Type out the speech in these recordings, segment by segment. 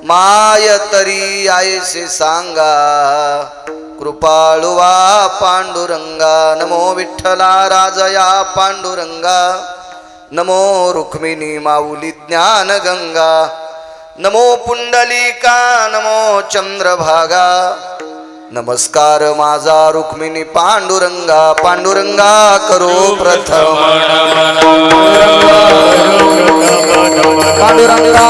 माय तरी आयसे सांगा कृपाळुवा पांडुरंगा। नमो विठ्ठला राजया पांडुरंगा, नमो रुक्मिणी माऊली ज्ञान गंगा, नमो पुंडलिका नमो चंद्रभागा। नमस्कार माझा रुक्मिणी पांडुरंगा, पांडुरंगा करो प्रथम पांडुरंगा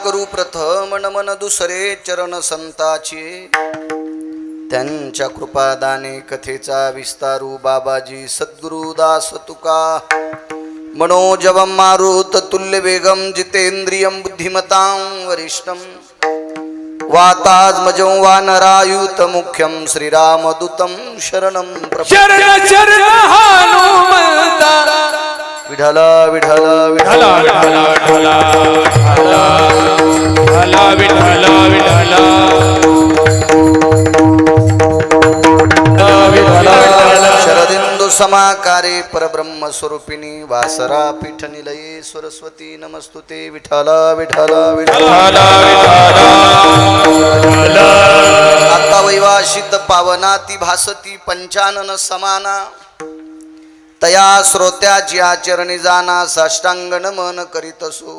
करू प्रथम नमन दुसरे चरण संताचे। त्यांच्या कृपादाने कथेचा विस्तारू बाबाजी सद्गुरुदास तुका। मनोजवं मारुत तुल्य वेगम जितेंद्रियं बुद्धिमतां वरिष्ठं वातात्मजं वानरायुत मुख्यं श्रीरामदूतं शरणं शरण शरण हनुमंता। विठ्ठल विठ्ठल विठ्ठल विठ्ठल विठ्ठल शरदिंदु समाकारे परब्रह्म स्वरूपिणी वासरा पीठ निलये सरस्वती नमस्तुते। विठ्ठल विठ्ठल विठ्ठल आता वैवाशित पावनाती भासती पंचानन समाना। तया श्रोत्याची आचरणी जाना साष्टांग नमन करीतसु।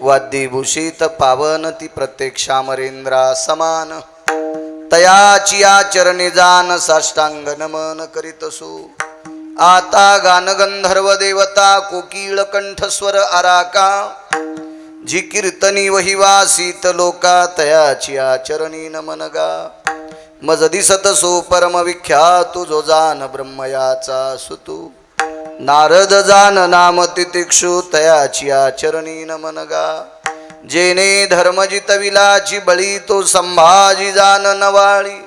वाद्यभूषित पावन ती प्रत्यक्षामरेंद्रा समान। तयाची आचरणी जान साष्टांग नमन करीतसु। आता गान गंधर्व देवता कोकिळ कंठस्वर आराका। जी कीर्तनी वहिवासीत लोका तयाची आचरणी नमन गा। मज दिसत सो परम विख्यातु जो जान ब्रह्मयाचा सुतू। नारद जान नाम तितिक्षु तयाची आचरणी नमन गा। जेने धर्मजित विलाची बळी तो संभाजी जान नवाळी।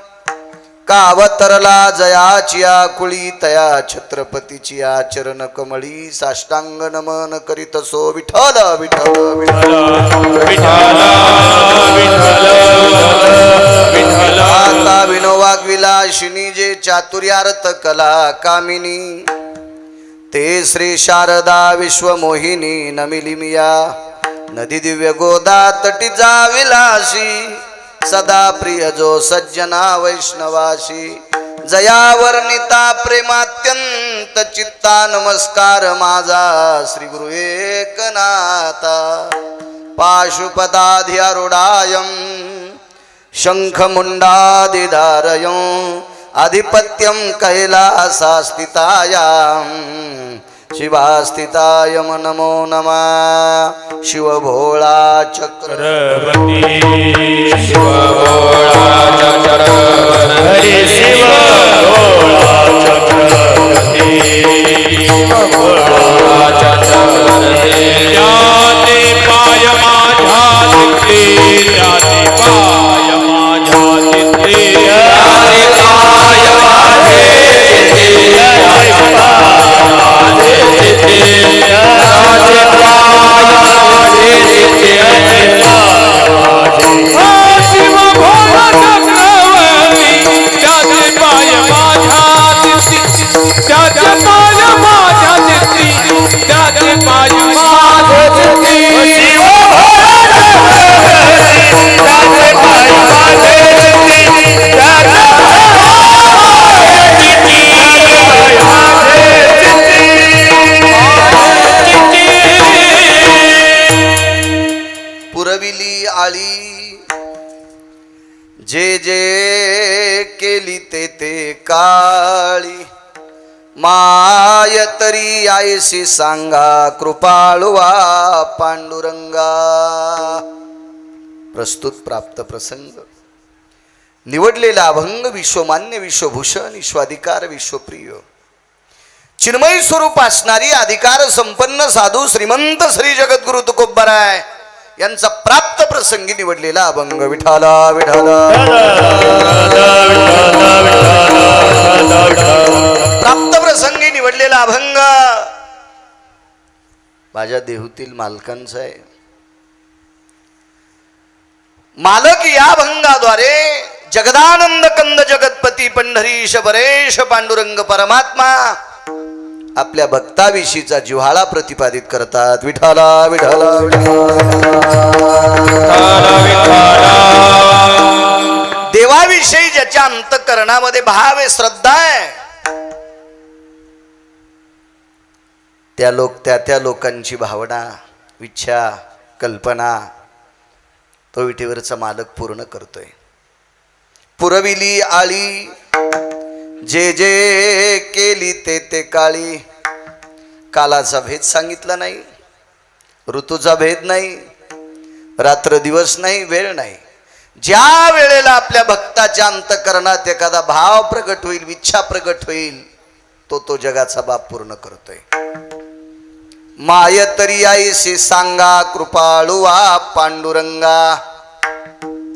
कावतरला जयाची आकुळी तया छत्रपतीची आचरण कमळी। साष्टांग नमन करीत सो विठ्ठल विठ्ठल विठ्ठल। आता विनोवाग विलाशिनी जे चातुर्यार्थ कला कामिनी। ते श्री शारदा विश्वमोहिनी नमिलिमिया। नदी दिव्य गोदा तटीचा विलासी। सदा प्रिय जो सज्जना वैष्णवाशी। जया वर्णिता प्रेमात्यंत चित्ता। नमस्कार माझा श्री गुरु एकनाथा। पाशुपदाधिरूढायं शंखमुंडादिधारयं। आधिपत्यं कैलासास्थितायां शिवास्थिताय नमो नमः। शिव भोळा चक्रवर्ती शिव भोळा चक्रवर्ती शिव भोळा चक्रवर्ती केली ते काळी माय तरी आयसी सांगा कृपाळुवा पांडुरंगा. प्रस्तुत प्राप्त प्रसंग. निवडलेला अभंग विश्वमान्य विश्वभूषण विश्वाधिकार विश्वप्रिय चिन्मय स्वरूप असणारी अधिकार संपन्न साधू श्रीमंत श्री जगद्गुरु तुकोबराय यांचा प्राप्त प्रसंगी निवडलेला अभंग. विठाला विठाला प्राप्त प्रसंगी निवडलेला अभंग माझ्या देहूतील मालकांचा आहे. मालक या अभंगाद्वारे जगदानंद कंद जगतपती पंढरीश परेश पांडुरंग परमात्मा आपल्या भक्ताविषयीचा जिव्हाळा प्रतिपादित करतात. विठाला विठाला देवाविषयी ज्याच्या अंतःकरणामध्ये भाव आहे, श्रद्धा आहे, त्या लोकांची भावना, इच्छा, कल्पना तो विठेवरचा मालक पूर्ण करतोय. पुरविली आळी जे जे केली ते काळी. कालाचा भेद सांगितला नाही, ऋतूचा भेद नाही, रात्र दिवस नाही, वेळ नाही. ज्या वेळेला आपल्या भक्ताच्या अंतःकरणात एखादा भाव प्रगट होईल, इच्छा प्रगट होईल, तो जगाचा बाप पूर्ण करतोय. माय तरी आईशी सांगा कृपाळुवा पांडुरंगा.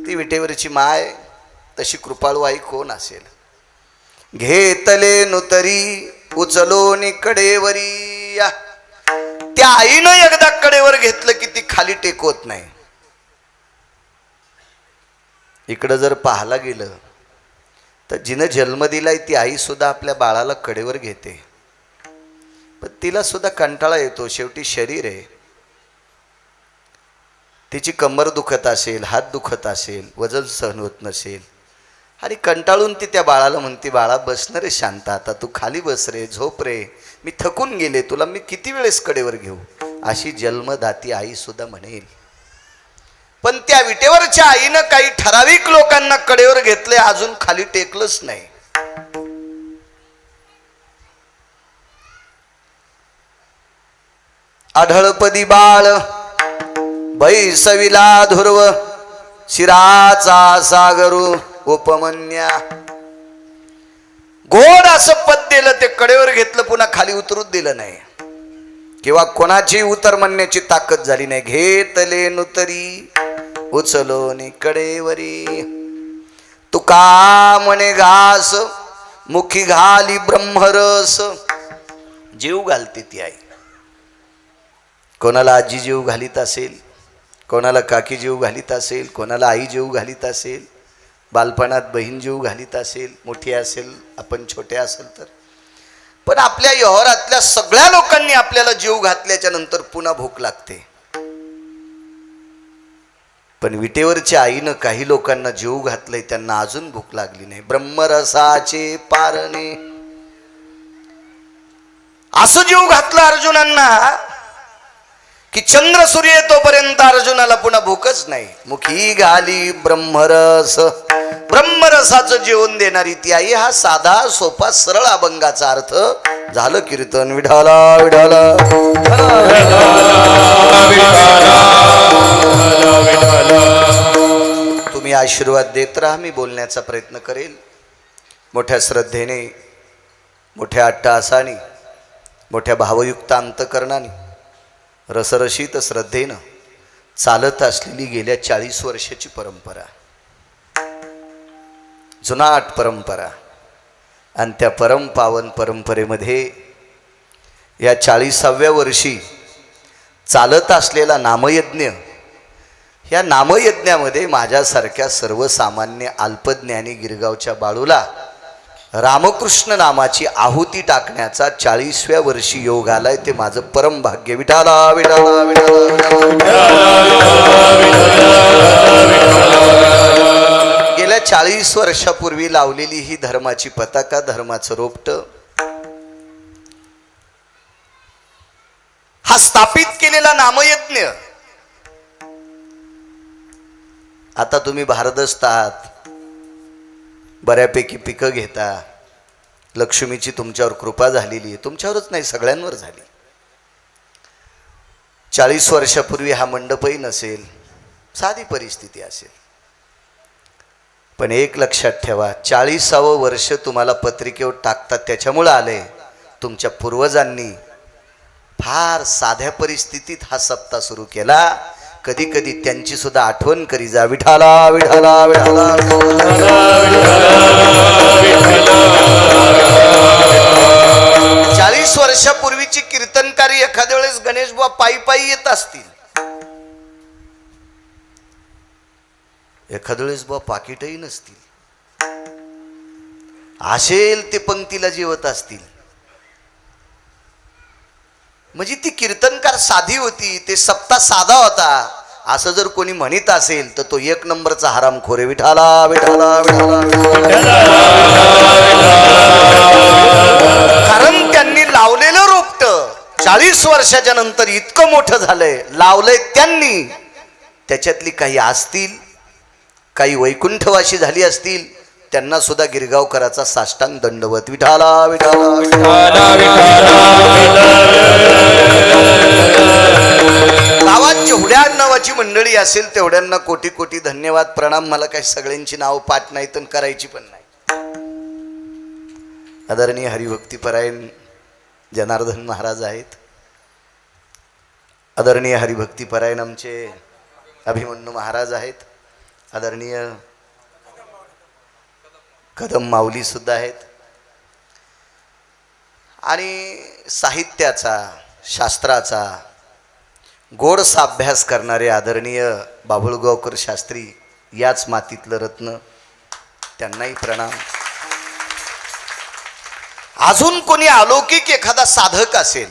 ती विटेवरची माय तशी कृपाळू आई कोण असेल. घेतले नुतरी उचलो नि कडेवरी. त्या आईनं एकदा कडेवर घेतलं की ती खाली टेकवत नाही. इकडं जर पाहायला गेलं तर जिनं जन्म दिलाय ती आई सुद्धा आपल्या बाळाला कडेवर घेते, पण तिला सुद्धा कंटाळा येतो. शेवटी शरीर आहे. तिची कंबर दुखत असेल, हात दुखत असेल, वजन सहन होत नसेल आणि कंटाळून ती त्या बाळाला म्हणते, बाळा बसणं रे शांत, आता तू खाली बस रे, झोप रे, मी थकून गेले, तुला मी किती वेळेस कडेवर घेऊ. अशी जन्मदाती आई सुद्धा म्हणेल. पण त्या विटेवरच्या आईनं काही ठराविक लोकांना कडेवर घेतले, अजून खाली टेकलंच नाही. आढळपदी बाळ बैसविला धुर्व शिराचा सागरू उपमन्या. गोड असं पद दिलं, ते कडेवर घेतलं, पुन्हा खाली उतरूच दिलं नाही किंवा कोणाची उतर म्हणण्याची ताकद झाली नाही. घेतले नुतरी उचलो नि कडेवरी. तुका म्हणे घास मुखी घाली ब्रह्मरस. जीव घालते ती आई. कोणाला आजी जीव घालीत असेल, कोणाला काकी जीव घालीत असेल, कोणाला आई जीव घालीत असेल, बालपणात बहीण जीव घालीत असेल, मोठी असेल, आपण छोटे असेल तर. पण आपल्या व्यवहारातल्या सगळ्या लोकांनी आपल्याला जीव घातल्याच्या नंतर पुन्हा भूक लागते. पण विटेवरच्या आईनं काही लोकांना जीव घातलंय, त्यांना अजून भूक लागली नाही. ब्रह्मरसाचे पारणे असं जीव घातलं अर्जुनांना की चंद्र सूर्य येतोपर्यंत अर्जुनाला पुन्हा भूकच नाही. मुखी घाली ब्रह्मरस. ब्रह्मरसाचं जेवण देणारी ती आई. हा साधा सोपा सरळ अभंगाचा अर्थ झालं. कीर्तन विठाला विठाला. तुम्ही आशीर्वाद देत राहा, मी बोलण्याचा प्रयत्न करेल. मोठ्या श्रद्धेने, मोठ्या अट्टहासाने, मोठ्या भावयुक्त अंतकरणाने, रसरशीत श्रद्धेनं चालत असलेली गेल्या 40 वर्षाची परंपरा, जुनाट परंपरा. आणि त्या परमपावन परंपरेमध्ये या 40व्या वर्षी चालत असलेला नामयज्ञ, या नामयज्ञामध्ये माझ्यासारख्या सर्वसामान्य अल्पज्ञानी गिरगावच्या बाळूला रामकृष्ण नामाची आहुती टाकण्याचा 40व्या वर्षी योग आलाय. ते माझं परम भाग्य. विठाला विठाला गेल्या 40 वर्षापूर्वी लावलेली ही धर्माची पताका, धर्माचं रोपट, हा स्थापित केलेला नामयज्ञ आता तुम्ही भारदस्त आहात. बऱ्यापैकी पिकं घेता, लक्ष्मीची तुमच्यावर कृपा झालेली आहे. तुमच्यावरच नाही, सगळ्यांवर झाली. 40 वर्षापूर्वी हा मंडपही नसेल, साधी परिस्थिती असेल. पण एक लक्षात ठेवा, 40वे वर्ष तुम्हाला पत्रिकेवर टाकतात त्याच्यामुळं आले. तुमच्या पूर्वजांनी फार साध्या परिस्थितीत हा सप्ताह सुरू केला. कधी कधी त्यांची सुद्धा आठवण करी जा. विठाला विठाला विठाला. 40 वर्षापूर्वीची कीर्तनकारी एखाद्या वेळेस गणेश बुवा पायी पायी येत असतील, एखाद्या वेळेस बुवा पाकिटही नसतील, असेल ते पंक्तीला जेवत असतील. म्हणजे ती कीर्तनकार साधी होती, ते सप्ताह साधा होता असं जर कोणी म्हणत असेल तर तो 1 नंबरचा हरामखोर. विठाला विठाला विठाला. कारण त्यांनी लावलेलं रोपट 40 वर्षाच्या नंतर इतकं मोठं झालंय, लावलंय त्यांनी. त्याच्यातली काही असतील, काही वैकुंठवासी झाली असतील, त्यांना सुद्धा गिरगावकराचा साष्टांग दंडवत. विठाला विठाला गावात जेवढ्या नावाची मंडळी असेल तेवढ्यांना कोटी कोटी धन्यवाद, प्रणाम. मला काही सगळ्यांची नावं पाठ नाही तर करायची पण नाही. आदरणीय हरिभक्तीपरायण जनार्दन महाराज आहेत. आदरणीय हरिभक्तीपरायण आमचे अभिमन्यू महाराज आहेत. आदरणीय कदम माऊली सुद्धा आहेत. आणि साहित्याचा, शास्त्राचा गोडसा अभ्यास करणारे आदरणीय बाभुळगावकर शास्त्री, याच मातीतलं रत्न, त्यांनाही प्रणाम. अजून कोणी अलौकिक एखादा साधक असेल,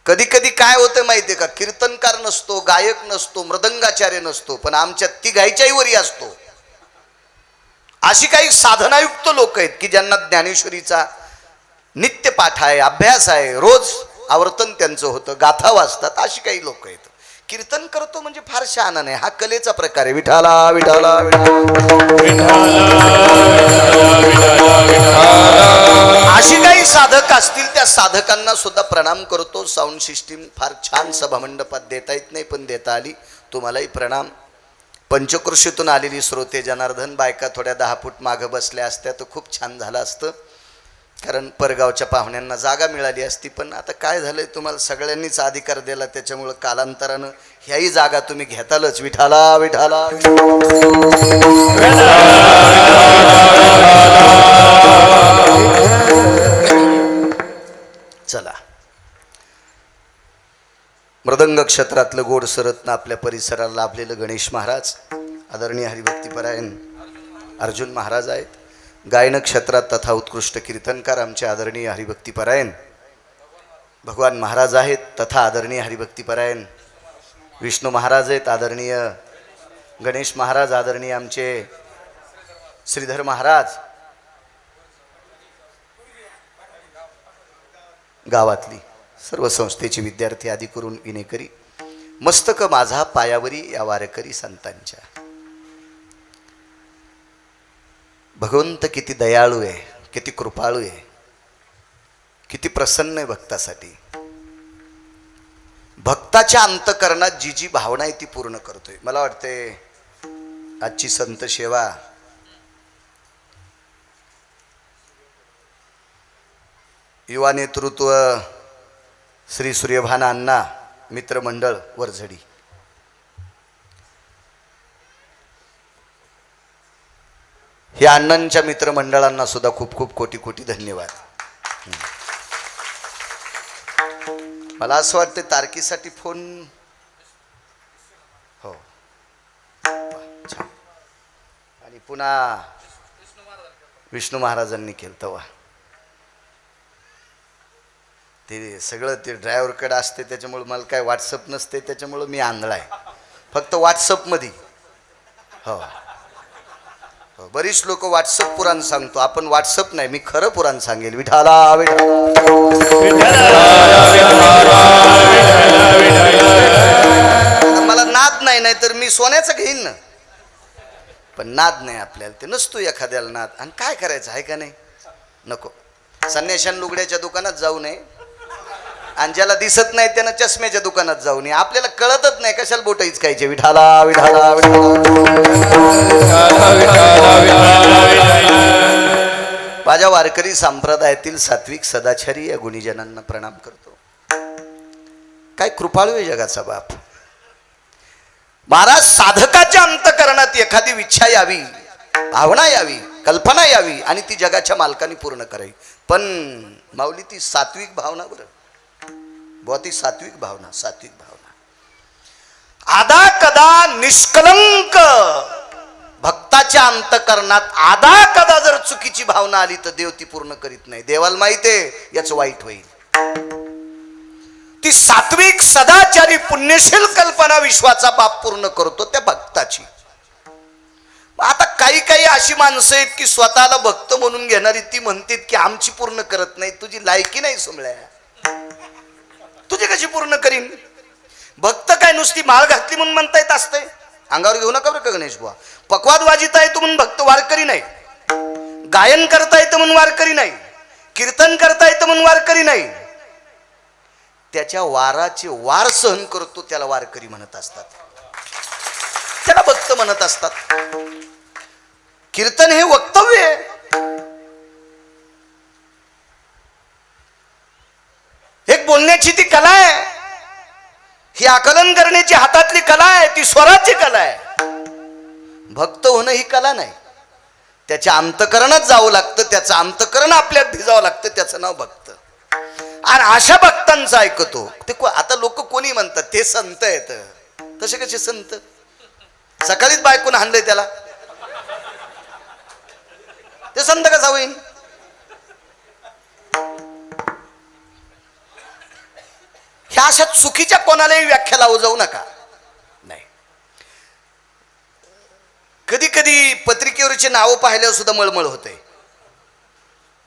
कधी कधी काय होतं माहितीये का, कीर्तनकार नसतो, गायक नसतो, मृदंगाचार्य नसतो, पण आमच्या तिघाईच्याही वरी असतो. अशी काही साधनायुक्त लोक आहेत की ज्यांना ज्ञानेश्वरीचा नित्य पाठ आहे, अभ्यास आहे, रोज आवर्तन त्यांचं होतं, गाथा वाचतात. अशी काही लोक आहेत. कीर्तन करतो म्हणजे फार शहाणा नाही, हा कलेचा प्रकार आहे. विठाला विठाला अशी काही साधक असतील, त्या साधकांना सुद्धा प्रणाम करतो. साऊंड सिस्टीम फार छान सभामंडपात देता येत नाही, पण देता आली. तुम्हालाही प्रणाम. पंचकृषीतून आलेली श्रोते जनार्दन, बायका थोड्या 10 फूट मागं बसल्या असत्या तर खूप छान झालं असतं, कारण परगावच्या पाहुण्यांना जागा मिळाली असती. पण आता काय झालंय, तुम्हाला सगळ्यांनीच अधिकार दिला, त्याच्यामुळं कालांतरानं ह्याही जागा तुम्ही घेतालच. विठाला विठाला. चला, मृदंग क्षेत्रातलं गोड सरत्न आपल्या परिसराला लाभलेलं गणेश महाराज, आदरणीय हरिभक्तीपरायण अर्जुन महाराज आहेत. गायन क्षेत्रात तथा उत्कृष्ट कीर्तनकार आमचे आदरणीय हरिभक्तीपरायण भगवान महाराज आहेत, तथा आदरणीय हरिभक्तीपरायण विष्णू महाराज आहेत. आदरणीय गणेश महाराज, आदरणीय आमचे श्रीधर महाराज, गावातली सर्व संस्थेचे विद्यार्थी आदी करून विनेकरी, मस्तक माझा पायावरी या वारकरी संतांच्या. भगवंत किती दयाळू आहे, किती कृपाळू आहे, किती प्रसन्न आहे भक्तासाठी. भक्ताच्या अंतकरणात जी जी भावना आहे ती पूर्ण करतोय. मला वाटते आजची संत सेवा युवा नेतृत्व श्री सूर्यभान अण्णा मित्रमंडळ वरझडी, या अण्णांच्या मित्रमंडळांना सुद्धा खूप खूप कोटी कोटी धन्यवाद. मला असं वाटतं तारकीसाठी फोन, हो छान. आणि पुन्हा विष्णू महाराजांनी केलं तेव्हा ते सगळं ते ड्रायव्हरकडे असते, त्याच्यामुळे मला काय व्हॉट्सअप नसते, त्याच्यामुळं मी आंधळा आहे फक्त व्हॉट्सअपमध्ये. हो हो, बरीच लोक व्हॉट्सअप पुराण सांगतो, आपण व्हॉट्सअप नाही, मी खरं पुराण सांगेल. विठाला मला नाद नाही, नाही तर मी सोन्याचं घेईन ना, पण नाद नाही आपल्याला, ते नसतो एखाद्याला नाद. आणि काय करायचं आहे का नाही, नको. संन्याशान लुगड्याच्या दुकानात जाऊ नये आणि ज्याला दिसत नाही त्यानं चष्म्याच्या दुकानात जाऊ नये. आपल्याला कळतच नाही कशाला बोट इचकायचे. विठाला विठाला माझ्या वारकरी संप्रदायातील सात्विक सदाचारी या गुणीजनांना प्रणाम करतो. काय कृपाळू आहे जगाचा बाप. महाराज, साधकाच्या अंतकरणात एखादी इच्छा यावी, भावना यावी, कल्पना यावी आणि ती जगाच्या मालकाने पूर्ण करावी. पण माऊली ती सात्विक भावना, बरं बहुत ही सात्विक भावना, सात्विक भावना. आदा कदा निष्कलंक भक्ताच्या अंतकरणात आदा कदा जर चुकीची भावना आली तर देव ती पूर्ण करीत नाही. देवाला माहिती आहे याच वाईट होईल. ती सात्विक सदाचारी पुण्यशील कल्पना विश्वाचा बाप पूर्ण करतो त्या भक्ताची. आता काही काही अशी माणसं आहेत की स्वतःला भक्त म्हणून घेणारी ती म्हणतात की आमची पूर्ण करत नाही. तुझी लायकी नाही सोमळ्या, तुझी कशी पूर्ण करीन. भक्त काय नुसती माळ घातली म्हणून म्हणता येत असते. अंगावर घेऊ नका बरं का गणेश बुवा. पक्वाद वाजिता येतं म्हणून भक्त वारकरी नाही, गायन करता येतं म्हणून वारकरी नाही, कीर्तन करता येतं म्हणून वारकरी नाही. त्याच्या वाराचे वार सहन करतो त्याला वारकरी म्हणत असतात, त्याला भक्त म्हणत असतात. कीर्तन हे वक्तव्य आहे. एक बोलण्याची ती कला आहे, ही आकलन करण्याची हातातली कला आहे, ती स्वराची कला आहे. भक्त होणं ही कला नाही, त्याच्या अंतकरणात जावं लागतं, त्याचं अंतकरण आपल्यात भिजावं लागतं, त्याचं नाव भक्त. आणि अशा भक्तांचं ऐकतो ते. आता लोक कोणी म्हणतात ते संत आहेत. तसे कसे संत? सकाळीच बायकून हाणलंय त्याला, ते संत कसा होईल? ह्या अशा चुकीच्या कोणालाही व्याख्या लावू जाऊ नका. नाही, कधी कधी पत्रिकेवरची नावं पाहिल्यावर सुद्धा मळमळ होते.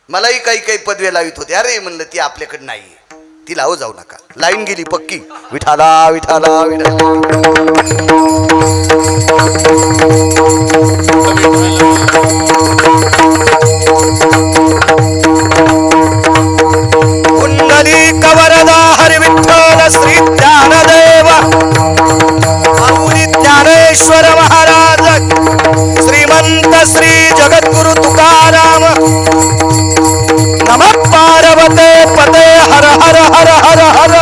मलाही काही काही पदव्या लावित होते. अरे म्हणलं ती आपल्याकडे नाहीये, ती लावू जाऊ नका. लाईन गेली पक्की. विठाला विठाला कुंडली कवरदा हरि विठ्ठल श्री ज्ञानदेव माऊली ज्ञानेश्वर महाराज श्रीमंत श्री जगद्गुरु तुकाराम. नमः पार्वते पते हर हर हर हर हर.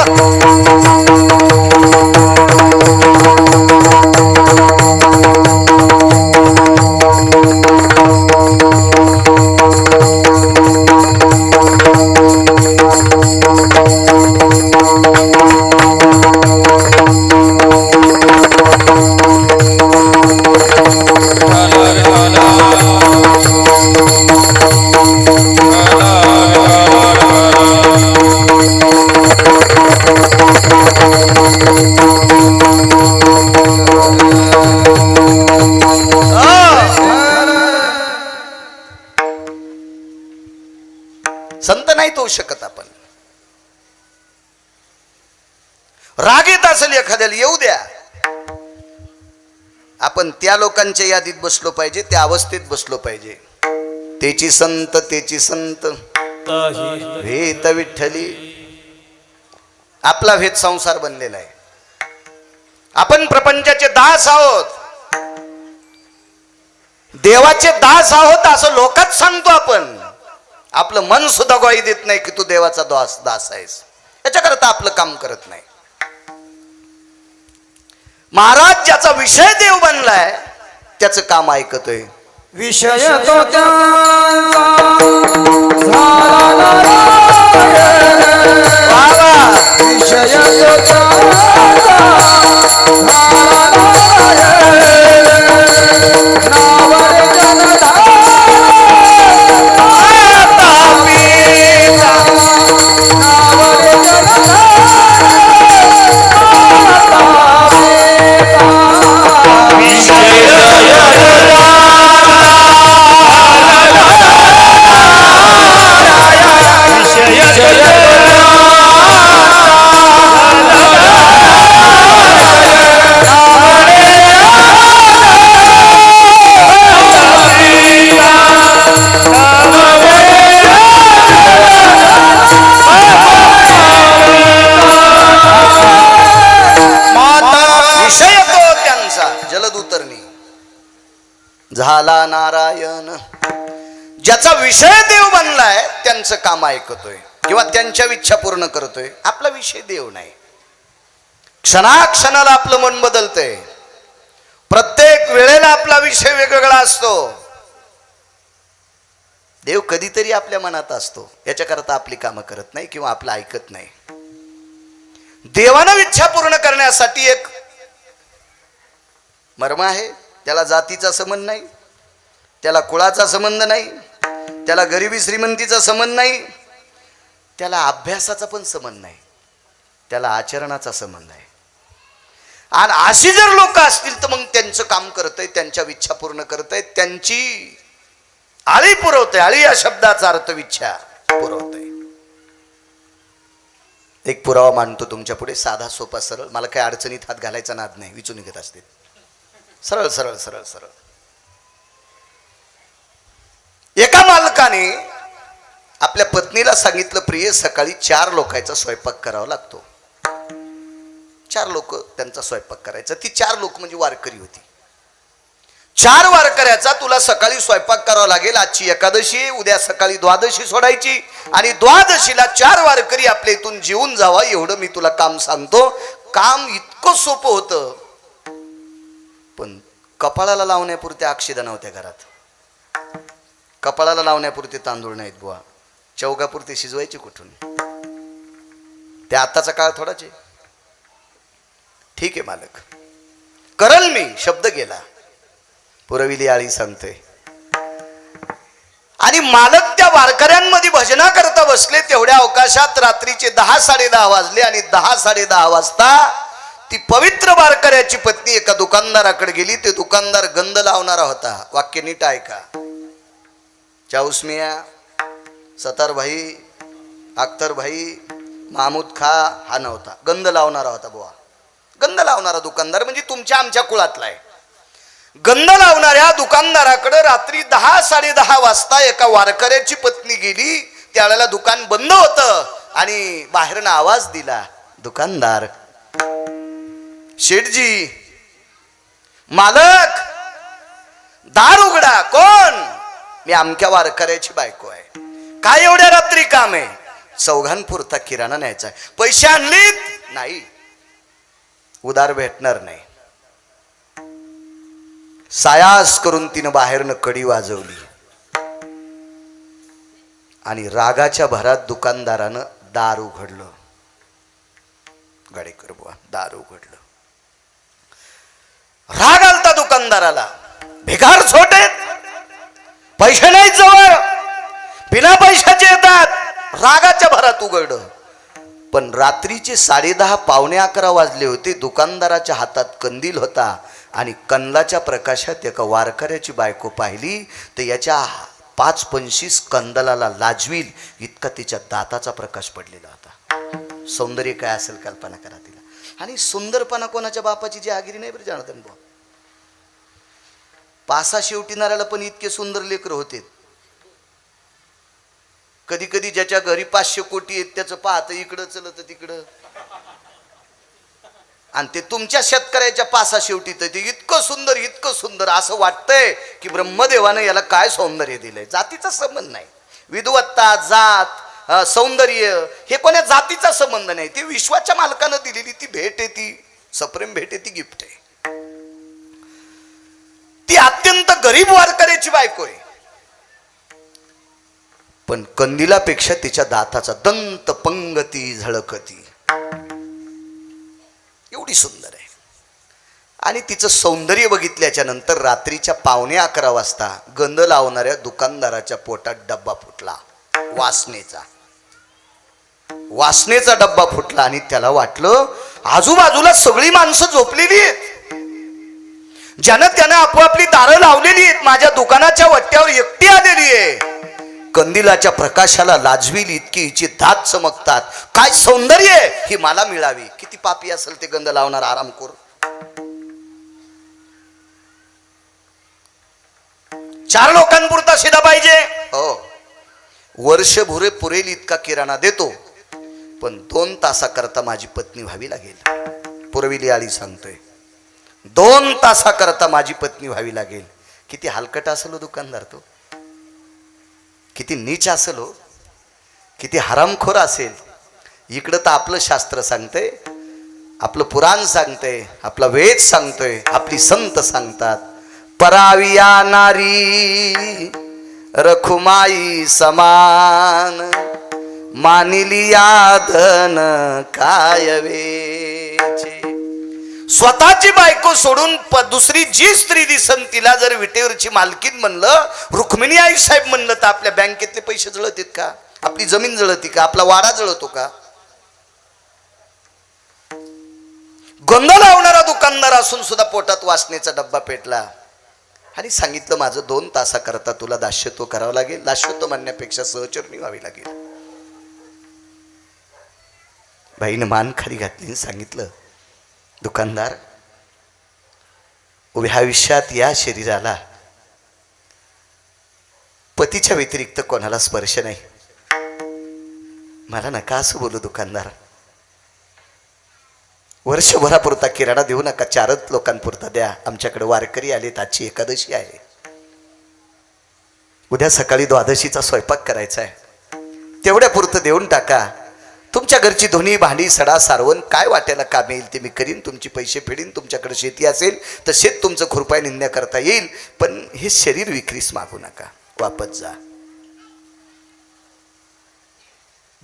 संत नाही तो शकत आपण. राग येत असेल एखाद्याला, येऊ द्या. आपण त्या लोकांच्या यादीत बसलो पाहिजे, त्या अवस्थेत बसलो पाहिजे. तेची संत तेची संत भेत विठ्ठली. आपला भेद संसार बनलेला आहे. आपण प्रपंचाचे दास आहोत, देवाचे दास आहोत असं लोकात सांगतो आपण. आपलं मन सुद्धा ग्वाही देत नाही की तू देवाचा दास आहेस. याच्याकरता आपलं काम करत नाही. महाराज ज्याचा विषय देव बनलाय त्याचं काम ऐकतोय. विषय तो झाला नारायण. ज्याचा विषय देव बनलाय त्यांचं काम ऐकतोय किंवा त्यांच्या इच्छा पूर्ण करतोय. आपला विषय देव नाही. क्षणाक्षणाला आपलं मन बदलतंय. प्रत्येक वेळेला आपला विषय वेगवेगळा असतो. देव कधीतरी आपल्या मनात असतो. याच्याकरता आपली कामं करत नाही किंवा आपलं ऐकत नाही. देवानं इच्छा पूर्ण करण्यासाठी एक मर्म आहे. त्याला जातीचा संबंध नाही, त्याला कुळाचा संबंध नाही, त्याला गरिबी श्रीमंतीचा संबंध नाही, त्याला अभ्यासाचा पण संबंध नाही, त्याला आचरणाचा संबंध आहे. आणि अशी जर लोक असतील तर मग त्यांचं काम करतंय, त्यांच्या इच्छा पूर्ण करतंय, त्यांची आळी पुरवतंय. आळी या शब्दाचा अर्थ इच्छा पुरवतंय. एक पुरावा मांडतो तुमच्या पुढे, साधा सोपा सरळ. मला काही अडचणीत हात घालायचा नाद नाही, विचून निघत असते. सरळ सरळ सरळ सरळ. एका मालकाने आपल्या पत्नीला सांगितलं, प्रिय सकाळी 4 लोकांचा स्वयंपाक करावा लागतो. 4 लोक त्यांचा स्वयंपाक करायचा. ती 4 लोक म्हणजे वारकरी होती. 4 वारकऱ्याचा तुला सकाळी स्वयंपाक करावा लागेल. आजची एकादशी, उद्या सकाळी द्वादशी सोडायची आणि द्वादशीला 4 वारकरी आपल्या इथून जेवून जावा, एवढं मी तुला काम सांगतो. काम इतकं सोपं होतं, पण कपाळाला लावण्यापुरते अक्षदा नव्हत्या घरात. कपाळाला लावण्यापुरते तांदूळ नाहीत बुवा. चौघापुरते शिजवायचे कुठून? ते आताचा काळ थोडाच आहे. ठीक आहे मालक, करल मी, शब्द गेला. पुरविली आळी सांगतोय. आणि मालक त्या वारकऱ्यांमध्ये भजना करता बसले. तेवढ्या अवकाशात रात्रीचे 10-10:30 वाजले आणि 10-10:30 वाजता ती पवित्र वारकऱ्याची पत्नी एका दुकानदाराकडे गेली. ते दुकानदार गंध लावणारा होता. वाक्य नीट ऐका. चाऊस मिया, सतार भाई, अख्तर भाई, महमूद खा हा नव्हता. गंध लावणारा होता बुवा. गंध लावणारा दुकानदार म्हणजे तुमच्या आमच्या कुळातला आहे. गंध लावणाऱ्या दुकानदाराकडे रात्री 10-10:30 वाजता एका वारकऱ्याची पत्नी गेली. त्यावेळेला दुकान बंद होतं आणि बाहेरनं आवाज दिला, दुकानदार, शेठजी, मालक, दार उघडा. कोण? मी अमक्या वारकऱ्याची बायको आहे. काय एवढ्या रात्री काम आहे? चौघांपुरता किराणा न्यायचा आहे. पैसे आणलीत? नाही, उधार भेटणार नाही. सायास करून तिनं बाहेरनं कडी वाजवली आणि रागाच्या भरात दुकानदारानं दार उघडलं. गाडेकर बुवा, दार उघडलं. राग आलता दुकानदाराला. भिकार छोटे, पैसे नाहीत जवळ, बिना पैशाचे येतात. रागाच्या भरात उघडलं. पण रात्रीचे 10:30 11:15 वाजले होते. दुकानदाराच्या हातात कंदील होता आणि कंदाच्या प्रकाशात एका वारकऱ्याची बायको पाहिली तर याच्या 5-25 कंदलाला लाजवील इतका तिच्या दाताचा प्रकाश पडलेला होता. सौंदर्य काय असेल कल्पना करा तिला. आणि सुंदरपणा कोणाच्या बापाची जी आगिरी नाही बरं जनार्दन भाऊ. पासा शेवटीनाऱ्याला पण इतके सुंदर लेकर होते. कधी कधी ज्याच्या घरी 500 कोटी आहेत त्याचं पाहतं इकडं चलत तिकडं, आणि ते तुमच्या शेतकऱ्याच्या पासा शेवटी ते इतकं सुंदर, इतकं सुंदर, असं वाटतंय की ब्रह्मदेवानं याला काय सौंदर्य दिलंय. जातीचा संबंध नाही. विद्वत्ता, जात, सौंदर्य हे कोण्या जातीचा संबंध नाही. ती विश्वाच्या मालकानं दिलेली ती भेट आहे. ती सप्रेम भेट आहे, ती गिफ्ट आहे. ती अत्यंत गरीब वारकऱ्याची बायको आहे, पण कंदिलापेक्षा तिच्या दाताचा दंत पंगती झळकती एवढी सुंदर आहे. आणि तिचं सौंदर्य बघितल्याच्या नंतर रात्रीच्या 11:15 वाजता गंध लावणाऱ्या दुकानदाराच्या पोटात डब्बा फुटला. वासनेचा डब्बा फुटला आणि त्याला वाटलं आजूबाजूला सगळी माणसं झोपलेली आहेत. ज्यानं त्यानं आपोआपली दारं लावलेली आहेत. माझ्या दुकानाच्या वट्ट्यावर एकटी आलेली आहे. कंदिलाच्या प्रकाशाला लाजवील इतकी हिचे दात चमकतात. काय सौंदर्य ही मला मिळावी. किती पापी असेल ते गंध लावणार आरामखोर. 4 लोकांपुरता शिदा पाहिजे. हो, वर्षभर पुरेल इतका किराणा देतो, पण 2 तासाकरता माझी पत्नी व्हावी लागेल. पुरविली आळी सांगतोय, 2 तासाकरता माझी पत्नी व्हावी लागेल. किती हलकट असेल हो दुकानदार तो, किती नीच असेल हो, किती हरामखोर असेल. इकडं तर आपलं शास्त्र सांगतंय, आपलं पुराण सांगतंय, आपला वेद सांगतोय, आपली संत सांगतात, पराविया नारी रखुमाई समान, मानिलिया धन काय वेचे. स्वतःची बायको सोडून दुसरी जी स्त्री दिसन तिला जर विटेवरची मालकीन म्हणलं, रुक्मिणी आई साहेब म्हणलं, तर आपल्या बँकेतले पैसे जळतील का? आपली जमीन जळती का? आपला वाडा जळतो का? गोंधळ लावणारा दुकानदार असून सुद्धा पोटात वासनेचा डब्बा पेटला आणि सांगितलं माझं 2 तासाकरता तुला दास्यत्व करावं लागेल. दास्यत्व म्हणण्यापेक्षा सहचरणी व्हावी लागेल. बाईनं मान खाली घातली आणि सांगितलं, दुकानदार, उभ्या आयुष्यात या शरीराला पतीच्या व्यतिरिक्त कोणाला स्पर्श नाही. मला नका असं बोलू दुकानदार. वर्षभरापुरता किराणा देऊ नका, 4 लोकांपुरता द्या. आमच्याकडे वारकरी आलेत, आजची एकादशी आहे, उद्या सकाळी द्वादशीचा स्वयंपाक करायचा आहे, तेवढ्या पुरतं देऊन टाका. तुमच्या घरची धुनी भांडी सडा सारवण काय वाट्याला काम येईल ते मी करीन, तुमचे पैसे फेडीन. तुमच्याकडे शेती असेल तर शेत तुमचं खुरपाय निंद्या करता येईल, पण हे शरीर विक्रीस मागू नका, वापस जा.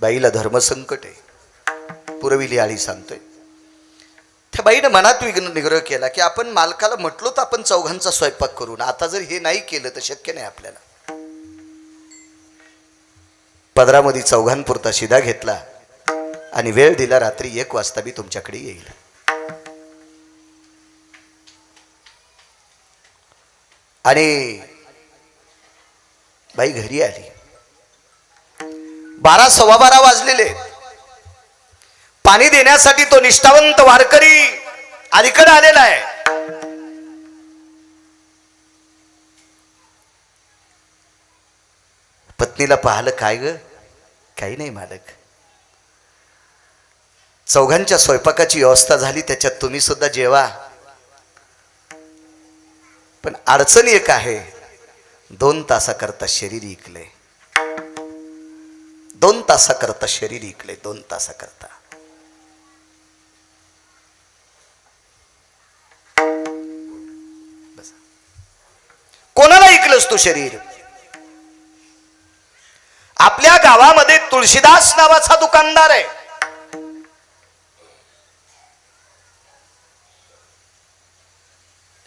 बाईला धर्मसंकट आहे, पुरविली आळी सांगतोय. त्या बाईनं मनात निग्रह केला की आपण मालकाला म्हटलो तर आपण 4घांचा स्वयंपाक करू ना, आता जर हे नाही केलं तर शक्य नाही आपल्याला. पदरामध्ये 4घांपुरता शिदा घेतला आणि वेळ दिला, रात्री 1 वाजता मी तुमच्याकडे येईल. आणि बाई घरी आली. 12 सव्वा 12 वाजलेले. पाणी देण्यासाठी तो निष्ठावंत वारकरी अलीकडे आलेला आहे. पत्नीला पाहिलं, काय ग? काही नाही मालक, 4घांच्या स्वयंपाकाची व्यवस्था झाली, त्याच्यात तुम्ही सुद्धा जेवा. पण अडचण एक आहे, 2 तासाकरता शरीर इकले. 2 तासाकरता शरीर इकले, 2 तासाकरता. कोणाला ऐकलंस तू शरीर? आपल्या गावामध्ये तुळशीदास नावाचा दुकानदार आहे.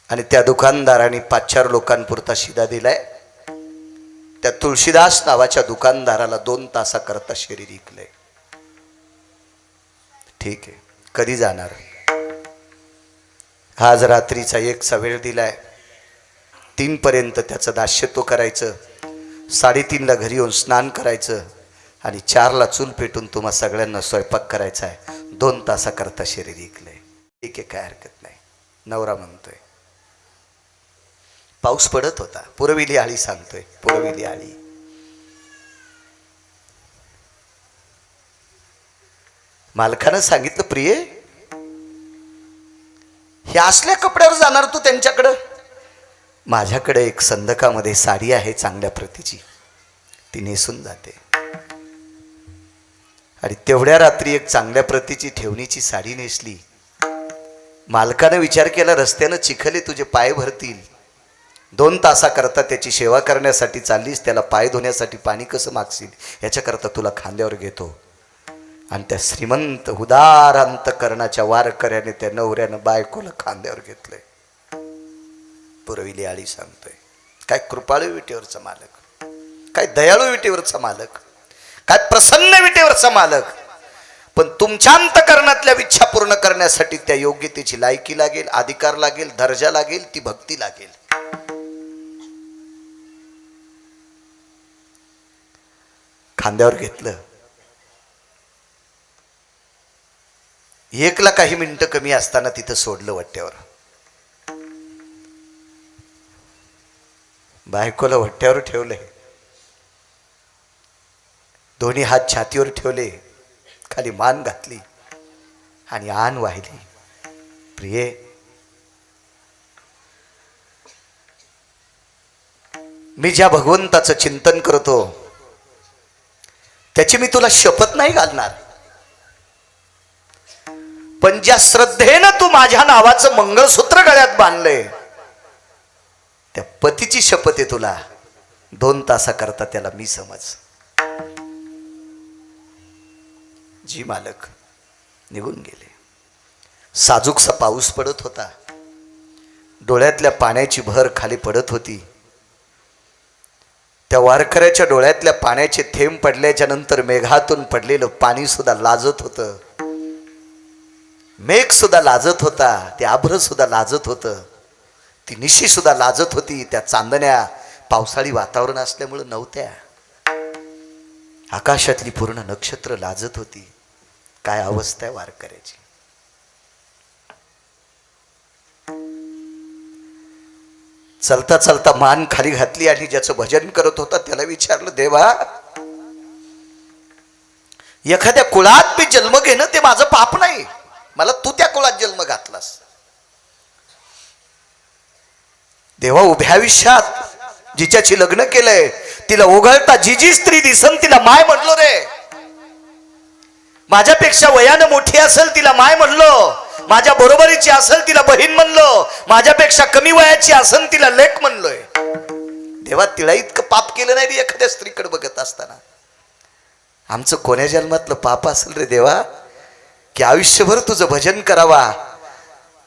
आणि त्या दुकानदाराने 5-4 लोकांपुरता शिदा दिलाय. त्या तुळशीदास नावाच्या दुकानदाराला 2 तासाकरता शरीर इकलंय. ठीक आहे, कधी जाणार? आज रात्रीचा 1चा वेळ दिलाय, 3 पर्यंत त्याचं दास्यत्व करायचं, 3:30ला घरी येऊन स्नान करायचं आणि 4ला चूल पेटून तुम्हा सगळ्यांना स्वयंपाक करायचा आहे. 2 तासाकरता शरीर इकलंय. ठीक आहे, काय हरकत नाही. नवरा म्हणतोय. पाऊस पडत होता. पुरविली आळी सांगतोय, पुरविली आळी. मालकानं सांगितलं, प्रिये, हे असल्या कपड्यावर जाणार तू त्यांच्याकडं? माझ्याकडे एक संदकामध्ये साडी आहे चांगल्या प्रतीची, ती नेसून जाते. आणि तेवढ्या रात्री एक चांगल्या प्रतीची ठेवणीची साडी नेसली. मालकानं विचार केला, रस्त्यानं चिखले तुझे पाय भरतील, 2 तासाकरता त्याची सेवा करण्यासाठी चाललीस, त्याला पाय धुण्यासाठी पाणी कसं मागशील, याच्याकरता तुला खांद्यावर घेतो. आणि त्या श्रीमंत उदार अंतकरणाच्या वारकऱ्याने त्या नवऱ्यानं बायकोला खांद्यावर घेतलंय. पुरविली आळी सांगतोय, काय कृपाळू विटेवरचा मालक, काय दयाळू विटेवरचा मालक, काय प्रसन्न विटेवरचा मालक. पण तुमच्या अंतकरणातल्या इच्छा पूर्ण करण्यासाठी त्या योग्यतेची लायकी लागेल, अधिकार लागेल, दर्जा लागेल, ती भक्ती लागेल. खांद्यावर घेतलं. 1ला काही मिनिटं कमी असताना तिथं सोडलं वट्ट्यावर. बायकोला वट्ट्यावर ठेवले, दोन्ही हात छातीवर ठेवले, खाली मान घातली आणि आन वाहिली. प्रिये, मी ज्या भगवंताचं चिंतन करतो त्याची मी तुला शपथ नाही घालणार, पण ज्या श्रद्धेनं तू माझ्या नावाचं मंगळसूत्र गळ्यात बांधलंय त्या पतीची शपथ आहे तुला. 2 तासाकरता त्याला मी समज. जी मालक निघून गेले. साजूकसा पाऊस पडत होता. डोळ्यातल्या पाण्याची भर खाली पडत होती. त्या वारकऱ्याच्या डोळ्यातल्या पाण्याचे थेंब पडल्याच्या नंतर मेघातून पडलेलं पाणी सुद्धा लाजत होतं. मेघ सुद्धा लाजत होता. ते आभ्र सुद्धा लाजत होतं. ती निशी सुद्धा लाजत होती. त्या चांदण्या पावसाळी वातावरण असल्यामुळे नव्हत्या. आकाशातली पूर्ण नक्षत्र लाजत होती. काय अवस्था आहे वारकऱ्याची. चलता चलता मान खाली घातली आणि ज्याचं भजन करत होता त्याला विचारलं, देवा एखाद्या कुळात मी जन्म घेणं ते माझं पाप नाही, मला तू त्या कुळात जन्म घातलास. देवा उभ्या आयुष्यात जिच्याची लग्न केलंय तिला ओघळता जी जी स्त्री दिसन तिला माय म्हणलो रे. माझ्यापेक्षा वयानं मोठी असेल तिला माय म्हणलो, माझ्या बरोबरीची असेल तिला बहीण म्हणलो, माझ्यापेक्षा कमी वयाची असेल तिला लेक म्हणलोय. देवा तिला इतकं पाप केलं नाही रे एखाद्या स्त्रीकडे बघत असताना. आमचं कोण्या जन्मातलं पाप असेल रे देवा की आयुष्यभर तुझं भजन करावा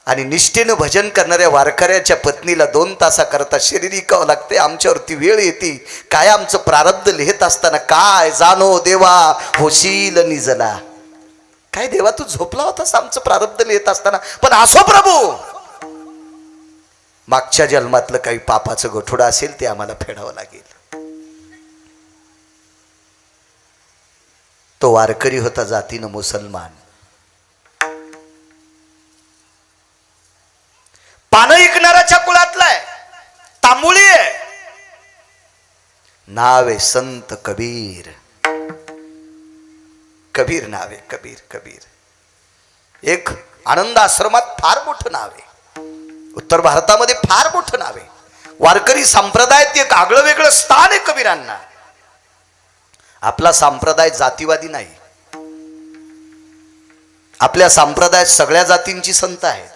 आणि निष्ठेनं भजन करणाऱ्या वारकऱ्याच्या पत्नीला 2 तासाकरता शरीर इकावं लागते. आमच्यावरती वेळ येते. काय आमचं प्रारब्ध लिहित असताना काय जाणो देवा होशील निजला. काय देवा तू झोपला होतास आमचं प्रारब्ध लिहित असताना. पण असो प्रभू, मागच्या जन्मातलं काही पापाचं गठोडं असेल ते आम्हाला फेडावं लागेल. तो वारकरी होता जातीनं मुसलमान. पानं ऐकणाऱ्याच्या कुळातला आहे, तांबुळी आहे. नाव आहे संत कबीर. कबीर नाव आहे. कबीर कबीर एक आनंद आश्रमात फार मोठं नाव आहे. उत्तर भारतामध्ये फार मोठं नाव आहे. वारकरी संप्रदायात एक आगळं वेगळं स्थान आहे कबीरांना. आपला संप्रदाय जातीवादी नाही. आपल्या संप्रदायात सगळ्या जातींची संत आहेत.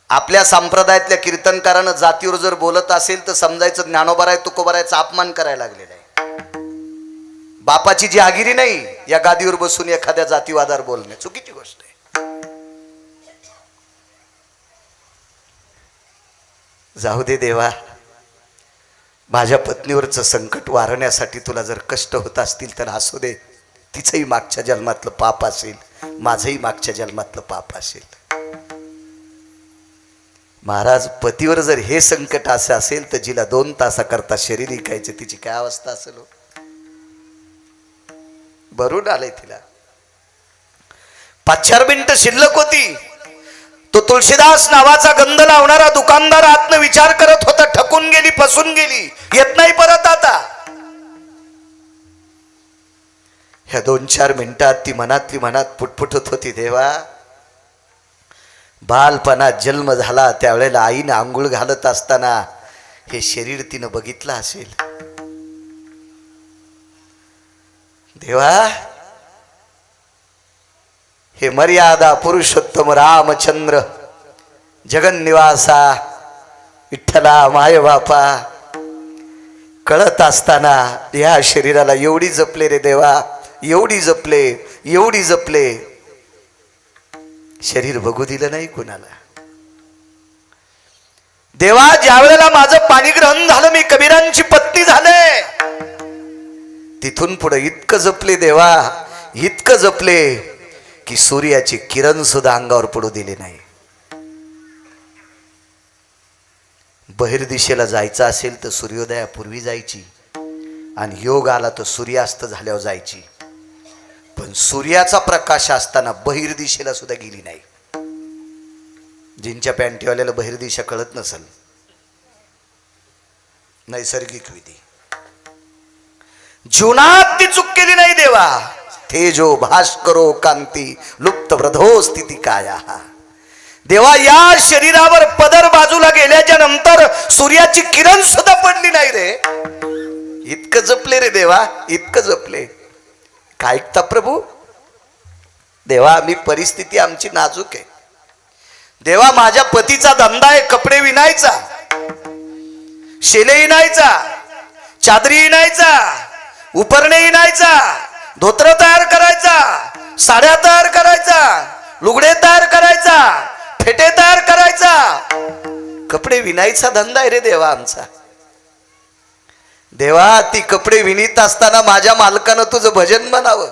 आपल्या संप्रदायातल्या कीर्तनकारानं जातीवर जर बोलत असेल तर समजायचं ज्ञानोबा आहे तुकोबारायचा अपमान करायला लागलेला आहे. बापाची जहागिरी नाही या गादीवर बसून एखाद्या जातीवादावर बोलणे चुकीची गोष्ट आहे. जाऊ दे देवा, माझ्या पत्नीवरचं संकट वारण्यासाठी तुला जर कष्ट होत असतील तर असू दे. तिचंही मागच्या जन्मातलं पाप असेल, माझंही मागच्या जन्मातलं पाप असेल. महाराज पतीवर जर हे संकट असं असेल तर जिला 2 तासाकरता शरीर इकायचे तिची काय अवस्था असेल. भरून आलंय तिला. 5-4 मिनिटं शिल्लक होती. तो तुळशीदास नावाचा गंध लावणारा दुकानदार आतनं विचार करत होता. ठकून गेली, फसून गेली, येत नाही परत आता. ह्या 2-4 मिनिटात ती मनातली मनात पुटपुटत होती, देवा बालपणात जन्म झाला त्यावेळेला आईनं आंघोळ घालत असताना हे शरीर तिनं बघितलं असेल. देवा हे मर्यादा पुरुषोत्तम रामचंद्र जगन्निवासा विठ्ठला माय बापा कळत असताना या शरीराला एवढी जपले रे देवा, एवढी जपले, एवढी जपले. शरीर बघू दिलं नाही कुणाला. देवा ज्या वेळेला माझं पाणी ग्रहण झालं मी कबीरांची पत्नी झाले तिथून पुढे इतकं जपले देवा, इतकं जपले की सूर्याचे किरण सुद्धा अंगावर पडू दिले नाही. बहिर्दिशेला जायचं असेल तर सूर्योदयापूर्वी जायची आणि योग आला तर सूर्यास्त झाल्यावर जायची. पण सूर्याचा प्रकाश असताना बहिर्दिशेला सुद्धा गेली नाही. जिंच्या पॅन्टीवाल्याला बहिर्दिशा कळत नसेल, नैसर्गिक विधी. जीवनात ती चूक केली नाही देवा. तेजो भास्करो कांती लुप्त व्रधो स्थिती काया. देवा या शरीरावर पदर बाजूला गेल्याच्या नंतर सूर्याची किरण सुद्धा पडली नाही रे. इतकं जपले रे देवा, इतकं जपले. काय ऐकता प्रभू? देवा आम्ही परिस्थिती आमची नाजूक आहे. देवा माझ्या पतीचा धंदा आहे कपडे विणायचा, शेले विणायचा, चादरी विणायचा, उपरणे विणायचा, धोत्र तयार करायचा, साड्या तयार करायचा, लुगडे तयार करायचा, फेटे तयार करायचा, कपडे विणायचा धंदा आहे रे देवा आमचा. देवा ती कपडे विणीत असताना माझ्या मालकानं तुझं भजन म्हणावं.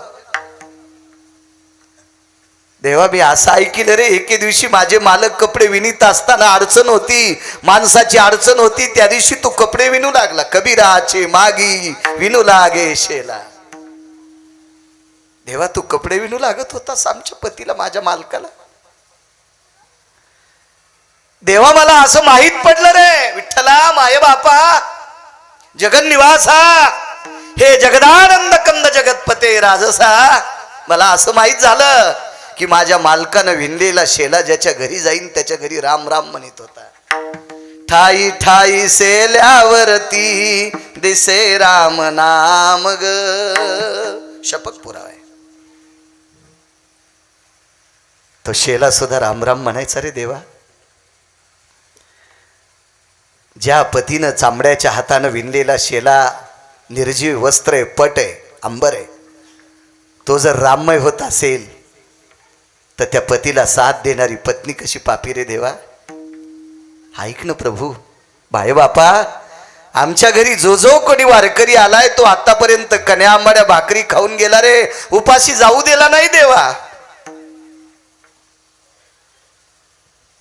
देवा मी असं ऐकलं रे, एके दिवशी माझे मालक कपडे विणीत असताना अडचण होती, माणसाची अडचण होती, त्या दिवशी तू कपडे विणू लागला. कबीराचे मागी विणू लागे शेला. देवा तू कपडे विणू लागत होतास आमच्या पतीला, माझ्या मालकाला. देवा मला असं माहित पडलं रे विठ्ठला माये बापा जगन्निवासा हे जगदानंद कंद जगतपते राजसा. मला असं माहित झालं की माझ्या मालकानं विणलेला शेला ज्याच्या घरी जाईन त्याच्या घरी राम राम म्हणत होता. ठाई ठाई सेल्यावरती दिसे राम नाम ग. शपथ पुरावा आहे. तो शेला सुद्धा राम राम म्हणायचा रे देवा. ज्या पतीनं चांबड्याच्या हातानं विणलेला शेला, निर्जीव वस्त्र आहे, पट आहे, अंबर आहे, तो जर राममय होत असेल तर त्या पतीला साथ देणारी पत्नी कशी पापी रे देवा. ऐक ना प्रभू. बाय बापा आमच्या घरी जो जो कोणी वारकरी आलाय तो आतापर्यंत कन्या आंबाड्या भाकरी खाऊन गेला रे, उपाशी जाऊ दिला नाही देवा.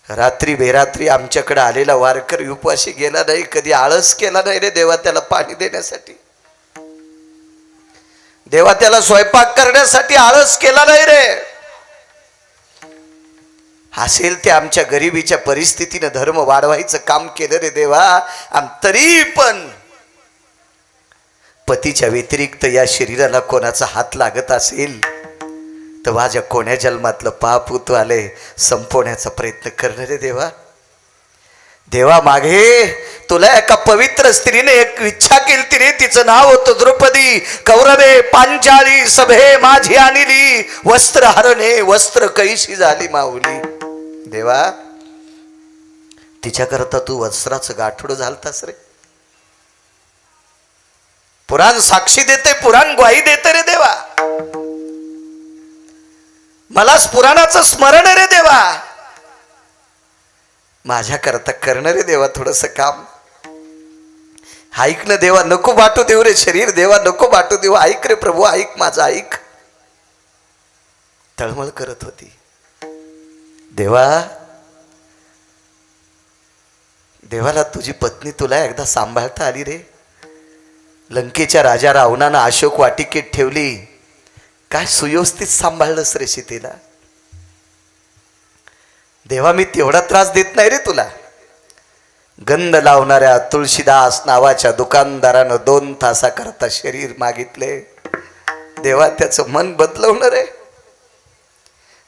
रात्री बेरात्री आमच्याकडे आलेला वारकरी उपाशी गेला नाही, कधी आळस केला नाही रे देवा त्याला पाणी देण्यासाठी. देवा त्याला स्वयंपाक करण्यासाठी आळस केला नाही रे. असेल ते आमच्या गरिबीच्या परिस्थितीनं धर्म वाढवायचं काम केलं रे देवा. तरी पण पतीच्या व्यतिरिक्त या शरीराला कोणाचा हात लागत असेल तर माझ्या कोण्या जन्मातलं पाप तू आले संपवण्याचा प्रयत्न करणार रे देवा. देवा मागे तुला एका पवित्र स्त्रीने एक इच्छा केली रे, तिचं नाव होतं द्रौपदी. कौरवे पांचाली सभे माझी आणली, वस्त्र हरणे वस्त्र कैशी झाली माऊली. देवा तिच्याकरता तू वस्त्राचं गाठोड झालतास रे. पुराण साक्षी देते, पुराण ग्वाही देते रे देवा. मला पुराणाचं स्मरण रे देवा. माझ्या करता करणं रे देवा थोडस काम. ऐक ना देवा, नको बाटू देऊ रे शरीर देवा, नको बाटू देऊ. ऐक रे प्रभू, ऐक माझं ऐक. तळमळ करत होती देवा. देवाला तुझी पत्नी तुला एकदा सांभाळता आली रे. लंकेच्या राजा रावणानं अशोक वाटिकेत ठेवली, काय सुव्यवस्थित सांभाळलंस रे सीतेला. देवा मी तेवढा त्रास देत नाही रे तुला. गंध लावणाऱ्या तुळशीदास नावाच्या दुकानदारानं 2 तासाकरता शरीर मागितले. देवा त्याचं मन बदलवणार रे.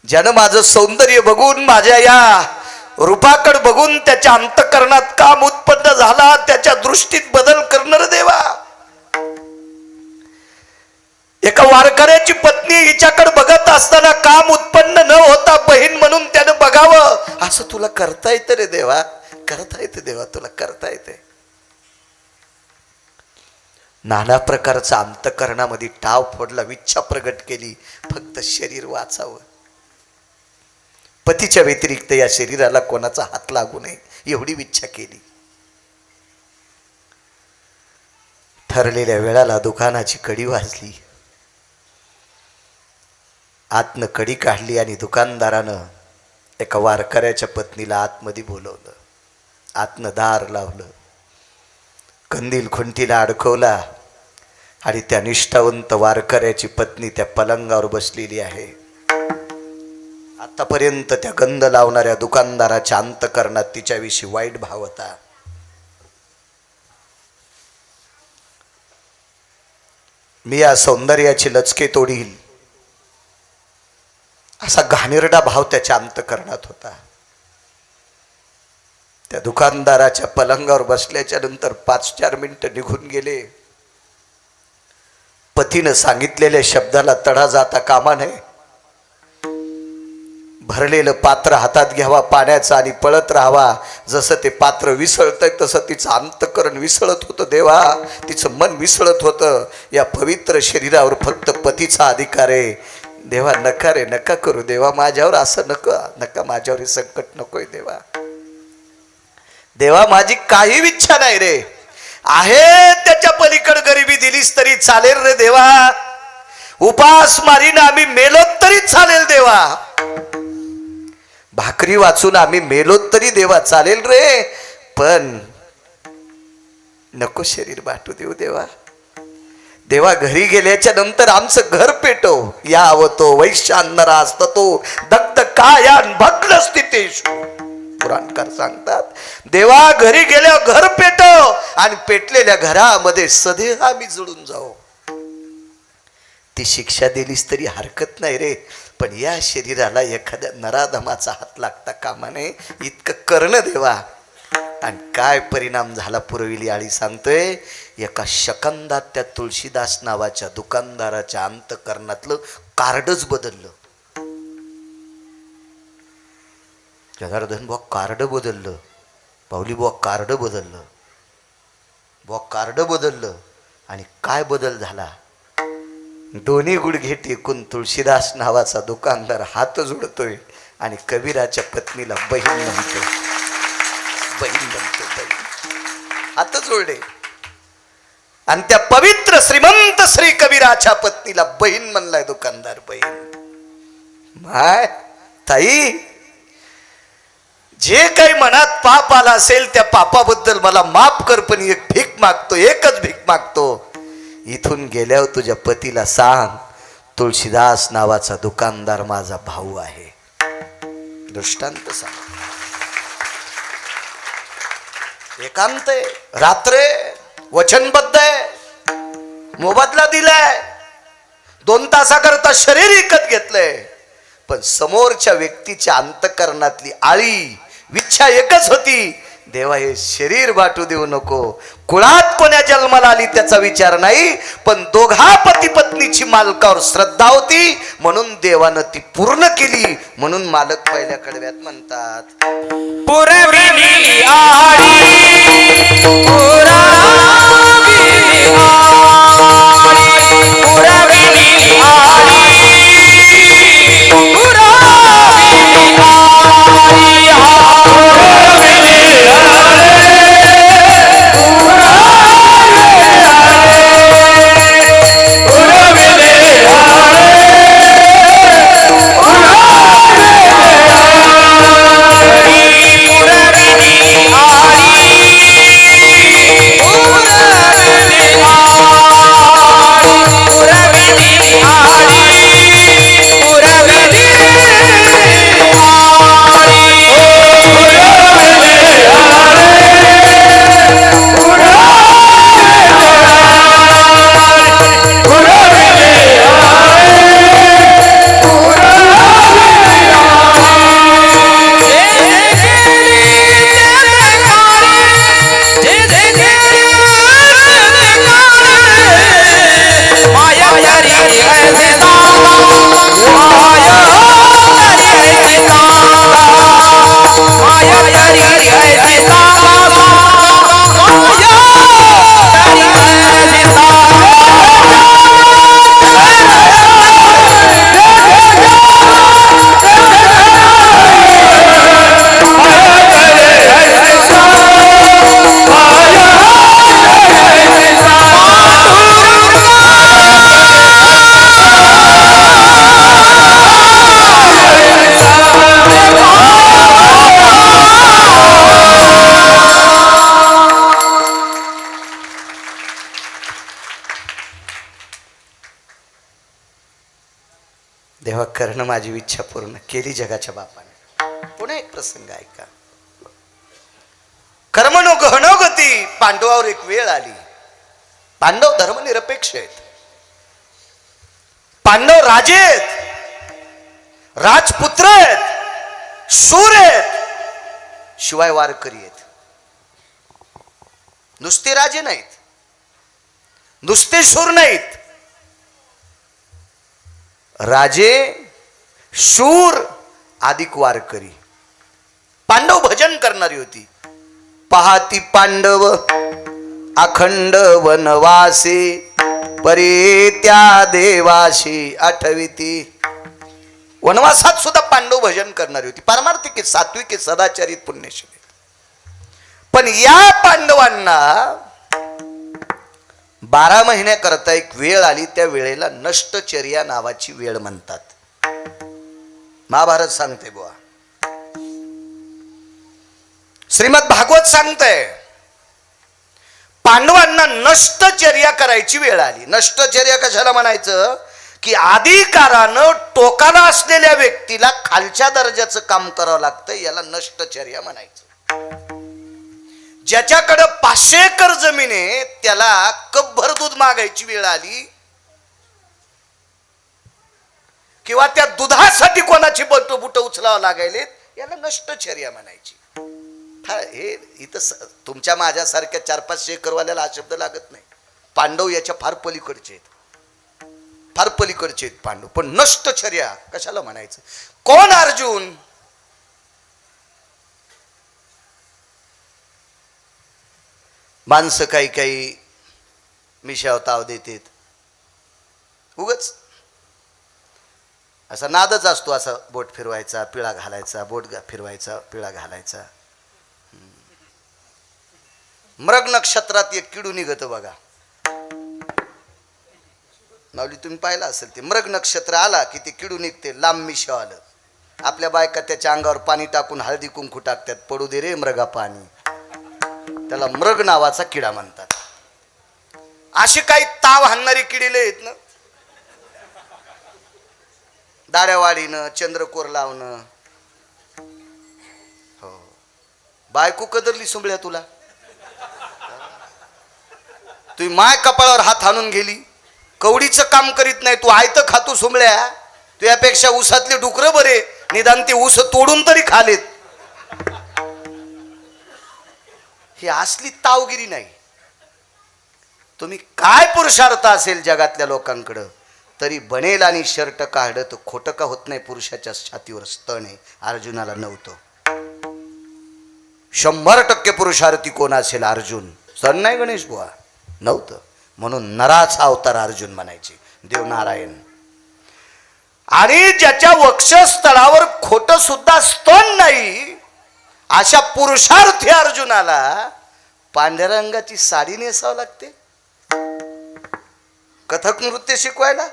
ज्यानं माझं सौंदर्य बघून, माझ्या या रूपाकडे बघून त्याच्या अंतःकरणात काम उत्पन्न झाला, त्याच्या दृष्टीत बदल करणार देवा. एका वारकऱ्याची पत्नी हिच्याकडे बघत असताना काम उत्पन्न न होता बहीण म्हणून त्यानं बघावं, असं तुला करता येतं रे देवा. करता येते देवा, तुला करता येते. नाना प्रकारचा अंतःकरणामध्ये टाव फोडला, इच्छा प्रगट केली, फक्त शरीर वाचावं. पतीच्या व्यतिरिक्त या शरीराला कोणाचा हात लागू नये एवढी इच्छा केली. ठरलेल्या वेळाला दुकानाची कडी वाजली. आतनं कडी काढली आणि दुकानदारानं एका वारकऱ्याच्या पत्नीला आतमध्ये बोलवलं. आतनं दार लावलं, कंदील खुंटीला अडकवला आणि त्या निष्ठावंत वारकऱ्याची पत्नी त्या पलंगावर बसलेली आहे. आतापर्यंत त्या गंध लावणाऱ्या दुकानदाराच्या अंतःकरणात तिच्याविषयी वाईट भाव होता. मी या सौंदर्याची लचके तोडील असा घाणेरडा भाव त्याच्या अंतःकरणात होता. त्या दुकानदाराच्या पलंगावर बसल्याच्या नंतर 5-4 मिनिटं निघून गेले. पतीनं सांगितलेल्या शब्दाला तडा जाता कामा नये. भरलेलं पात्र हातात घ्यावा पाण्याचं आणि पळत राहावा. जसं ते पात्र विसळतंय तसं तिचं अंतःकरण विसळत होतं देवा, तिचं मन विसळत होतं. या पवित्र शरीरावर फक्त पतीचा अधिकार आहे देवा. नका रे, नका करू देवा, माझ्यावर असं नका माझ्यावर हे संकट नकोय देवा. देवा माझी काही इच्छा नाही रे, आहे त्याच्या पलीकडे गरिबी दिलीस तरी चालेल रे देवा. उपास मारीन आम्ही मेलोत तरी चालेल देवा. भाकरी वाचून आम्ही मेलोत तरी देवा चालेल रे, पण नको शरीर वाटू देऊ देवा. देवा घरी गेल्याच्या नंतर आमचं घर पेटव. यावतो वैश्यान्नरा असतो दग्ध कायान भग्न स्थितेषु. पुराणकार सांगतात देवा घरी गेल्यावर घर पेटव आणि पेटलेल्या घरामध्ये सदैव आम्ही जुळून जाऊ. ती शिक्षा दिलीस तरी हरकत नाही रे, पण या शरीराला एखाद्या नराधमाचा हात लागता कामा नये इतकं करणं देवा. आणि काय परिणाम झाला पुरविली आळी सांगतोय. एका शकंदात त्या तुळशीदास नावाच्या दुकानदाराच्या अंतःकरणातलं कार्डच बदललं. जनार्दन बुवा कार्ड बदललं, पावली बुवा कार्ड बदललं, बुवा कार्ड बदललं. आणि काय बदल झाला. दोन्ही गुडघे टेकून तुळशीदास नावाचा दुकानदार हात जोडतोय आणि कबीराच्या पत्नीला बहीण म्हणतो, बहीण म्हणतो, बहीण. हात जोडले आणि त्या पवित्र श्रीमंत श्री कबीराच्या पत्नीला बहीण म्हणलाय दुकानदार. बहीण माय ताई, जे काही मनात पाप आला असेल त्या पापाबद्दल मला माफ कर, पण एक भीक मागतो, एकच भीक मागतो. इथून गेल्यावर तुझ्या पतीला सांग तुळशीदास नावाचा दुकानदार माझा भाऊ आहे. दृष्टांत सांग. एकांत आहे, रात्र वचनबद्ध आहे, मोबदला दिलाय, 2 तासाकरता शरीर विकत घेतलंय, पण समोरच्या व्यक्तीच्या अंतःकरणातली आळी इच्छा एकच होती, देवा हे शरीर वाटू देऊ नको. कुळात कोण्या जन्माला आली त्याचा विचार नाही, पण दोघा पती पत्नीची मालकावर श्रद्धा होती म्हणून देवानं ती पूर्ण केली. म्हणून मालक पहिल्या कडव्यात म्हणतात, पुरविली आळी, पुरविली आळी, पुरविली आळी, पुरविली देवा करणं माझी इच्छा पूर्ण केली जगाच्या बापाने. पुन्हा एक प्रसंग ऐका. कर्मणो गहनो गती. पांडवावर एक वेळ आली. पांडव धर्मनिरपेक्ष आहेत, पांडव राजे आहेत, राजपुत्र आहेत, शूर आहेत, शिवाय वारकरी आहेत. नुसते राजे नाहीत, नुसते शूर नाहीत. राजे, शूर, अधिक वारकरी. पांडव भजन करणारी होती. पाहाती पांडव अखंड वनवासे, परे त्या देवाशी आठविती. वनवासात सुद्धा पांडव भजन करणारी होती. पारमार्थिक, सात्विक, सदाचारित, पुण्यशील. पण या पांडवांना 12 महिन्याकरता एक वेळ आली. त्या वेळेला नष्टचर्या नावाची वेळ म्हणतात. महाभारत सांगते बुवा, श्रीमद भागवत सांगतंय, पांडवांना नष्टचर्या करायची वेळ आली. नष्टचर्या कशाला म्हणायचं की अधिकारानं टोकाला असलेल्या व्यक्तीला खालच्या दर्जाचं काम करावं लागतं, याला नष्टचर्या म्हणायचं. ज्याच्याकडे 500 एकर जमीन आहे त्याला कपभर दूध मागायची वेळ आली, किंवा त्या दुधासाठी कोणाची बुट उचलावं लागायले, याला नष्टचर्या म्हणायची. हे इथं तुमच्या माझ्यासारख्या 400-500 एकरवाल्याला हा शब्द लागत नाही. पांडव याच्या फार पलीकडचे आहेत, फार पलीकडचे आहेत पांडव. पण नष्टचर्या कशाला म्हणायचं? कोण अर्जुन? माणसं काही काही मिशाव ताव देतात, उगच असा नादच असतो. असा बोट फिरवायचा, पिळा घालायचा, बोट फिरवायचा, पिळा घालायचा. मृग नक्षत्रात एक किडू निघत बघा, माऊली तुम्ही पाहिलं असेल ते. मृग नक्षत्र आला की ते किडू निघते, लांब मिशाव आलं. आपल्या बायका त्याच्या अंगावर पाणी टाकून हळदी कुंकू टाकतात, पडू दे रे मृगा पाणी. त्याला मृग नावाचा किडा म्हणतात. अशी काही ताव हाणणारी किडीले आहेत ना, दाड्या वाढीनं, चंद्रकोर लावणं. हो, बायको कदरली सुंबळ्या तुला. तुम्ही माय कपाळावर हात हाणून गेली, कवडीचं काम करीत नाही तू, आयतं खातो सुंबळ्या. तू यापेक्षा ऊसातले डुकरं बरे, निदान ते ऊस तोडून तरी खालेत. ही असली तावगिरी नाही. तुम्ही काय पुरुषार्थ असेल जगातल्या लोकांकडं, तरी बनेल आणि शर्ट काढत तर खोटं का होत नाही. पुरुषाच्या छातीवर स्तन आहे, अर्जुनाला नव्हतं. 100% पुरुषार्थी कोण असेल? अर्जुन. स्तन नाही गणेश बुवा, नव्हतं. म्हणून नराचा अवतार अर्जुन म्हणायचे, देव नारायण. आणि ज्याच्या वक्षस्थळावर खोट सुद्धा स्तन नाही, अशा पुरुषार्थी अर्जुनाला पांढऱ्या रंगाची साडी नेसावं लागते कथक नृत्य शिकवायला.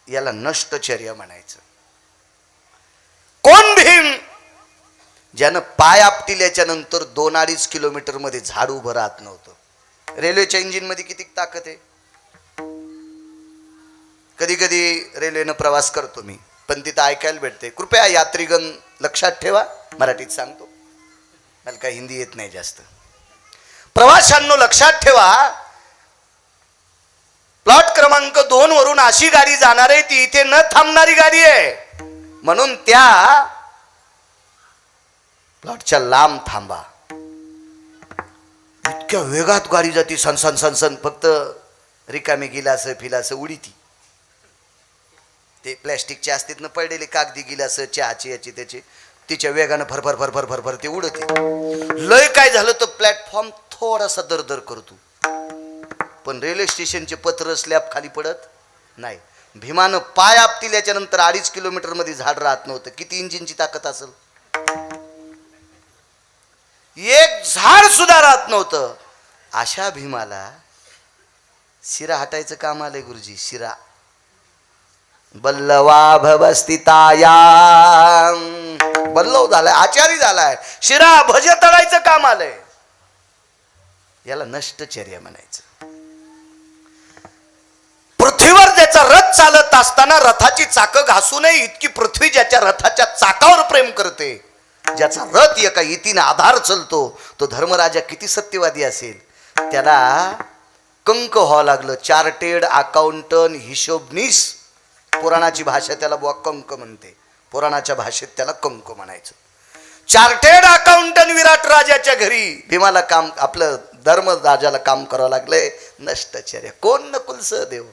याला नष्टचर्या म्हणायचं. कोण भीम? ज्यानं पाय आपटिल्याच्या नंतर 2-2.5 किलोमीटर मध्ये झाड उभं राहत नव्हतं. रेल्वेच्या इंजिन मध्ये किती ताकद आहे. कधी कधी रेल्वेनं प्रवास करतो मी, पण तिथं ऐकायला भेटते, कृपया यात्रीगण लक्षात ठेवा, मराठीत सांगतो, मला काही हिंदी येत नाही जास्त. प्रवाशांनो लक्षात ठेवा, प्लॉट क्रमांक 2 वरून अशी गाडी जाणार आहे ती इथे न थांबणारी गाडी आहे, म्हणून त्या प्लॉटच्या लांब थांबा. इतक्या वेगात गाडी जाती, सनसन सनसन, फक्त रिकामी गिलास फिलास उडी ती. ते प्लॅस्टिकचे असतात ना पडलेले कागदी गिलास, चहाची याची त्याची, तिच्या वेगानं भरभर भरभर भरभर ते उडते. लय काय झालं तर प्लॅटफॉर्म थोडासा दरदर करतो, पण रेल्वे स्टेशनचे पत्र स्लॅब खाली पडत नाही. भीमानं पाय आपटिल्याच्या नंतर 2.5 किलोमीटर मध्ये झाड राहत नव्हतं. किती इंजिनची ताकद असेल? एक झाड सुद्धा राहत नव्हतं. अशा भीमाला शिरा हटायचं काम आलंय गुरुजी. शिरा बल्लवा भवस्थिताया, बल्लव झालाय, आचारी झालाय, शिरा भज तळायचं काम आलंय. याला नष्टचर्या म्हणायचं. पृथ्वीवर ज्याचा रथ चालत असताना रथाची चाकं घासू नये इतकी पृथ्वी ज्याच्या रथाच्या चाकावर प्रेम करते, ज्याचा रथ एका इतीने आधार चलतो, तो धर्मराजा किती सत्यवादी असेल, त्याला कंक व्हावं लागलं. Chartered accountant, हिशोबनीस. पुराणाची भाषा त्याला बुवा कंक म्हणते, पुराणाच्या भाषेत त्याला कंक म्हणायचं. चार्टेड अकाउंटंट विराट राजाच्या घरी भीमाला काम, आपलं धर्म राजाला काम करावं लागलंय. नष्टचर्य. कोण नकुल सहदेव.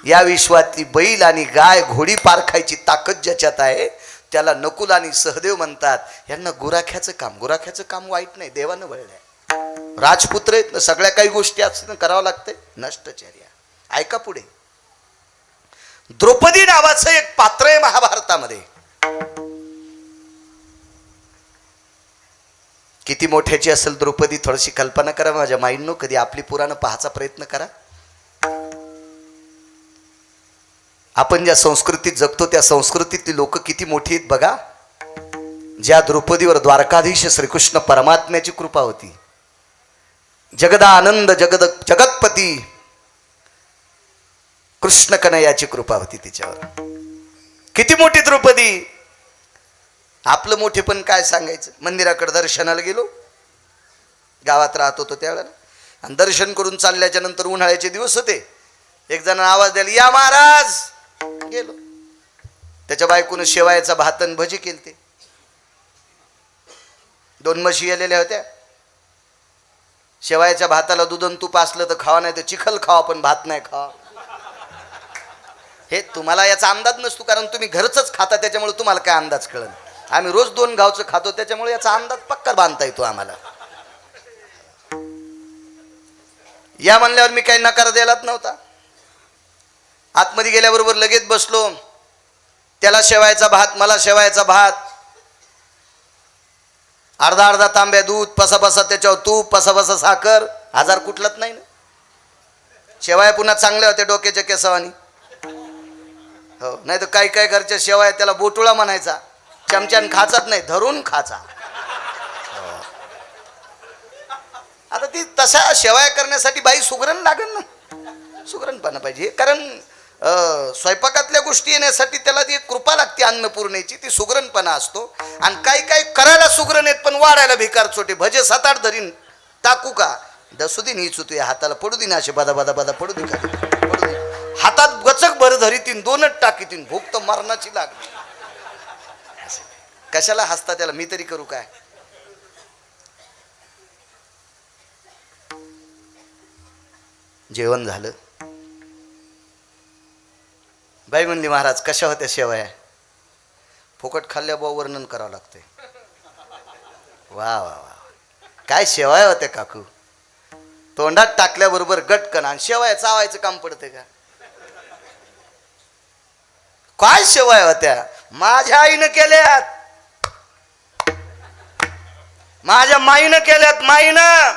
या विश्वातली बैल आणि गाय घोडी पारखायची ताकद ज्याच्यात आहे त्याला नकुल आणि सहदेव म्हणतात. यांना गुराख्याचं काम, गुराख्याचं काम वाईट नाही, देवानं वळलंय. राजपुत्र आहेत ना, सगळ्या काही गोष्टी असं करावं लागतंय. नष्टचर्या. ऐका पुढे. द्रौपदी नावाचं एक पात्र आहे महाभारतामध्ये. किती मोठ्याची असेल द्रौपदी, थोडीशी कल्पना करा माझ्या माइंडनो. कधी आपली पुराणं पाहायचा प्रयत्न करा. आपण ज्या संस्कृतीत जगतो त्या संस्कृतीतली लोक किती मोठी आहेत बघा. ज्या द्रौपदीवर द्वारकाधीश श्रीकृष्ण परमात्म्याची कृपा होती. जगदानंद जगतपती कृष्ण कन्हैयाची कृपा होती तिच्यावर. किती मोठी द्रौपदी. आपलं मोठे पण काय सांगायचं. मंदिराकडे दर्शनाला गेलो, गावात राहत होतो त्यावेळेला, आणि दर्शन करून चालल्याच्या नंतर उन्हाळ्याचे दिवस होते. एक जण आवाज द्यायला, या महाराज. गेलो. त्याच्या बायकोनं शेवायाचा भात आणि भजी केलते. 2 म्हशी आलेल्या होत्या. शेवायाच्या भाताला दूध आणि तूप असलं तर खावा, नाही तर चिखल खावा, पण भात नाही खावा. हे तुम्हाला याचा अंदाज नसतो, कारण तुम्ही घरचंच खाता, त्याच्यामुळे तुम्हाला काय अंदाज कळलं. आम्ही रोज 2 गावचं खातो, त्याच्यामुळे याचा अंदाज पक्का बांधता येतो आम्हाला. या म्हणल्यावर मी काही नकार द्यायलाच नव्हता. आतमध्ये गेल्याबरोबर लगेच बसलो. त्याला शेवायचा भात, मला शेवायचा भात, अर्धा तांब्या दूध, पसापसा त्याच्यावर तूप, पसापसा साखर. आजार कुठलाच नाही ना. शेवाया पुन्हा चांगल्या होत्या डोक्याच्या केसावानी. हो, नाही तर काही काही घरच्या शेवाया त्याला बोटुळा म्हणायचा. चमच्यान खाचाच नाही, धरून खाचा. आता ती तशा शेवाया करण्यासाठी बाई सुगरण लागेल ना, सुगरणपणा पाहिजे. कारण स्वयंपाकातल्या गोष्टी येण्यासाठी त्याला ती कृपा लागते अन्नपूर्णेची, ती सुगरणपणा असतो. आणि काही काही करायला सुगरण आहेत पण वाढायला भिकार छोटे. भजे 7-8 धरीन टाकू का, दसू दे नीच होतो, हाताला पडू दे ना, असे बदा बदा बदा पडू दे, पडू दे. हातात गचक भर धरीतीन, 2च टाकीतीन, भूक तर मरणाची लागली. कशाला हसता त्याला, मी तरी करू काय. जेवण झालं. बाई म्हणली, महाराज कशा होत्या शेवया. फुकट खाल्ल्या भाऊ वर्णन करावं लागतंय. वा वा वा, काय शेवया होत्या काकू. तोंडात टाकल्याबरोबर गटकन. आणि शेवया चावायचं काम पडते का. काय शेवया होत्या. माझ्या आईनं केल्यात, माझ्या माईनं केल्यात. माईनं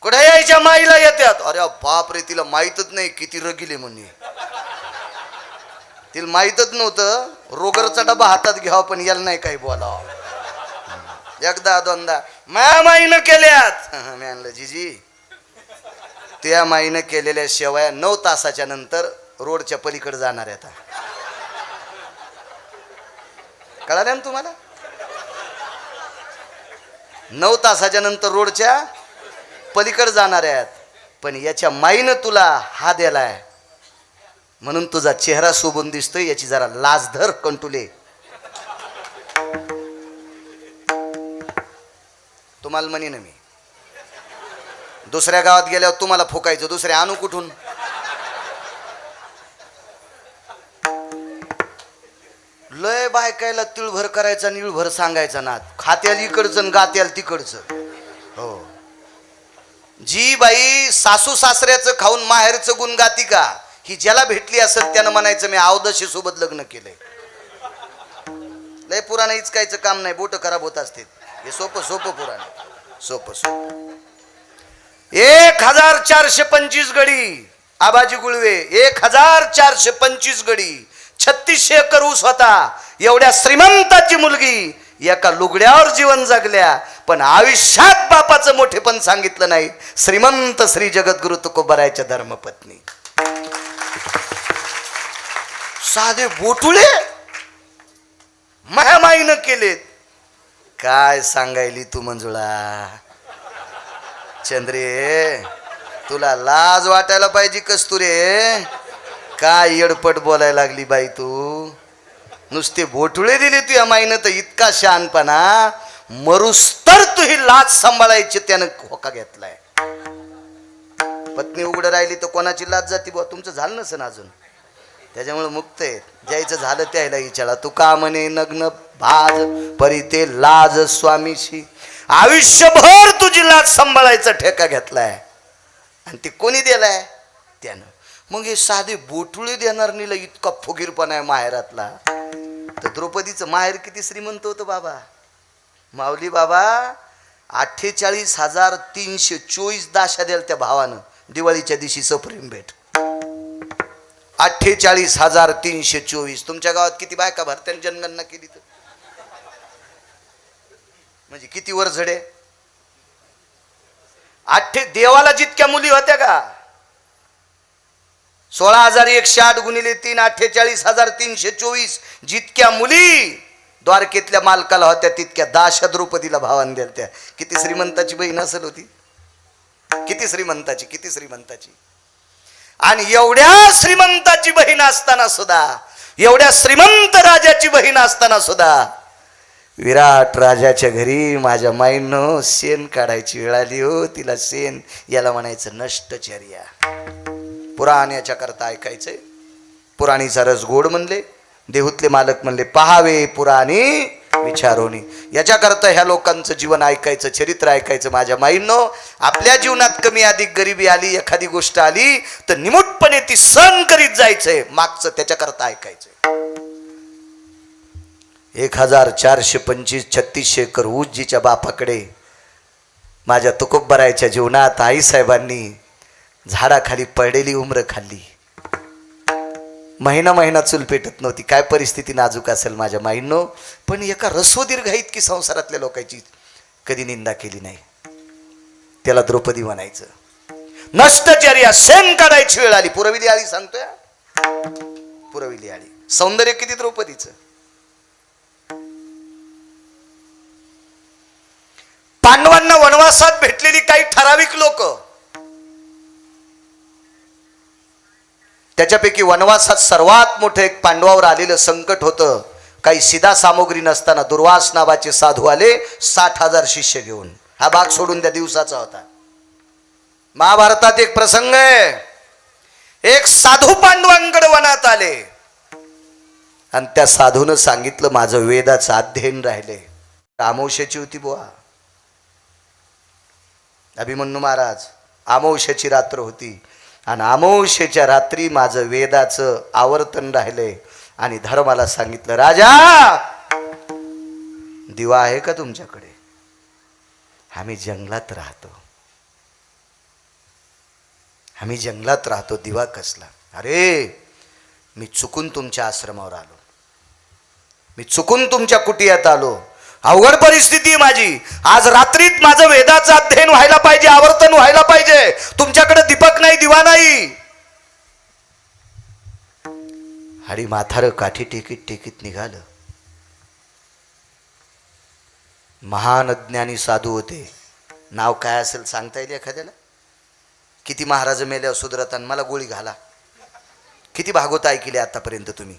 कुठे यायच्या माईला येतात. अरे बाप रे, तिला माहीतच नाही किती रगिले म्हणे. तिला माहीतच नव्हतं रोगरचा डबा हातात घ्यावा, पण याला नाही काही बोलावं. एकदा 2दा माझ्या माईनं केल्यात. मी आणलं, जीजी त्या माईनं केलेल्या शेवया 9 तासाच्या नंतर रोडच्या पलीकडे जाणार आहेत. कळालं ना तुम्हाला. 9 तासाच्या नंतर रोडच्या पलीकडे जाणार आहेत. पण याच्या माईनं तुला हा दिलाय म्हणून तुझा चेहरा शोभून दिसतोय. याची जरा लाज धर कंटुले. तुम्हाला म्हणे ना मी, दुसऱ्या गावात गेल्यावर तुम्हाला फुकायचं, दुसरे आणू कुठून. लय बायकायला तिळभर करायचा, निळभर सांगायचा नाद. खात्याला इकडचं गात्याला तिकडचं. हो, जी बाई सासू सासऱ्याचं खाऊन माहेरचं गुण गाती का, ही ज्याला भेटली असेल त्यानं म्हणायचं मी अवदशी सोबत लग्न केलंय. लय पुराण इचकायचं काम नाही, बोट खराब होत असते. हे सोपं सोपं पुराण, सोपं सोपं. 1425 गडी आबाजी गुळवे, 1425 गडी, 3600 एकर ऊस होता. एवढ्या श्रीमंताची मुलगी एका लुगड्यावर जीवन जगल्या, पण आयुष्यात बापाचं मोठेपण सांगितलं नाही. श्रीमंत श्री जगद्गुरु तुकोबारायच्या धर्मपत्नी. साधे बोटुळे मायामाईनं केलेत. काय सांगायली तू मंजुळा. चंद्रे, तुला लाज वाटायला पाहिजे कस्तुरे. काय येडपट बोलायला लागली बाई तू. नुसते बोटुळे दिले तू या माईनं तर इतका शहाणपणा, मरुस्तर तू ही लाज सांभाळायची त्यानं होका घेतलाय. पत्नी उघड राहिली तर कोणाची लाज जाती बुवा? तुमचं झालं नसेल अजून, त्याच्यामुळे मुक्त आहे. ज्याचं झालं त्याला विचारा. तू का म्हणे नग्न भाज परी ते लाज स्वामीशी. आयुष्यभर तुझी लाज सांभाळायचा ठेका घेतलाय आणि ती कोणी दिलाय? त्यानं. मग हे साधे बोटुळे देणार नीला इतका फुगीरपणा आहे माहेरातला. तर द्रौपदीचं माहेर किती श्रीमंत होतं बाबा. माऊली बाबा 48,324 दाशा द्याल त्या भावानं दिवाळीच्या दिवशी सप्रेम भेट. 48,324. तुमच्या गावात किती बायका भरत्याने जनगणना केली तर म्हणजे किती वर झडे? देवाला जितक्या मुली होत्या का? 16,108 गुणिले 3 48,324. जितक्या मुली द्वारकेतल्या मालकाला होत्या तितक्या दाशा द्रौपदीला भावान द्याल त्या. किती श्रीमंताची बहीण असेल होती. किती श्रीमंताची, किती श्रीमंताची. आणि एवढ्या श्रीमंताची बहीण असताना सुद्धा, एवढ्या श्रीमंत राजाची बहीण असताना सुद्धा विराट राजाच्या घरी माझ्या माईनं शेण काढायची वेळ आली हो. तिला शेण याला म्हणायचं नष्टचर्या. पुराण याच्या करता ऐकायचंय. पुराणीचा रस गोड म्हणले, देहूतले मालक म्हणले पहावे पुराणी विचारोनी. याच्याकरता ह्या लोकांचं जीवन ऐकायचं, चरित्र ऐकायचं. माझ्या माईंनो, आपल्या जीवनात कमी अधिक गरिबी आली, एखादी गोष्ट आली तर निमूटपणे ती सहन करीत जायचंय. मागचं त्याच्याकरता ऐकायचंय. 1425-36 एकर ऊस जिच्या बापाकडे माझ्या तुकोबरायच्या जीवनात आईसाहेबांनी झाडाखाली पडलेली उमरं खाल्ली. महिना चूल पेटत नव्हती. काय परिस्थिती नाजूक असेल माझ्या माईंनो. पण एका रसोदीर्घाईत की संसारातल्या लोकांची कधी निंदा केली नाही. त्याला द्रौपदी म्हणायचं. नष्टचर्या, शेण काढायची वेळ आली. पुरविली आळी सांगतोय, पुरविली आळी. सौंदर्य किती द्रौपदीचं. पांडवांना वनवासात भेटलेली काही ठराविक लोक, त्याच्यापैकी वनवासात सर्वात मोठं एक पांडवावर आलेलं संकट होतं. काही सिधा सामग्री नसताना दुर्वास नावाचे साधू आले 60,000 शिष्य घेऊन. हा भाग सोडून त्या दिवसाचा होता. महाभारतात एक प्रसंग आहे. एक साधू पांडवांकडे वनात आले आणि त्या साधूनं सांगितलं माझं वेदाचं अध्ययन राहिले. अमावस्याची होती बुवा. अभिमन्यू महाराज, अमावस्याची रात्र होती आणि अमावस्येच्या रात्री माझं वेदाचं आवर्तन राहिले. आणि धर्माला सांगितलं राजा, दिवा आहे का तुमच्याकडे? आम्ही जंगलात राहतो, आम्ही जंगलात राहतो, दिवा कसला? अरे मी चुकून तुमच्या आश्रमावर आलो, मी चुकून तुमच्या कुटियात आलो. अवघड परिस्थिती आहे माझी. आज रात्रीत माझं वेदाचं अध्ययन व्हायला पाहिजे, आवर्तन व्हायला पाहिजे. तुमच्याकडे दीपक नाही, दिवा नाही. हाडी माथार काठी टेकीत निघालं. महान ज्ञानी साधू होते. नाव काय असेल सांगता येईल एखाद्याला? किती महाराज मेल्या सुधरताना मला गोळी घाला. किती भागवत ऐकले आतापर्यंत तुम्ही?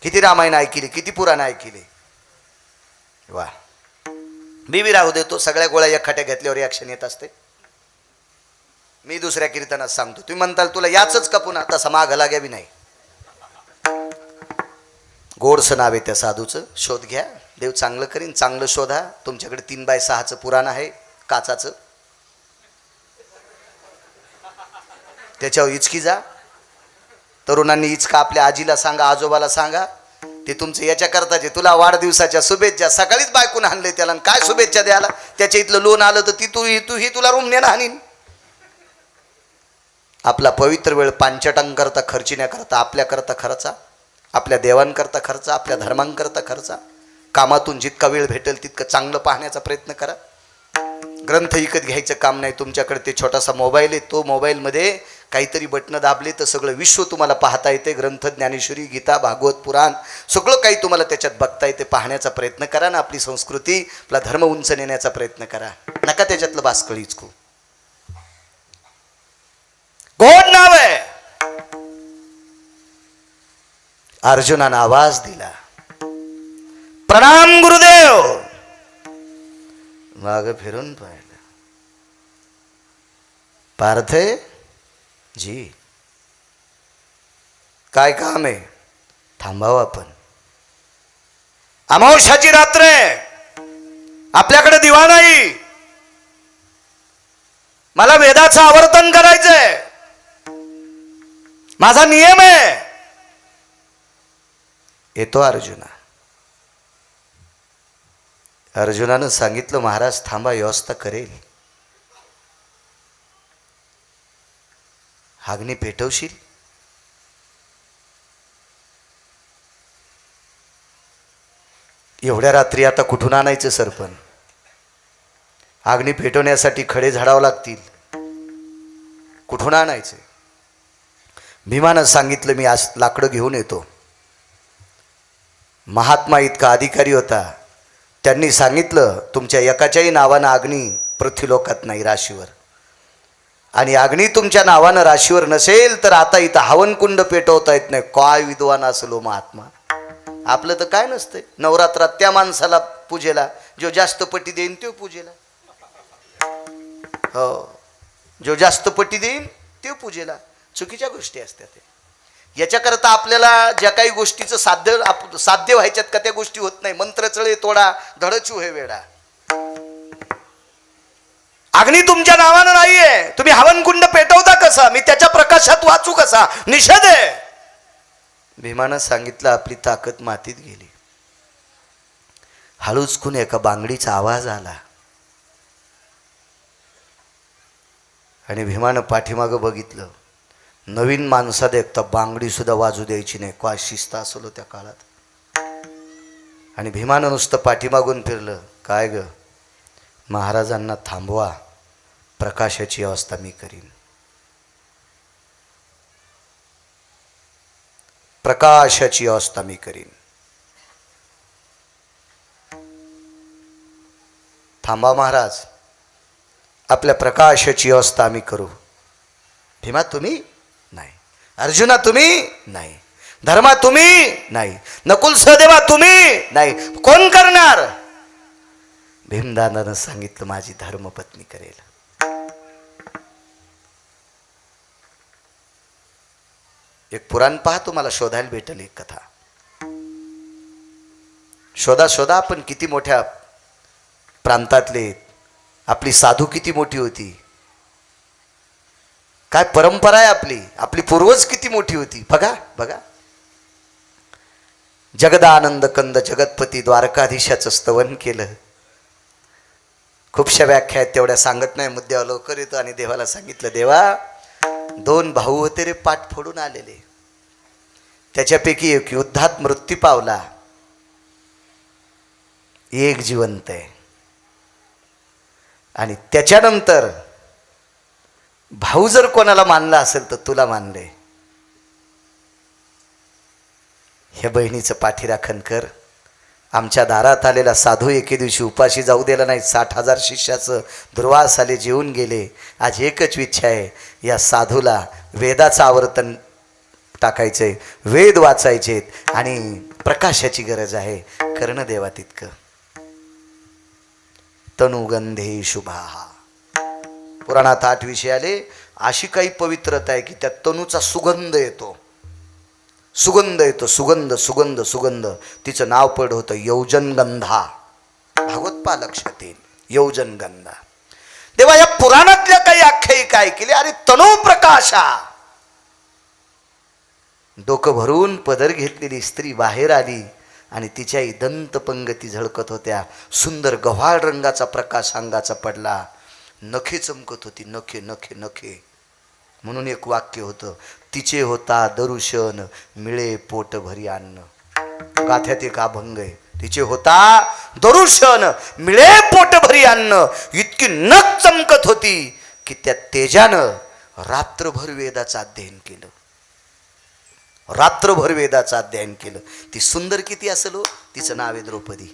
किती रामायण ऐकले, किती पुराण ऐकले? वा, मी राहू देतो. सगळ्या गोळ्या एकखाट्या घेतल्यावर रिॲक्शन येत असते. मी दुसऱ्या कीर्तनात सांगतो. तुम्ही म्हणताल तुला याच का पुन्हा? तसा माग लाग्या बी नाही. गोडसं नाव आहे त्या साधूचं. शोध घ्या, देव चांगलं करीन. चांगलं शोधा. तुमच्याकडे 3x6चं पुराण आहे काचाचं, त्याच्यावर इचकी जा. तरुणांनी इचका आपल्या आजीला सांगा, आजोबाला सांगा. ते तुमचं याच्या करताचे. तुला वाढदिवसाच्या शुभेच्छा. सकाळीच बायकून आणले त्याला. काय शुभेच्छा द्यायला? त्याच्या इथलं लोन आलं तर तू ही तुला रूम नेणं हानीन. आपला पवित्र वेळ पांचटांकरता खर्चिण्याकरता, आपल्याकरता खर्चा, आपल्या देवांकरता खर्चा, आपल्या धर्मांकरता खर्चा. कामातून जितका वेळ भेटेल तितकं चांगलं पाहण्याचा प्रयत्न करा. ग्रंथ विकत घ्यायचं काम नाही. तुमच्याकडे ते छोटासा मोबाईल आहे, तो मोबाईलमध्ये काहीतरी बटणं दाबले तर सगळं विश्व तुम्हाला पाहता येते. ग्रंथ, ज्ञानेश्वरी, गीता, भागवत, पुराण सगळं काही तुम्हाला त्याच्यात बघता येते. पाहण्याचा प्रयत्न करा ना. आपली संस्कृती, आपला धर्म उंच नेण्याचा प्रयत्न करा. नका त्याच्यातलं बासकळी इचकू. गोड नाव आहे. अर्जुनानं आवाज दिला, प्रणाम गुरुदेव. माग फिरून पाहिलं. पार्थ जी काय काम आहे? थांबावं आपण. अमावस्याची रात्र आहे, आपल्याकडे दिवा नाही. मला वेदाचं आवर्तन करायचंय, माझा नियम आहे. येतो अर्जुना. अर्जुनानं सांगितलं महाराज थांबा, व्यवस्था करेल. अग्नी पेटवशील? एवढ्या रात्री आता कुठून आणायचं सरपण? अग्नी पेटवण्यासाठी खडे झाडावं लागतील, कुठून आणायचे? भीमानं सांगितलं मी आज लाकडं घेऊन येतो. महात्मा इतका अधिकारी होता, त्यांनी सांगितलं तुमच्या एकाच्याही नावानं अग्नी पृथ्वीलोकात नाही, राशीवर. आणि अग्नी तुमच्या नावानं राशीवर नसेल तर आता इथं हवनकुंड पेटवता येत नाही. काय विद्वान असलो महात्मा. आपलं तर काय नसतंय, नवरात्रात त्या माणसाला पूजेला जो जास्त पट्टी देईन तो पूजेला. हो, जो जास्त पट्टी देईन ते पूजेला. चुकीच्या गोष्टी असतात. याच्याकरता आपल्याला ज्या काही गोष्टीचं साध्य व्हायच्यात का त्या गोष्टी होत नाही. मंत्र चळे तोडा धडचू हे वेडा. अग्नी तुमच्या नावानं नाहीये, तुम्ही हवनकुंड पेटवता कसा? मी त्याच्या प्रकाशात वाचू कसा? निषेध आहे. भीमानं सांगितलं आपली ताकद मातीत गेली. हळूच कुण एका बांगडीचा आवाज आला आणि भीमानं पाठीमागं बघितलं. नवीन माणसा देखता बांगडी सुद्धा वाजू द्यायची नाही. काय शिस्त असलो त्या काळात. आणि भीमानं नुसतं पाठीमागून फिरलं. काय ग महाराजांना थांबवा, प्रकाशाची अवस्था मी करीन. प्रकाशाची अवस्था मी करीन. थांबा महाराज, आपल्या प्रकाशाची अवस्था आम्ही करू. भीमा तुम्ही नाही, अर्जुना तुम्ही नाही, धर्मा तुम्ही नाही, नकुल सहदेवा तुम्ही नाही. कोण करणार? भीमदादानं सांगितलं माझी धर्मपत्नी करेल. एक पुराण पहा, तुम्हाला शोधायला भेटेल एक कथा. शोधा शोधा आपण किती मोठ्या प्रांतातले, आपली साधू किती मोठी होती, काय परंपरा आहे आपली, आपली पूर्वज किती मोठी होती. बघा बघा. जगदानंद कंद जगतपती द्वारकाधीशाचं स्तवन केलं. खूपशा व्याख्या आहेत, तेवढ्या सांगत नाही, मुद्द्यावर लवकर येतो. आणि देवाला सांगितलं देवा 2 भाऊ होते रे पाठ फोडून आलेले, त्याच्यापैकी एक युद्धात मृत्यू पावला, एक जिवंत आहे. आणि त्याच्यानंतर भाऊ जर कोणाला मानला असेल तर तुला मानले. ह्या बहिणीचं पाठीराखण कर. आमच्या दारात आलेला साधू एके दिवशी उपाशी जाऊ दिला नाही. 60,000 शिष्याचं दुर्वास आले, जेवून गेले. आज एकच इच्छा आहे, या साधूला वेदाचं आवर्तन टाकायचंय, वेद वाचायचेत आणि प्रकाशाची गरज आहे. करणं देवा तितकं. तनुगंधे शुभा. पुराणात 8 विषय आले. अशी काही पवित्रता आहे की त्या तनूचा सुगंध येतो, सुगंध येतो, सुगंध सुगंध सुगंध. तिचं नाव पड होतं यौजनगंधा. भागवत पा लक्षात येईल, यौजनगंधा. तेव्हा या पुराणातल्या काही आख्यायिका ऐकली. अरे तनू प्रकाशा. डोकं भरून पदर घेतलेली स्त्री बाहेर आली आणि तिच्याही दंतपंगती झळकत होत्या. सुंदर गव्हाळ रंगाचा प्रकाश अंगाचा पडला. नखे चमकत होती, नखे नखे नखे. म्हणून एक वाक्य होतं, तिचे होता दरुशन मिळे पोट भरी अन्न. गाथ्यात एक अभंग आहे, तिचे होता दरुशन मिळे पोट भरी अन्न. इतकी नख चमकत होती की त्या तेजानं रात्रभर वेदाचं अध्ययन केलं, रात्रभर वेदाचं अध्ययन केलं. ती सुंदर किती असेल हो. तिचं नाव आहे द्रौपदी.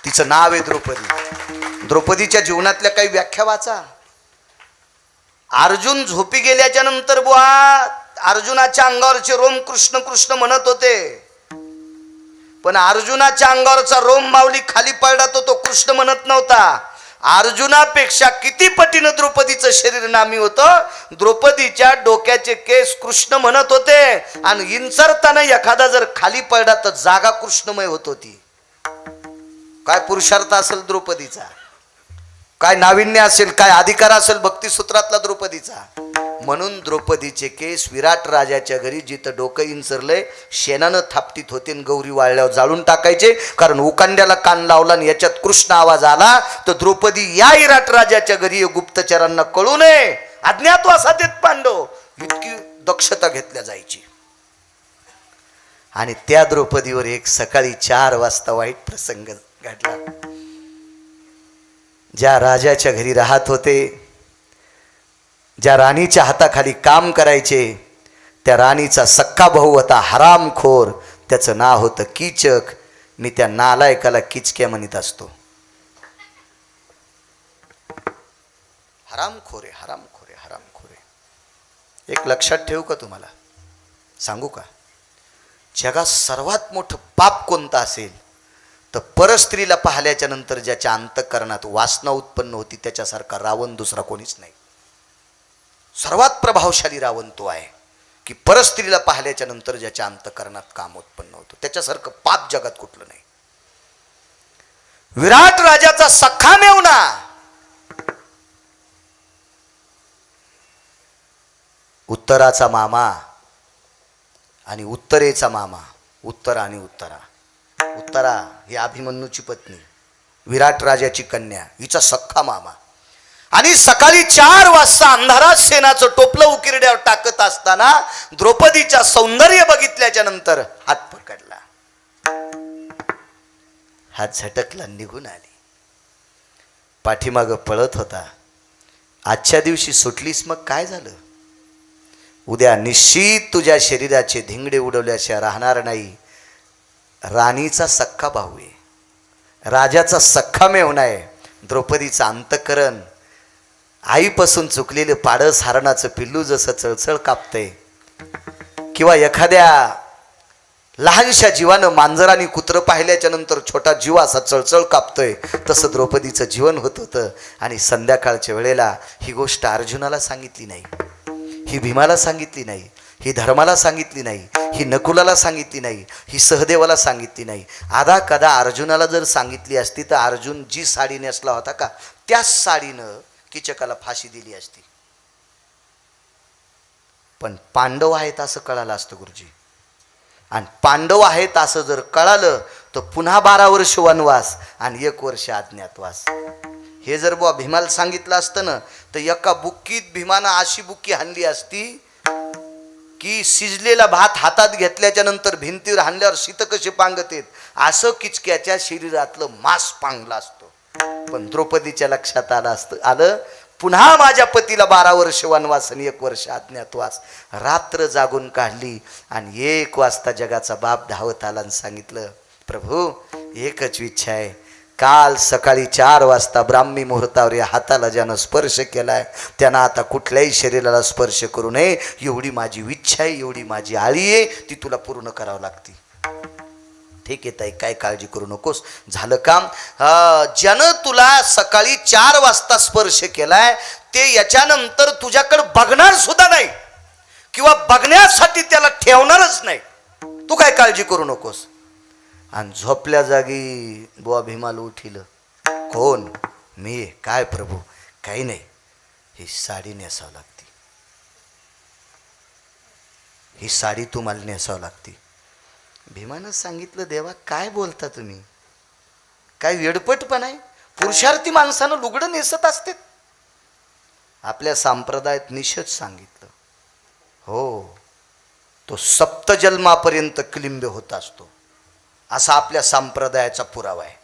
तिचं नाव आहे द्रौपदी. द्रौपदीच्या जीवनातल्या काही व्याख्या वाचा. अर्जुन झोपी गेल्याच्या नंतर बुवा, अर्जुनाच्या अंगावरचे रोम कृष्ण कृष्ण म्हणत होते. पण अर्जुनाच्या अंगावरचा रोम माऊली खाली पडला तो कृष्ण म्हणत नव्हता. अर्जुनापेक्षा किती पटीनं द्रौपदीचं शरीर नामी होतं. द्रौपदीच्या डोक्याचे केस कृष्ण म्हणत होते आणि इंचरताना एखादा जर खाली पडला तर जागा कृष्णमय होत होती. काय पुरुषार्थ असेल द्रौपदीचा, काय नाविन्य असेल, काय अधिकार असेल भक्तिसूत्रातला द्रौपदीचा. म्हणून द्रौपदीचे केस विराट राजाच्या घरी जिथं डोकं इंचरलंय शेणानं थापटीत होते आणि गौरी वाळल्यावर जाळून टाकायचे. कारण उकांड्याला कान लावला आणि याच्यात कृष्ण आवाज आला तर द्रौपदी या विराट राजाच्या घरी गुप्तचरांना कळू नये अज्ञातवासात येत पांडव, इतकी दक्षता घेतल्या जायची. आणि त्या द्रौपदीवर एक सकाळी 4 वाजता वाईट प्रसंग घडला. ज्या राजाच्या घरी राहत होते, ज्या राणीच्या हाताखाली काम करायचे, त्या राणीचा सक्का भाऊ होता हरामखोर. त्याचं नाव होतं कीचक. मी त्या नालायकाला किचक्या म्हणत असतो. हरामखोरे हरामखोरे हरामखोरे. एक लक्षात ठेवू का तुम्हाला सांगू का, जगात सर्वात मोठं पाप कोणतं असेल तर परस्त्रीला पाहिल्याच्या नंतर ज्याच्या अंतःकरणात वासना उत्पन्न होती त्याच्यासारखा रावण दुसरा कोणीच नाही. सर्वात प्रभावशाली रावण तो आहे की परस्त्रीला पाहिल्याच्या नंतर ज्याच्या अंतःकरणात काम उत्पन्न होतं. त्याच्यासारखं पाप जगात कुठलं नाही. विराट राजाचा सख्खा मेवना उत्तराचा मामा आणि उत्तरेचा मामा. उत्तरा आणि उत्तरा. उत्तरा ही अभिमन्यूची पत्नी, विराट राजाची कन्या, हिचा सख्खा मामा. आणि सकाळी 4 वाजता अंधारात शेणाचं टोपलं उकिरड्यावर टाकत असताना द्रौपदीच्या सौंदर्य बघितल्याच्या नंतर हात पकडला, हात झटकला, निघून आली. पाठीमागं पळत होता. आजच्या दिवशी सुटलीस मग काय झालं, उद्या निश्चित तुझ्या शरीराचे धिंगडे उडवल्याशिवाय राहणार नाही. राणीचा सख्खा भाऊ आहे, राजाचा सख्खा मेवणा आहे. द्रौपदीचं अंतःकरण आईपासून चुकलेलं पाडस हरणाचं पिल्लू जसं चळचळ कापतंय किंवा एखाद्या लहानशा जीवानं मांजराने कुत्रं पाहिल्याच्या नंतर छोटा जीव असा चळचळ कापतोय तसं द्रौपदीचं जीवन होत होतं. आणि संध्याकाळच्या वेळेला ही गोष्ट अर्जुनाला सांगितली नाही, ही भीमाला सांगितली नाही, ही धर्माला सांगितली नाही, ही नकुलाला सांगितली नाही, ही सहदेवाला सांगितली नाही. आधा कदा अर्जुनाला जर सांगितली असती तर अर्जुन जी साडी नेसला होता का त्याच साडीनं कीचकाला फाशी दिली असती. पण पांडव आहेत असं कळालं असतं गुरुजी. आणि पांडव आहेत असं जर कळालं तर पुन्हा 12 वर्ष वनवास आणि 1 वर्ष अज्ञातवास. हे जर बुवा भीमाला सांगितलं असतं ना तर एका बुक्कीत भीमानं अशी बुक्की हाणली असती की शिजलेला भात हातात घेतल्याच्या नंतर भिंतीवर हाणल्यावर शीत कसे पांगतेत असं किचक्याच्या शरीरातलं मांस पांगलं असतं. पण द्रौपदीच्या लक्षात आलं पुन्हा माझ्या पतीला 12 वर्ष वनवास आणि 1 वर्ष अज्ञातवास. रात्र जागून काढली आणि 1 वाजता जगाचा बाप धावत आला आणि सांगितलं, प्रभू एकच इच्छा आहे, काल सकाळी 4 वाजता ब्राह्मी मुहूर्तावर या हाताला ज्यानं स्पर्श केलाय त्यानं आता कुठल्याही शरीराला स्पर्श करू नये. एवढी माझी इच्छा आहे, एवढी माझी आळी आहे, ती तुला पूर्ण करावं लागते. ठीक आहे ताई, काय काळजी करू नकोस, झालं काम. ज्यानं तुला सकाळी 4 वाजता स्पर्श केलाय ते याच्यानंतर तुझ्याकडे बघणार सुद्धा नाही किंवा बघण्यासाठी त्याला ठेवणारच नाही. तू काय काळजी करू नकोस. आणि झोपल्या जागी बुवा भीमाला उठिलं. कोण? मी. काय प्रभू? काही नाही, ही साडी नेसावं लागते, ही साडी तुम्हाला नेसावं लागते. भीमानं सांगितलं, देवा काय बोलता तुम्ही, काय वेडपटपण आहे, पुरुषार्थी माणसानं लुगडं नेसत असते. आपल्या संप्रदायात निषेध सांगितलं. हो, तो सप्तजन्मापर्यंत क्लिंब होत असतो असा आपल्या संप्रदायाचा पुरावा आहे.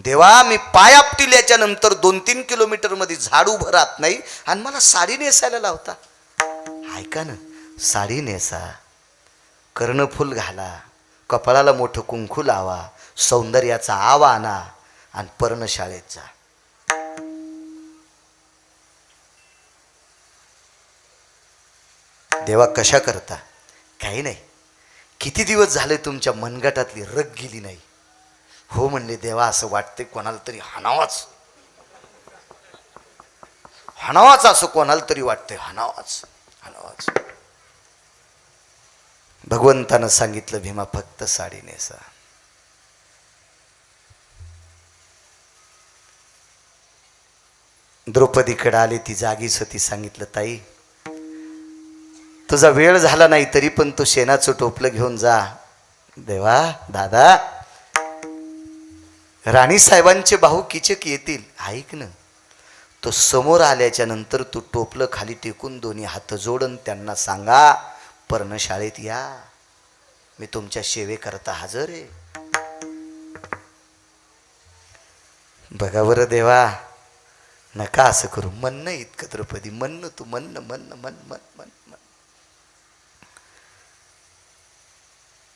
देवा मी पाय आपटिल्याच्या नंतर 2-3 किलोमीटर मध्ये झाड उभं राहत नाही आणि मला साडी नेसायला लावता. ऐका ना, साडी नेसा, कर्णफूल घाला, कपाळाला मोठं कुंकू लावा, सौंदर्याचा आवा आणा आणि पर्णशाळेत जा. देवा कशा करता? काही नाही, किती दिवस झाले तुमच्या मनगटातली रग गेली नाही. हो म्हणले देवा, असं वाटते कोणाला तरी हाणावाच हाणावाच, असं कोणाला तरी वाटते हाणावाच हाणावाच. भगवंतानं सांगितलं भीमा फक्त साडी नेसा. द्रौपदीकडे आले, ती जागीच होती. सांगितलं ताई तुझा वेळ झाला नाही तरी पण तू शेणाचं टोपलं घेऊन जा. देवा दादा, राणी साहेबांचे भाऊ किचक येतील, ऐक ना, तो समोर आल्याच्या नंतर तू टोपलं खाली टेकून दोन्ही हात जोडून त्यांना सांगा पर्णशाळेत या, मी तुमच्या सेवेकरता हजर आहे. बघा बरं देवा, नका असं करू. म्हणणं इतकं द्रौपदी, म्हणणं तू म्हणणं म्हणणं मन मन मन मन.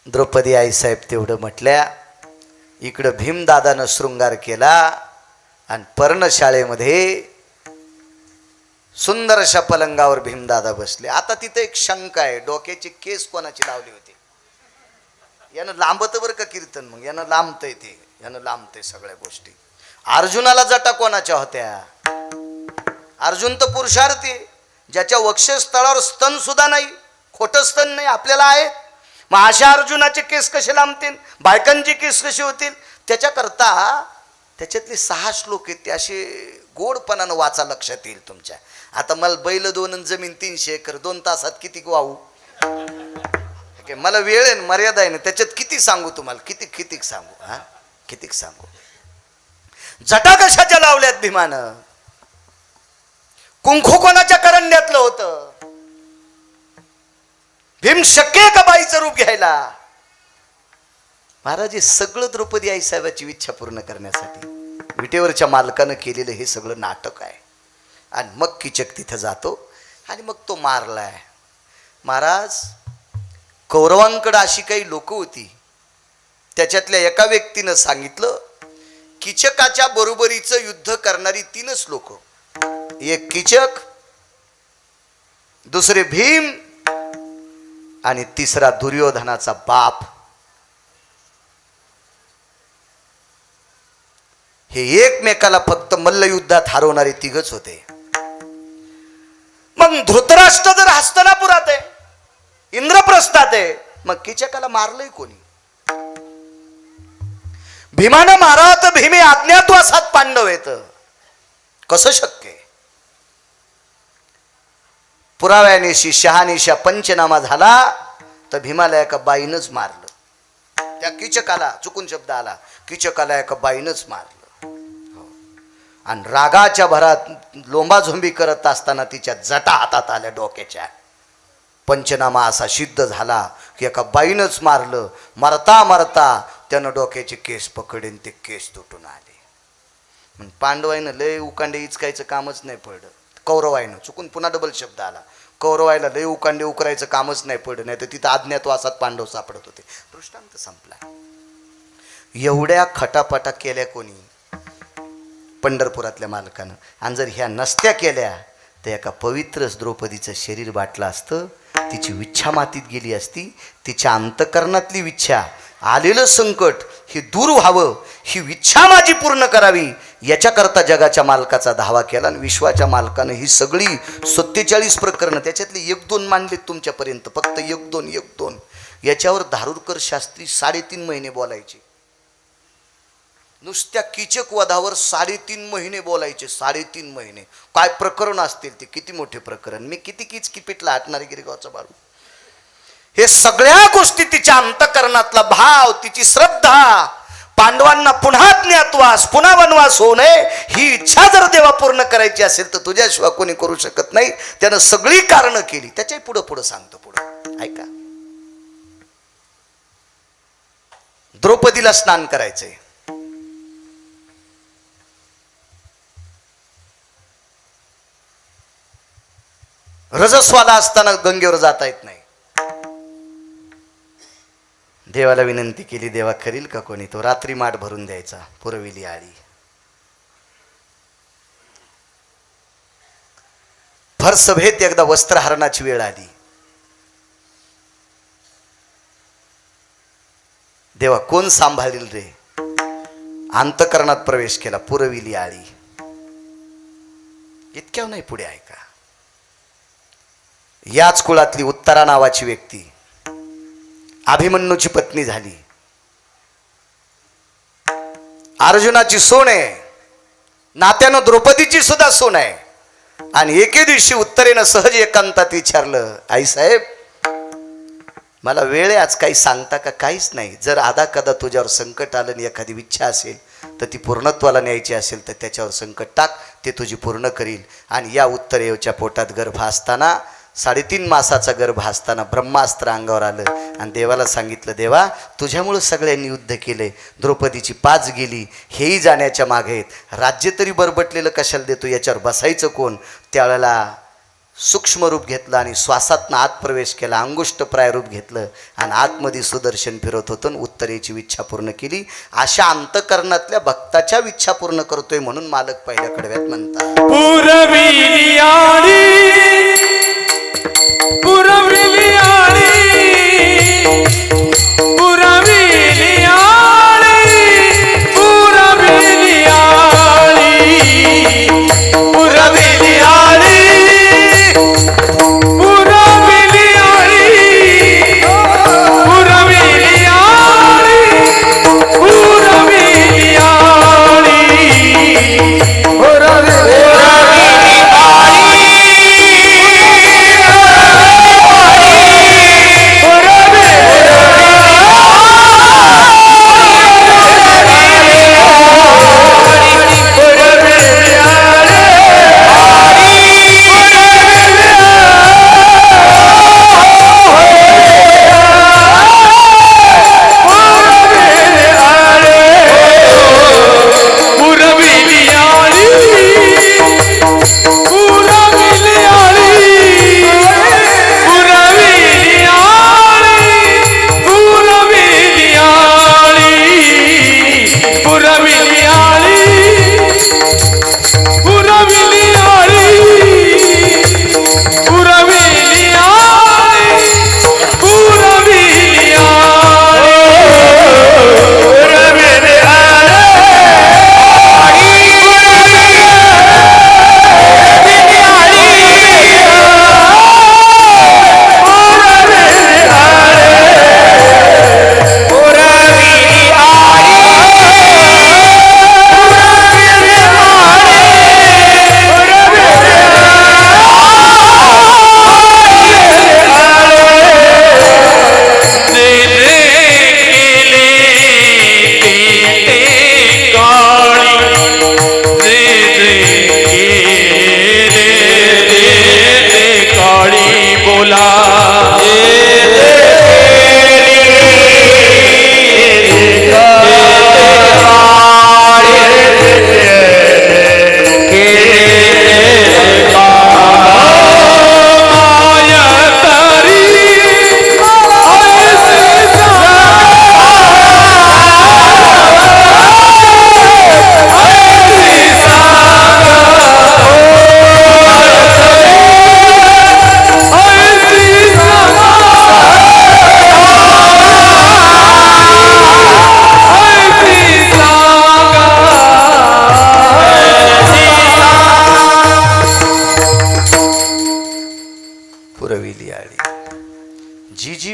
द्रौपदी आईसाहेब तेवढं म्हटल्या. इकडं भीमदादानं शृंगार केला आणि पर्णशाळेमध्ये सुंदर अशा पलंगावर भीमदादा बसले. आता तिथे एक शंका आहे, डोक्याची केस कोणाची लावली होती? यानं लांबत बरं का कीर्तन, मग यानं लांबतंय ते, यानं लांबतंय सगळ्या गोष्टी. अर्जुनाला जटा कोणाच्या होत्या? अर्जुन तर पुरुषार्थी, ज्याच्या वक्षस्थळावर स्तन सुद्धा नाही, खोटं स्तन नाही, आपल्याला आहेत. मग अशा अर्जुनाचे केस कसे लांबतील? बायकांचे केस कसे होतील? त्याच्याकरता त्याच्यातले 6 श्लोक आहेत, ते असे गोडपणानं वाचा, लक्षात येईल तुमच्या. आता मला बैल 2 आणि जमीन 300 एकर 2 तासात किती वाहू? मला वेळ आहे, मर्यादा आहे ना, त्याच्यात किती सांगू तुम्हाला, किती सांगू, हा किती सांगू. जटा कशाच्या लावल्यात भीमानं? कुंकू कोणाच्या करंड्यातलं होतं? भीम शक्य का बाईचं रूप घ्यायला? महाराज, हे सगळं द्रौपदी आईसाहेबाची इच्छा पूर्ण करण्यासाठी विटेवरच्या मालकानं केलेलं हे सगळं नाटक आहे. आणि मग किचक तिथं जातो आणि मग तो मारलाय. महाराज, कौरवांकडे अशी काही लोक होती, त्याच्यातल्या एका व्यक्तीनं सांगितलं किचकाच्या बरोबरीचं युद्ध करणारी 3च लोक, एक किचक, दुसरे भीम आणि तिसरा दुर्योधनाचा बाप. हे एकमेकाला फक्त मल्लयुद्धात हरवणारे 3घच होते. मग धृतराष्ट्र जर हस्तिनापुरात आहे, इंद्रप्रस्थात आहे, मग किचकाला मारलंय कोणी? भीमानं मारावं तर भीमे अज्ञातवासात पांडव येत, कसं शक्य आहे? पुराव्यानिशी शहानिशा पंचनामा झाला तर भीमाला एका बाईनच मारलं. त्या किचकाला, चुकून शब्द आला, किचकाला एका बाईनच मारलं. आणि रागाच्या भरात लोंबाझोंबी करत असताना तिच्या जटा हातात आल्या डोक्याच्या. पंचनामा असा सिद्ध झाला की एका बाईनच मारलं. मरता मरता त्यानं डोक्याचे केस पकडून ते केस तुटून आले. पांडवाईनं लय उकांडे इचकायचं कामच नाही पडलं. कौरवाईनं, चुकून पुन्हा डबल शब्द आला, कौरवायला लय उकांडे उकरायचं कामच नाही पडलं, नाही तर तिथं अज्ञातवासात पांडव सापडत होते. दृष्टांत संपला. एवढ्या खटापटा केल्या कोणी? पंढरपुरातल्या मालकानं. आणि जर ह्या नसत्या केल्या तर एका पवित्र द्रौपदीचं शरीर वाटलं असतं, तिची इच्छा मातीत गेली असती. तिच्या अंतकरणातली इच्छा, आलेलं संकट हे दूर व्हावं, ही इच्छा माझी पूर्ण करावी, याच्याकरता जगाच्या मालकाचा धावा केला. आणि विश्वाच्या मालकानं ही सगळी 47 प्रकरणं, त्याच्यातले 1-2 मांडलेत तुमच्यापर्यंत, फक्त 1-2 याच्यावर धारूरकर शास्त्री 3.5 महिने बोलायचे. नुसत्या किचक वधावर 3.5 महिने बोलायचे. 3.5 महिने. काय प्रकरण असतील ते, किती मोठे प्रकरण. मी किती किचकिपीटला हटणारे गिरीगावचा बाळू. हे सगळ्या गोष्टी, तिच्या अंतकरणातला भाव, तिची श्रद्धा, पांडवांना पुन्हा ज्ञातवास, पुन्हा वनवास होऊ नये, ही इच्छा जर देवा पूर्ण करायची असेल तर तुझ्याशिवाय कोणी करू शकत नाही. त्यानं सगळी कारणं केली. त्याच्या पुढं सांगतो, पुढं ऐका. द्रौपदीला स्नान करायचंय. रजस्वाला असताना गंगेवर जाता येत नाही. देवाला विनंती केली, देवा करील का कोणी? तो रात्री माठ भरून द्यायचा. पुरविली आळी. भर सभेत एकदा वस्त्रहरणाची वेळ आली. देवा कोण सांभाळील रे. अंतकरणात प्रवेश केला, पुरविली आळी. इतक्या नाही पुढे ऐका. याच कुळातली उत्तरा नावाची व्यक्ती अभिमन्यूची पत्नी झाली. अर्जुनाची सून आहे, नात्यानं द्रौपदीची सुद्धा सून आहे. आणि एके दिवशी उत्तरेनं सहज एकांतात विचारलं, आई साहेब मला वेळ आहे आज, काही सांगता का? काहीच नाही. जर आदा कदा तुझ्यावर संकट आलं आणि एखादी इच्छा असेल तर ती पूर्णत्वाला न्यायची असेल तर त्याच्यावर संकट टाक, ते तुझी पूर्ण करील. आणि या उत्तरेच्या पोटात गर्भ असताना 3.5 मासाचा गर्भ असताना ब्रह्मास्त्र अंगावर आलं आणि देवाला सांगितलं, देवा तुझ्यामुळं सगळ्यांनी युद्ध केले, द्रौपदीची 5 गेली, हेही जाण्याच्या मागे आहेत, राज्य तरी बरबटलेलं कशाला देतो, याच्यावर बसायचं कोण? त्यावेळेला सूक्ष्म रूप घेतलं आणि श्वासातनं आत प्रवेश केला, अंगुष्ट प्राय रूप घेतलं आणि आतमध्ये सुदर्शन फिरत होतं, उत्तरेची इच्छा पूर्ण केली. अशा अंतकरणातल्या भक्ताच्या इच्छा पूर्ण करतोय म्हणून मालक पहिल्या कडव्यात म्हणतात, पुरविली आळी, पुरविली आळी, पुरविली आळी, पुरविली आळी, पुरविली आळी, पुरविली आळी, पुरविली आळी, पुरविली आळी,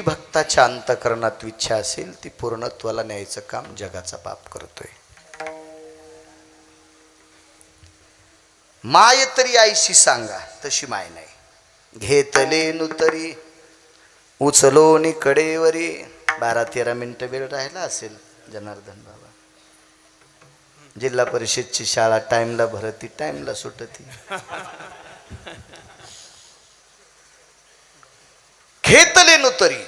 भक्ताच्या अंतकरणात इच्छा असेल ती पूर्णत्वाला न्यायचं काम जगाचा बाप करतोय. माय तरी आईशी सांगा तशी माय नाही, घेतले नुतरी उचलोनी कडेवरी. 12-13 मिनिटं वेळ राहिला असेल जनार्दन बाबा. जिल्हा परिषदची शाळा टाइमला भरती टाइमला सुटती. घेतले नुतरी.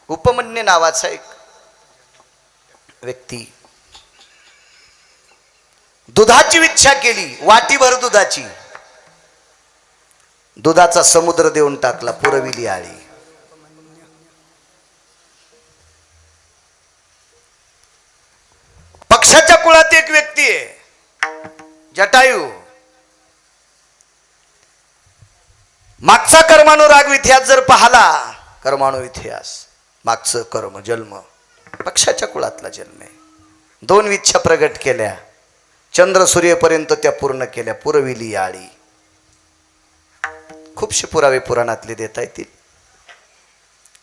उपमन्य नावाचा एक व्यक्ती दुधाची इच्छा केली, वाटीभर दुधाची. दुधाचा समुद्र देऊन टाकला, पुरविली आळी. पक्षाच्या कुळात एक व्यक्ती आहे जटायू. मागचा कर्मानुराग इतिहास जर पाहला, कर्माणू इतिहास मागचं कर्म जन्म पक्षाच्या कुळातला जन्म आहे. 2 इच्छा प्रगट केल्या, चंद्र सूर्यपर्यंत त्या पूर्ण केल्या. पुरविली आळी. खूपशे पुरावे पुराणातले देता येतील.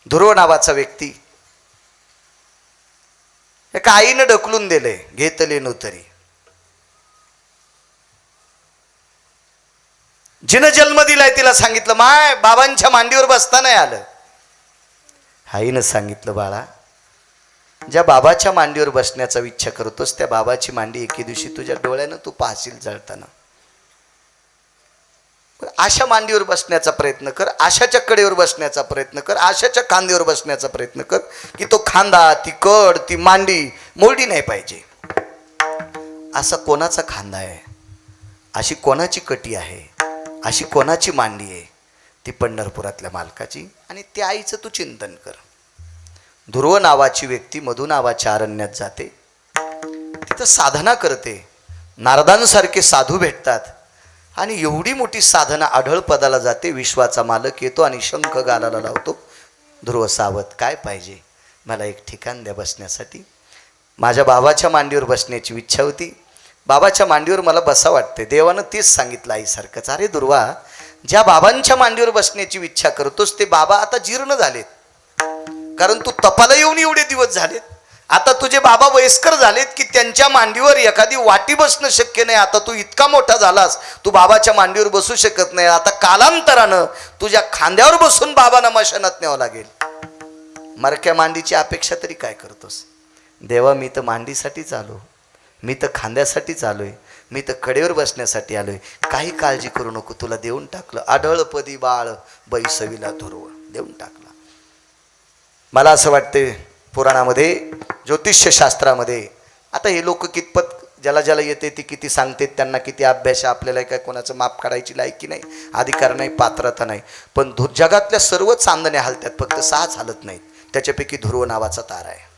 ध्रुव नावाचा व्यक्ती एका आईनं ढकलून दिले, घेतले नोतरी. जिनं जन्म दिलाय तिला सांगितलं, माय बाबांच्या मांडीवर बसता नाही आलं. आईनं सांगितलं, बाळा ज्या बाबाच्या मांडीवर बसण्याचा इच्छा करतोस त्या बाबाची मांडी एके दिवशी तुझ्या डोळ्यानं तू पाहशील जळताना. आशा मांडीवर बसण्याचा प्रयत्न कर, आशाच्या कडेवर बसण्याचा प्रयत्न कर, आशाच्या खांद्यावर बसण्याचा प्रयत्न कर की तो खांदा, ती कड, ती मांडी मोडली नाही पाहिजे. असा कोणाचा खांदा आहे, अशी कोणाची कटी आहे, अशी कोणाची मांडी आहे, ती पंढरपुरातल्या मालकाची. आणि त्या आईचं तू चिंतन कर. ध्रुव नावाची व्यक्ती मधु नावाच्या अरण्यात जाते, तिथं साधना करते. नारदांसारखे साधू भेटतात आणि एवढी मोठी साधना आढळ पदाला जाते. विश्वाचा मालक येतो आणि शंख गालाला लावतो. ध्रुव सावध, काय पाहिजे? मला एक ठिकाण द्या बसण्यासाठी. माझ्या बाबाच्या मांडीवर बसण्याची इच्छा होती, बाबाच्या मांडीवर मला बसा वाटते. देवानं तेच सांगितलं आईसारखंच. अरे ध्रुवा, ज्या बाबांच्या मांडीवर बसण्याची इच्छा करतोस ते बाबा आता जीर्ण झालेत, कारण तू तपाला येऊन एवढे दिवस झालेत. आता तुझे बाबा वयस्कर झालेत की त्यांच्या मांडीवर एखादी वाटी बसणं शक्य नाही. आता तू इतका मोठा झालास, तू बाबाच्या मांडीवर बसू शकत नाही. आता कालांतरानं तुझ्या खांद्यावर बसून बाबांना मशानात न्यावं लागेल. मरक्या मांडीची अपेक्षा तरी काय करतोस? देवा, मी तर मांडीसाठीच आलो, मी तर खांद्यासाठीच आलोय, मी तर कडेवर बसण्यासाठी आलोय. काही काळजी करू नको, तुला देऊन टाकलं. आढळपदी बाळ बैसविला ध्रुव, देऊन टाकला. मला असं वाटते पुराणामध्ये, ज्योतिष्यशास्त्रामध्ये, आता हे लोक कितपत ज्याला ज्याला येते ती किती सांगतात, त्यांना किती अभ्यास, आपल्याला काय कोणाचं माप काढायची लायकी नाही, अधिकार नाही, पात्रता नाही. पण जगातल्या सर्व चांदण्या हलतात, फक्त 6च हलत नाहीत. त्याच्यापैकी ध्रुव नावाचा तारा आहे.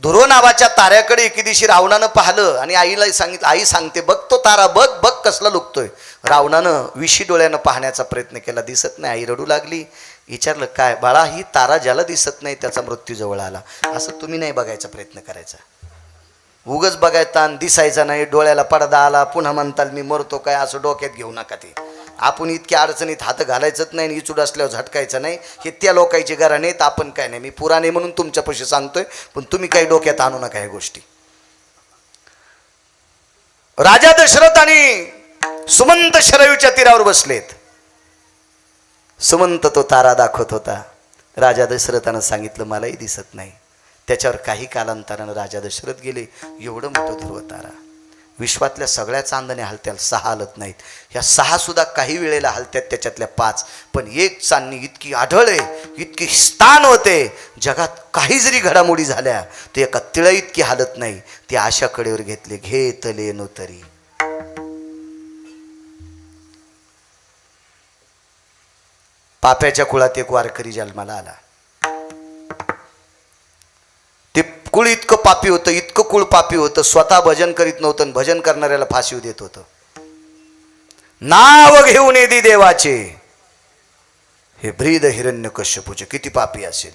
ध्रुव नावाच्या ताऱ्याकडे एके दिवशी रावणानं पाहिलं आणि आईला सांगितलं. आई सांगते, बघ तो तारा, बघ बघ कसला लुकतोय. रावणानं विशी डोळ्यानं पाहण्याचा प्रयत्न केला, दिसत नाही. आई रडू लागली. विचारलं, काय बाळा, ही तारा ज्याला दिसत नाही त्याचा मृत्यू जवळ आला. असं तुम्ही नाही बघायचा प्रयत्न करायचा. उगच बघायचा आणि दिसायचा नाही, डोळ्याला पडदा आला, पुन्हा म्हणताल मी मरतो काय, असं डोक्यात घेऊ नका. ते आपण इतक्या अडचणीत हात घालायचंच नाही आणि इचूड असल्यावर झटकायचं नाही. हे त्या लोकांची घराणे आहेत, आपण काय नाही. मी पुराणे म्हणून तुमच्यापाशी सांगतोय, पण तुम्ही काही डोक्यात आणू नका ह्या गोष्टी. राजा दशरथ आणि सुमंत शरयूच्या तीरावर बसलेत. सुमंत तो तारा दाखवत होता. राजा दशरथानं सांगितलं, मलाही दिसत नाही. त्याच्यावर काही कालांतरानं राजा दशरथ गेले. एवढं मोठं ध्रुव तारा, विश्वातल्या सगळ्या चांदण्या हलत्यात, 6 हलत नाहीत. ह्या 6 सुद्धा काही वेळेला हलत्यात, त्याच्यातल्या 5. पण एक चांदणी इतकी आढळ आहे, इतकी स्थान होते, जगात काही जरी घडामोडी झाल्या ते एका तिळा इतकी हलत नाही. ती आशा कडेवर घेतले, घेतले नोतरी. पाप्याच्या कुळात एक वारकरी जन्माला आला. ते कुळ इतकं पापी होतं, इतकं कुळ पापी होतं, स्वतः भजन करीत नव्हतं, भजन करणाऱ्याला फाशी देत होतं. नाव घेऊन येदी देवाचे, हे ब्रीद हिरण्यकश्यपूचे किती पापी असेल.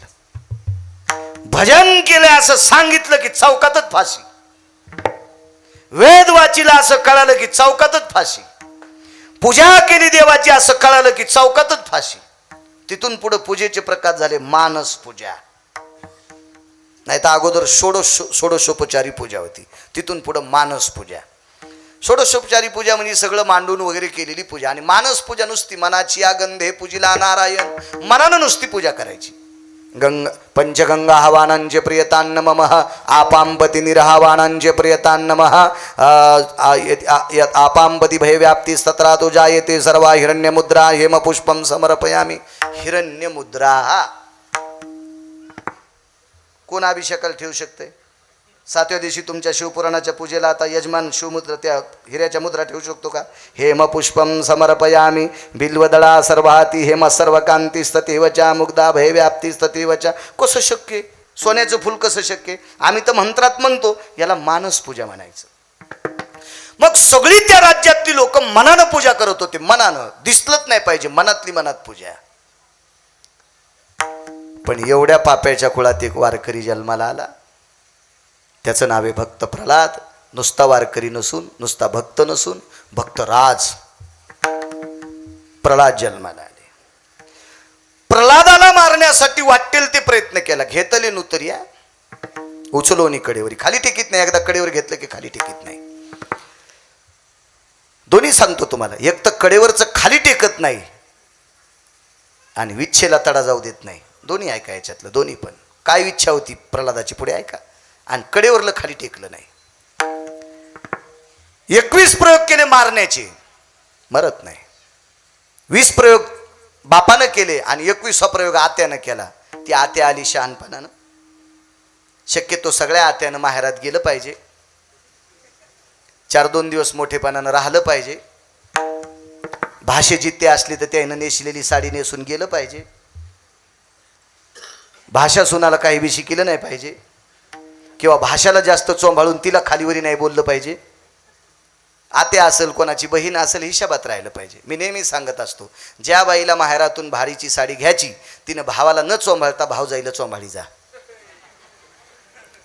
भजन केलं असं सांगितलं की चौकातच फाशी. वेद वाचिला असं कळालं की चौकातच फाशी. पूजा केली देवाची असं कळालं की चौकातच फाशी. तिथून पुढे पूजेचे प्रकार झाले मानस पूजा, नाही तर अगोदर षोडशोपचारी पूजा होती. तिथून पुढे मानस पूजा. षोडशोपचारी पूजा म्हणजे सगळं मांडून वगैरे केलेली पूजा. आणि मानस पूजा नुसती मनाची या गंधे पूजिला नारायण, मनानं नुसती पूजा करायची. पंचगंगा हवानांचे प्रियतान्न मम, आपांपती निरहावानांचे प्रियतान्न मह, आपांपती भयव्याप्ती स्तत्रा तो जायते सर्वा हिरण्यमुद्रा हेम पुष्पम समर्पयामी. हिरण्यमुद्रा कोण अभिषेकाला ठेवू शकते? 7व्या दिवशी तुमच्या शिवपुराणाच्या पूजेला आता यजमान शिवमुद्रा, त्या हिऱ्याच्या मुद्रा ठेवू शकतो का? हेम पुष्पम समर्पयामी बिल्वदळा सर्वाती हेम सर्वकांती स्ततेवचा मुग्धा भयव्याप्ती स्ततेवचा. कसं शक्य? सोन्याचं फुल कसं शक्य? आम्ही तर मंत्रात म्हणतो, याला मानस पूजा म्हणायचं. मग सगळी त्या राज्यातली लोक मनानं पूजा करत होते. मनानं, दिसलंच नाही पाहिजे, मनातली मनात पूजा. पण एवढ्या पाप्याच्या कुळात एक वारकरी जन्माला आला. त्याचं नाव आहे भक्त प्रल्हाद. नुसता वारकरी नसून, नुसता भक्त नसून, भक्तराज प्रल्हाद जन्माला आले. प्रल्हादाला मारण्यासाठी वाटेल ते प्रयत्न केला. घेतले नुतरिया उचलोनी कडेवरी. खाली टेकीत नाही. एकदा कडेवर घेतलं की खाली टेकीत नाही. दोन्ही सांगतो तुम्हाला. एक तर कडेवरचं खाली टेकत नाही आणि विच्छेला तडा जाऊ देत नाही. दोन्ही ऐका याच्यातलं, दोन्ही पण. काय इच्छा होती प्रल्हादाची पुढे ऐका. आणि कडेवरलं खाली टेकलं नाही. 21 प्रयोग केले मारण्याचे, मरत नाही. 20 प्रयोग बापानं केले आणि 21वा प्रयोग आत्यानं केला. ती आत्या आली शहाणपणानं. शक्यतो सगळ्या आत्यानं माहेरात गेलं पाहिजे. 4-2 दिवस मोठेपणानं राहिलं पाहिजे. भाषे जिथे असली तर त्यानं नेसलेली साडी नेसून गेलं पाहिजे. भाषा सुनाला काही बी शिकलं नाही पाहिजे किंवा भाषाला जास्त चोंभाळून तिला खालीवरी नाही बोललं पाहिजे. आत्या असेल, कोणाची बहीण असेल, हिशाबात राहिलं पाहिजे. मी नेहमी सांगत असतो, ज्या बाईला माहेरातून भारीची साडी घ्यायची तिनं भावाला न चोंभाळता भावजाईला चोंभाळी जा.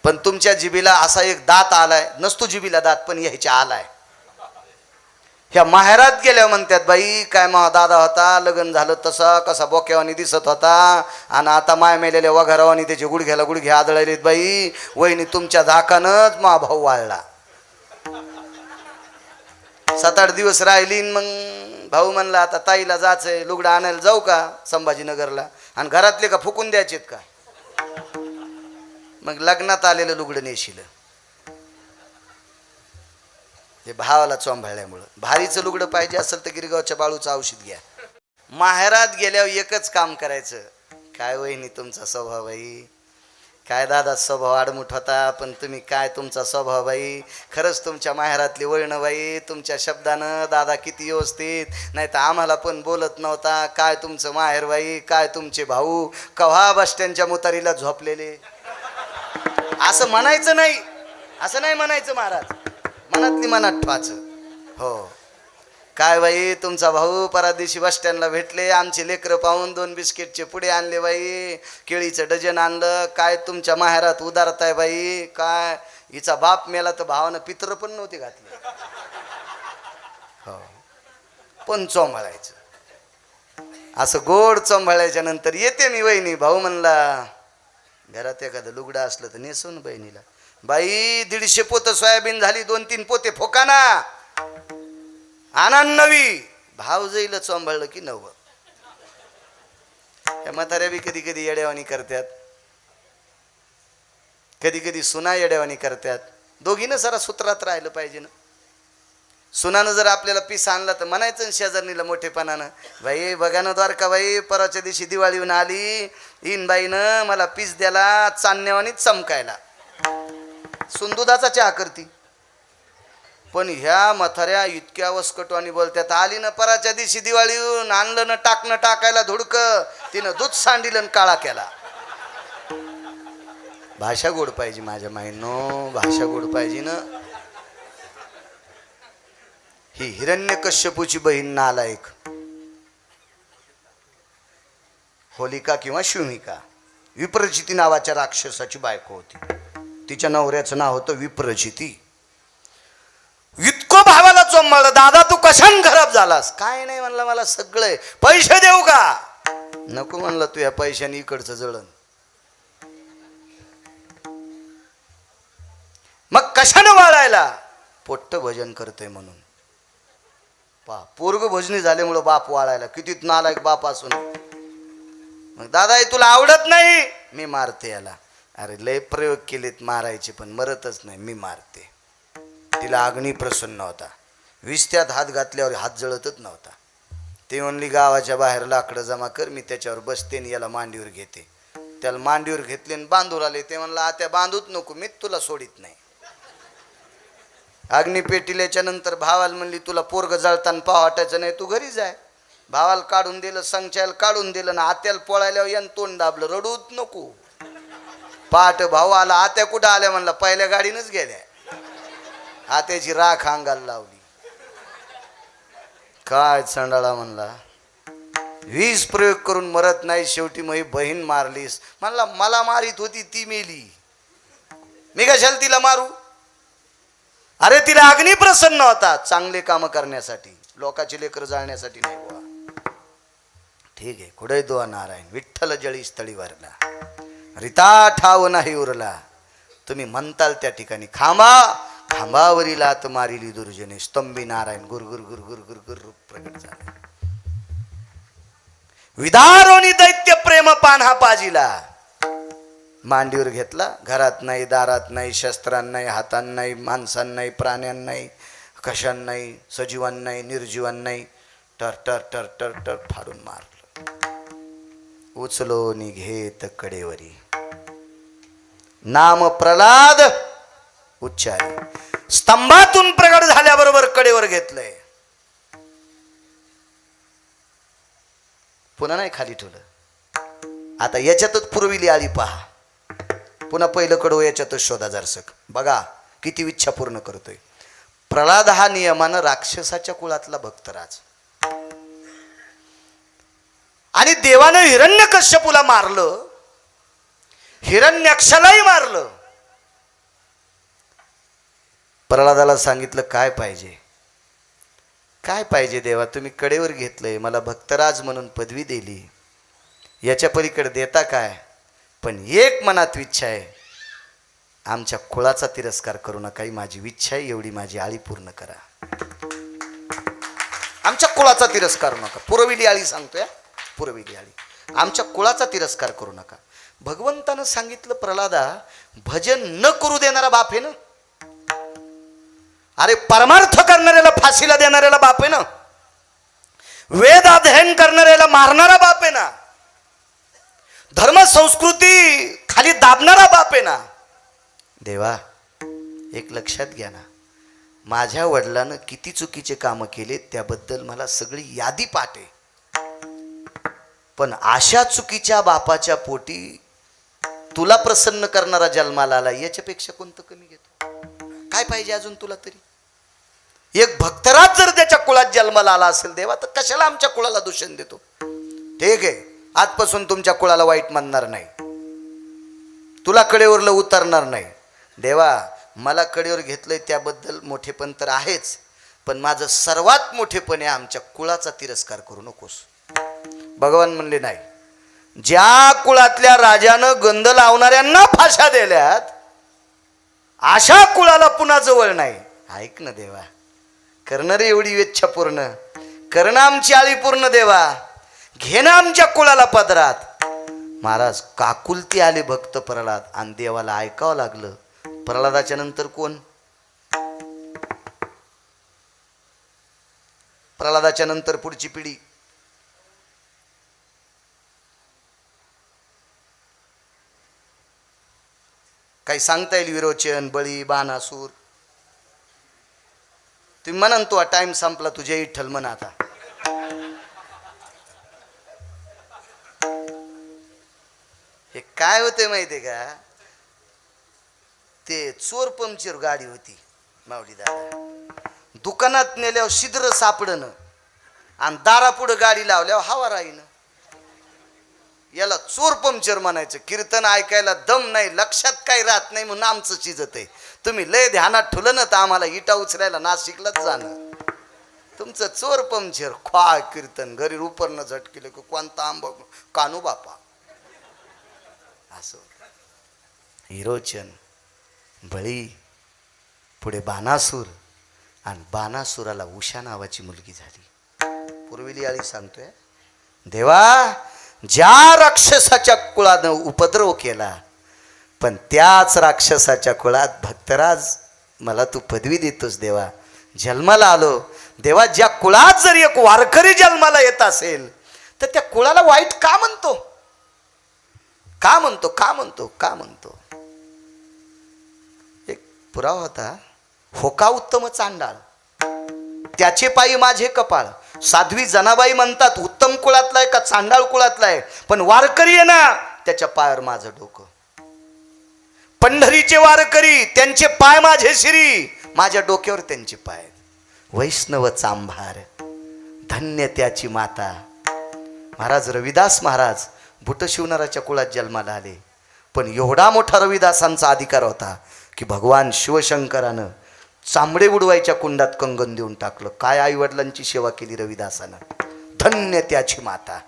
पण तुमच्या जिबीला असा एक दात आलाय, नसतो जिबीला दात पण ह्याच्या आलाय. ह्या माहेरात गेल्या म्हणतात, बाई काय मा दादा होता, लग्न झालं तसा कसा बोक्यावानी दिसत होता आणि आता माय मेलेल्या वघारावानी त्याचे गुडघ्याला गुडघे आदळलेत. बाई वहिनी तुमच्या धाकानच मा भाऊ वाळला. 7-8 दिवस राहिली. मग भाऊ म्हणला आता ताईला जायचंय, लुगडं आणायला जाऊ का संभाजीनगरला. आणि घरातले का फुकून द्यायचेत का. मग लग्नात आलेलं लुगडं नेशिलं. हे भावाला चोंभाळल्यामुळं. भारीचं लुगडं पाहिजे असेल तर गिरगावच्या बाळूचं औषध घ्या. माहेरात गेल्यावर एकच काम करायचं. काय वहिनी तुमचा स्वभाव बाई, काय दादा स्वभाव आडमुठ होता, पण तुम्ही काय तुमचा स्वभाव बाई, खरंच तुमच्या माहेरातली वळणं बाई, तुमच्या शब्दानं दादा किती व्यवस्थित, नाही तर आम्हाला पण बोलत नव्हता. काय तुमचं माहेर बाई, काय तुमचे भाऊ, कव्हा बस स्टँडच्या मुतारीला झोपलेले. असं म्हणायचं नाही. असं नाही म्हणायचं महाराज. मनातली मनात ठेवायचं. हो काय बाई तुमचा भाऊ परा दिवशी बस स्टँडला भेटले, आमचे लेकरं पाहून 2 बिस्किटचे पुढे आणले बाई, केळीचं डझन आणलं. काय तुमच्या माहेरात उदारताय बाई. काय हिचा बाप मेला तर भावानं पित्र पण नव्हते घातले. हो पण चोंभाळायचं. असं गोड चोंभाळायच्या नंतर येते मी वहिनी. भाऊ म्हणला घरात एखादं लुगडं असलं तर नेसून बहिणीला. बाई 150 पोतं सोयाबीन झाली, 2-3 पोते फोकाना आनंद नवी. भाव जाईल चोंभाळलं की नवं. या म्हाताऱ्या बी कधी कधी येड्यावानी करतात, कधी कधी सुना येड्यावानी करतात. दोघीनं जरा सूत्रात राहिलं पाहिजे ना. सुनानं जर आपल्याला पीस आणला तर म्हणायचं शेजारणीला मोठेपणानं, बाई बघा ना द्वारकाबाई परवाच्या दिवशी दिवाळीहून आली, इन बाईनं मला पीस द्याला चांदण्यावानीच चमकायला. सुंदुदाचा चहा करती. पण ह्या म्हाताऱ्या इतक्या वसकटवानी बोलतात. आली ना पराच्या दिवशी दिवाळीहून, आणलं ना टाकणं टाकायला धुडक, तिनं दूध सांडिलं काळा केला. भाषा गोड पाहिजे माझ्या माईनो, भाषा गोड पाहिजे ना. ही हिरण्यकश्यपूची बहीण नालायक होलिका किंवा शिवमिका, विप्रचिती नावाच्या राक्षसाची बायको होती. तिच्या नवऱ्याचं नाव होतं विप्रचिती. इतकं भावाला चोंबाळलं, दादा तू कशान खराब झालास. काय नाही म्हणलं, मला सगळं पैसे देऊ का. नको म्हणलं, तू या पैशाने इकडचं जळण. मग कशानं वाळायला. पोट्ट भजन करतोय म्हणून. पोरग भजनी झाल्यामुळं बाप वाळायला. किती नालायक बाप असून. मग दादा हे तुला आवडत नाही, मी मारते याला. अरे लय प्रयोग केलेत मारायचे पण मरतच नाही, मी मारते. तिला अग्नी प्रसन्न होता. विस्त्यात हात घातल्यावर हात जळतच नव्हता. ते म्हणली गावाच्या बाहेर लाकडं जमा कर, मी त्याच्यावर बसते आणि याला मांडीवर घेते. त्याला मांडीवर घेतले आणि बांधून आले. ते म्हणलं आत्या बांधूच नको, मीच तुला सोडित नाही. अग्नी पेटिल्याच्या नंतर भावाला म्हणली तुला पोरग जळताना पाव वाटायचं नाही, तू घरी जाय. भावाला काढून दिलं, संचायला काढून दिलं ना. आत्याला पळायल्यावर यानं तोंड दाबलं, रडूच नको. पाठ भाऊ आला. आत्या कुठं आल्या म्हणला, पहिल्या गाडीनंच गेल्या. आत्याची राख अंगाला लावली. काय चंडाळा म्हणला, 20 प्रयोग करून मरत नाही, शेवटी मग बहीण मारलीस. म्हणला मला मारित होती ती मेली, मी कशाला तिला मारू? अरे तिला अग्नी प्रसन्न होता चांगले काम करण्यासाठी, लोकांची लेकर जाळण्यासाठी नाही बुवा. ठीक आहे, कुठे दोहा नारायण विठ्ठल जळी स्थळी वरला, रिता ठाव नाही उरला. तुम्ही म्हणताल त्या ठिकाणी खांबा खांबावरील आत मारिली दुर्जने, स्तंभी नारायण गुरगुर गुरगुर गुरगुर रूप प्रगट झाले. विदारोनी दैत्य प्रेम पान हा पाजिला, मांडीवर घेतला. घरात नाही, दारात नाही, शस्त्रांना नाही, हातांना नाही, माणसांना नाही, प्राण्यांना नाही, कशांना नाही, सजीवांना नाही, निर्जीवांना नाही, टर टर टर टर टर फाडून मारलं. उचलो निघेत कडेवरी, नाम प्रल्हाद उच्चारी. स्तंभातून प्रगट झाल्याबरोबर कडेवर घेतलंय, पुन्हा नाही खाली ठेवलं. आता याच्यातच पुरविली आली पहा. पुन्हा पहिलं कडवं याच्यातच शोधा जरसक. बघा किती इच्छा पूर्ण करतोय. प्रल्हाद हा नियमानं राक्षसाच्या कुळातला भक्तराज, आणि देवानं हिरण्यकश्यपूला मारलं, हिरण्याक्षलाही मारलं. प्रल्हादाला सांगितलं काय पाहिजे, काय पाहिजे देवा, तुम्ही कडेवर घेतलंय, मला भक्तराज म्हणून पदवी दिली, याच्या पलीकडे देता काय? पण एक मनात इच्छा आहे, आमच्या कुळाचा तिरस्कार करू नका, ही माझी इच्छा आहे, एवढी माझी आळी पूर्ण करा. आमच्या कुळाचा तिरस्कार नका. पुरविली आळी सांगतोय, पुरविली आळी, आमच्या कुळाचा तिरस्कार करू नका. भगवंतानं सांगितलं प्रल्हादा, भजन न करू देणारा बाप आहे ना. अरे परमार्थ करणाऱ्याला फाशीला देणाऱ्याला बाप आहे ना, वेद अध्ययन करणाऱ्याला मारणारा बाप आहे ना, धर्म संस्कृती खाली दाबणारा बाप आहे ना. देवा एक लक्षात घ्या ना, माझ्या वडिलांनं किती चुकीचे कामं केले त्याबद्दल मला सगळी यादी पाठ आहे, पण अशा चुकीच्या बापाच्या पोटी तुला प्रसन्न करणारा जन्माला आला, याच्यापेक्षा कोणतं कमी घेतो? काय पाहिजे अजून तुला तरी? एक भक्तराज जर त्याच्या कुळात जन्माला आला असेल देवा, तर कशाला आमच्या कुळाला दूषण देतो? ठीक आहे, आजपासून तुमच्या कुळाला वाईट मानणार नाही, तुला कडेवरला उतरणार नाही. देवा मला कडेवर घेतलंय त्याबद्दल मोठेपण तर आहेच, पण माझं सर्वात मोठेपण आहे, आमच्या कुळाचा तिरस्कार करू नकोस. भगवान म्हणले नाही, ज्या कुळातल्या राजानं गंध लावणाऱ्यांना फाशा दिल्यात, अशा कुळाला पुन्हा जवळ नाही. ऐक ना देवा, करणं रे एवढी इच्छा पूर्ण, करणं आमची आळी पूर्ण देवा, घेणं आमच्या कुळाला पदरात. महाराज काकुलती आले भक्त प्रल्हाद, आणि देवाला ऐकावं लागलं. प्रल्हादाच्या नंतर कोण? प्रल्हादाच्या नंतर पुढची पिढी काही सांगता येईल? विरोचन, बळी, बाणासूर. तुम्ही म्हणा तो टाइम संपला, तुझे इठ्ठल म्हणा. आता हे काय होते माहितीये का, ते चोर पंक्चर गाडी होती माऊली दादा, दुकानात नेल्यावर शिद्र सापडणं आणि दारापुढं गाडी लावल्यावर हवा राहीन, याला चोर पंक्चर म्हणायचं. कीर्तन ऐकायला दम नाही, लक्षात काही राहत नाही, म्हणून आमचं चिजत आहे. तुम्ही लय ध्यानात ठेवलं ना तर आम्हाला इटा उचलायला नाशिकलाच जाणं. तुमचं चोर पंक्चर ख्वा कीर्तन, घरी उपरनं झटकिलं की कोणता आंब कानू बापा. असं हिरोचन, बळी, पुढे बाणासूर, आणि बाणासुराला उषा नावाची मुलगी झाली. पूर्वीली आळी सांगतोय, देवा ज्या राक्षसाच्या कुळानं उपद्रव केला, पण त्याच राक्षसाच्या कुळात भक्तराज मला तू पदवी देतोस देवा. जन्माला आलो देवा, ज्या कुळात जर एक वारकरी जन्माला येत असेल तर त्या कुळाला वाईट का म्हणतो? का म्हणतो? का म्हणतो? का म्हणतो? एक पुरावा होता, होका उत्तम चांडाळ, त्याचे पायी माझे कपाळ. साध्वी जनाबाई म्हणतात उत्तम कुळातला आहे का चांडाळ कुळातला आहे, पण वारकरी आहे ना त्याच्या पायावर माझं डोकं. पंढरीचे वारकरी, त्यांचे पाय माझे शिरी, माझ्या डोक्यावर त्यांचे पाय. वैष्णव चांभार, धन्य त्याची माता, महाराज रविदास महाराज बुट शिवणाराच्या कुळात जन्माला आले, पण एवढा मोठा रविदासांचा अधिकार होता की भगवान शिवशंकरानं चांबडे उडवायच्या कुंडात कंगन देऊन टाकलं. काय आईवडिलांची सेवा केली रविदासानं, धन्य त्याची माता.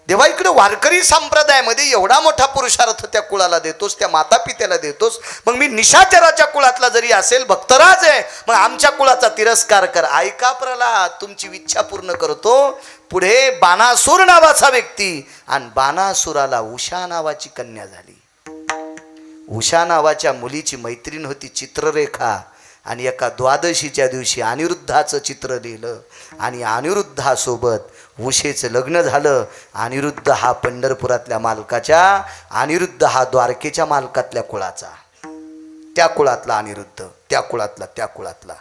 देवा इकडे वारकरी संप्रदायामध्ये एवढा मोठा पुरुषार्थ त्या कुळाला देतोस, त्या माता पित्याला देतोस, मग मी निशाचराच्या कुळातला जरी असेल, भक्तराज आहे, मग आमच्या कुळाचा तिरस्कार कर. ऐका प्रल्हाद, तुमची इच्छा पूर्ण करतो. पुढे बाणासूर नावाचा व्यक्ती, आणि बाणासुराला उषा नावाची कन्या झाली. उषा नावाच्या मुलीची मैत्रीण होती चित्ररेखा, आणि एका द्वादशीच्या दिवशी अनिरुद्धाचं चित्र लिहिलं आणि अनिरुद्धासोबत उषेचं लग्न झालं. अनिरुद्ध हा पंढरपुरातल्या मालकाच्या, अनिरुद्ध हा द्वारकेच्या मालकातल्या कुळाचा, त्या कुळातला अनिरुद्ध, त्या कुळातला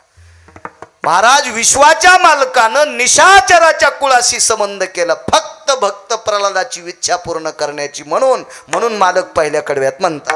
महाराज. विश्वाच्या मालकानं निशाचराच्या कुळाशी संबंध केला, फक्त भक्त प्रल्हादाची इच्छा पूर्ण करण्याची. म्हणून मालक पहिल्या कडव्यात म्हणतात,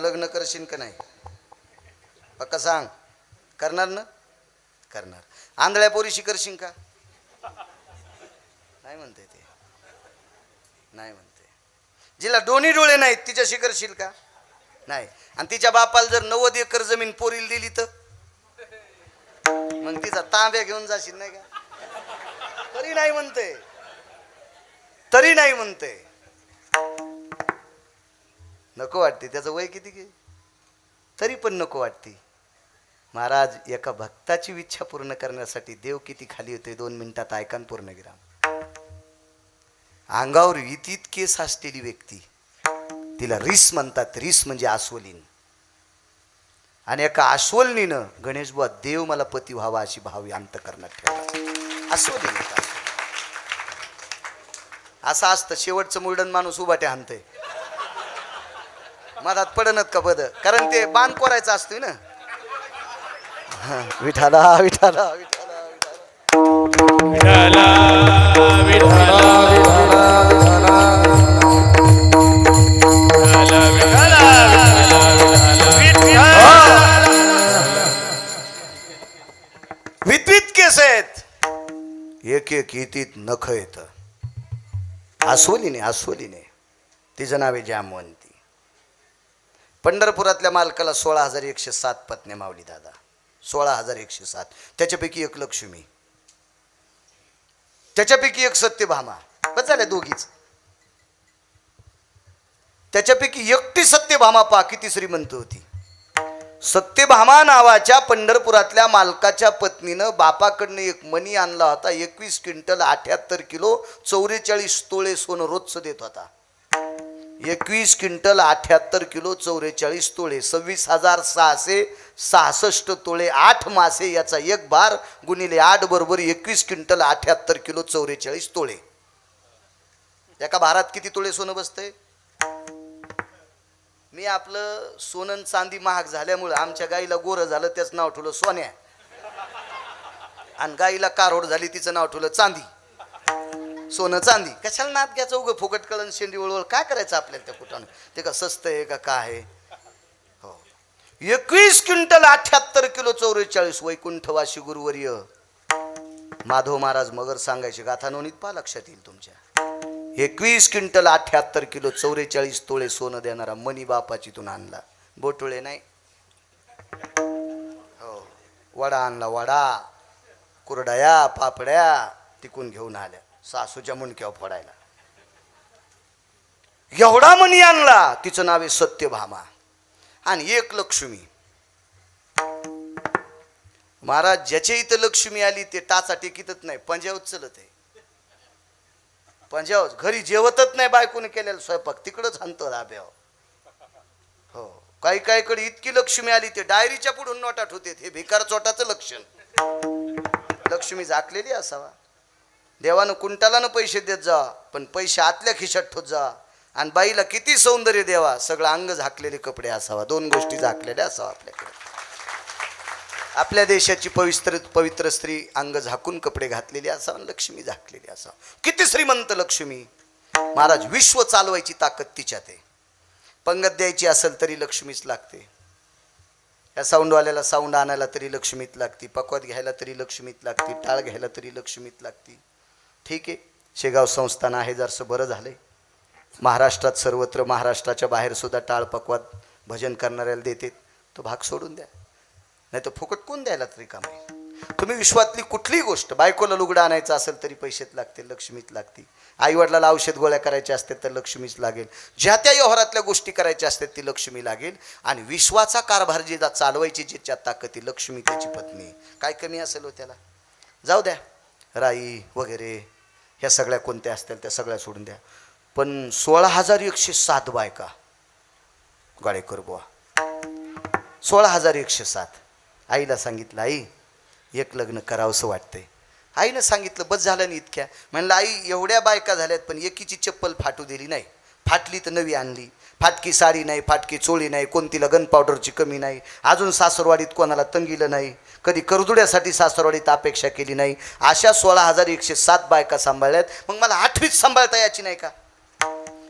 लग्न करशील का नाही? पक्का सांग. करणार ना? करणार. आंधळ्या पोरीशी करशील का? नाही म्हणते ते, नाही म्हणते. जिला दोन्ही डोळे नाहीत तिच्याशी करशील का? नाही. आणि तिच्या बापाला जर 90 एकर जमीन पोरीला दिली तर मग तिचा तांब्या घेऊन जाशील नाही का? तरी नाही म्हणते, तरी नाही म्हणते. नको वाटते. त्याचं वय किती घे तरी पण नको वाटते. महाराज एका भक्ताची इच्छा पूर्ण करण्यासाठी देव किती खाली होते 2 मिनिटात ऐकान पूर्ण विराम. अंगावर इतकी केस असलेली व्यक्ती, तिला रिस म्हणतात. रिस म्हणजे अस्वलीन. आणि एका अस्वलनीनं गणेशबुवा देव मला पती व्हावा अशी भावी अंतकरणात ठेवला. अस्वलीन असं असतं. शेवटचं मुलडन माणूस उभाट्या हाणतंय, मधात पडणत का पद, कारण ते बांध कोरायचा असतोय ना. विठाला विठाला विठाला विद्वित केस आहेत, एक एक इतीत नख येत. अस्वलीने अस्वलीने तिचं नाव आहे जामवंती. पंढरपुरातल्या मालकाला 16,107 पत्न्या मावली दादा. 16,107. त्याच्यापैकी एक लक्ष्मी, त्याच्यापैकी एक सत्यभामा. बस झाल्या दोघीच. त्याच्यापैकी एकटी सत्यभामा पा किती श्रीमंत होती. सत्यभामा नावाच्या पंढरपुरातल्या मालकाच्या पत्नीनं बापाकडनं एक मणी आणला होता. 21 क्विंटल 78 किलो 44 तोळे सोनं रोजचं देत होता. 21 क्विंटल 78 किलो 44 तोळे 26,666 तोळे 8 मासे याचा एक बार गुणिले 8 बरोबर 21 क्विंटल 78 किलो 44 तोळे. एका भारात किती तोळे सोनं बसतंय? मी आपलं सोनं चांदी महाग झाल्यामुळं आमच्या गाईला गोरं झालं त्याचं नाव ठेवलं सोन्या, आणि गाईला कारोड झाली तिचं नाव ठेवलं चांदी. सोनं चांदी कशाला नात घ्यायचं उगं फुकट कळण शेंडी वळवळ काय करायचं आपल्याला त्या कुठानं, ते का स्वस्त आहे का काय आहे. हो 21 क्विंटल 78 किलो 44 वैकुंठवासी गुरुवर्य माधव महाराज मगर सांगायचे गाथा नोंदीत पहा लक्षात येईल तुमच्या. 21 क्विंटल 78 किलो 44 तोळे सोनं देणारा मनी बापाचीतून आणला, बोटुळे नाही. हो वडा आणला, वडा कुरड्या पापड्या तिकून घेऊन आल्या सासूच्या मुंडक्यावर फोडायला. एवढा मणी आणला, तिचं नाव आहे सत्यभामा, आणि एक लक्ष्मी. महाराज ज्याच्या इथं लक्ष्मी आली ते टाचा टेकीतच नाही, पंजावत चलत आहे. पंजाव घरी जेवतच नाही, बायकोने केलेला स्वयंपाक तिकडंच आणतो धाब्यावर. हो काही काहीकडे इतकी लक्ष्मी आली ते डायरीच्या पुढून नोटात होते, हे भिकार चोटाचं लक्षण. लक्ष्मी झाकलेली असावा. देवानं कुंटालानं पैसे देत जा, पण पैसे आतल्या खिशात ठेवत जा. आणि बाईला किती सौंदर्य देवा, सगळं अंग झाकलेले कपडे असावा, दोन गोष्टी झाकलेल्या असावा आपल्याकडे. आपल्या देशाची पवित्र स्त्री अंग झाकून कपडे घातलेली असावा, लक्ष्मी झाकलेली असावा. किती श्रीमंत लक्ष्मी. महाराज विश्व चालवायची ताकद तिच्यात आहे. पंगत द्यायची असेल तरी लक्ष्मीच लागते. या साऊंडवाल्याला साऊंड आणायला तरी लक्ष्मीत लागती, पकवात घ्यायला तरी लक्ष्मीत लागती, टाळ घ्यायला तरी लक्ष्मीत लागती. ठीक आहे, शेगाव संस्थान आहे जरासं बरं झालंय. महाराष्ट्रात सर्वत्र, महाराष्ट्राच्या बाहेर सुद्धा टाळ पकवात भजन करणाऱ्याला देते, तो भाग सोडून द्या. नाही तर फुकट कोण द्यायला तरी काम आहे. तुम्ही विश्वातली कुठलीही गोष्ट, बायकोला लुगडं आणायचं असेल तरी पैसेच लागते, लक्ष्मीत लागते. आईवडिलाला औषध गोळ्या करायच्या असतात तर लक्ष्मीच लागेल. ज्या त्या व्यवहारातल्या गोष्टी करायच्या असतात ती लक्ष्मी लागेल. आणि विश्वाचा कारभार जे चालवायची ज्याच्या ताकद लक्ष्मी त्याची पत्नी. काय कमी असेल हो त्याला. जाऊ द्या, राई वगैरे ह्या सगळ्या कोणत्या असतील त्या सगळ्या सोडून द्या. पण 16,107 बायका गाडेकर बुवा, 16,107. आईला सांगितलं, आई एक लग्न करावंसं वाटतंय. आईनं सांगितलं बस झालं नाही इतक्या. म्हणलं आई एवढ्या बायका झाल्यात पण एकीची चप्पल फाटू दिली नाही, फाटली तर नवी आणली. फाटकी साडी नाही, फाटकी चोळी नाही, कोणतीला गन पावडरची कमी नाही. अजून सासरवाडीत कोणाला तंगिलं नाही, कधी करदुड्यासाठी सासरवाडीत अपेक्षा केली नाही. अशा 16,107 बायका सांभाळल्यात, मग मला 8वीच सांभाळता याची नाही का.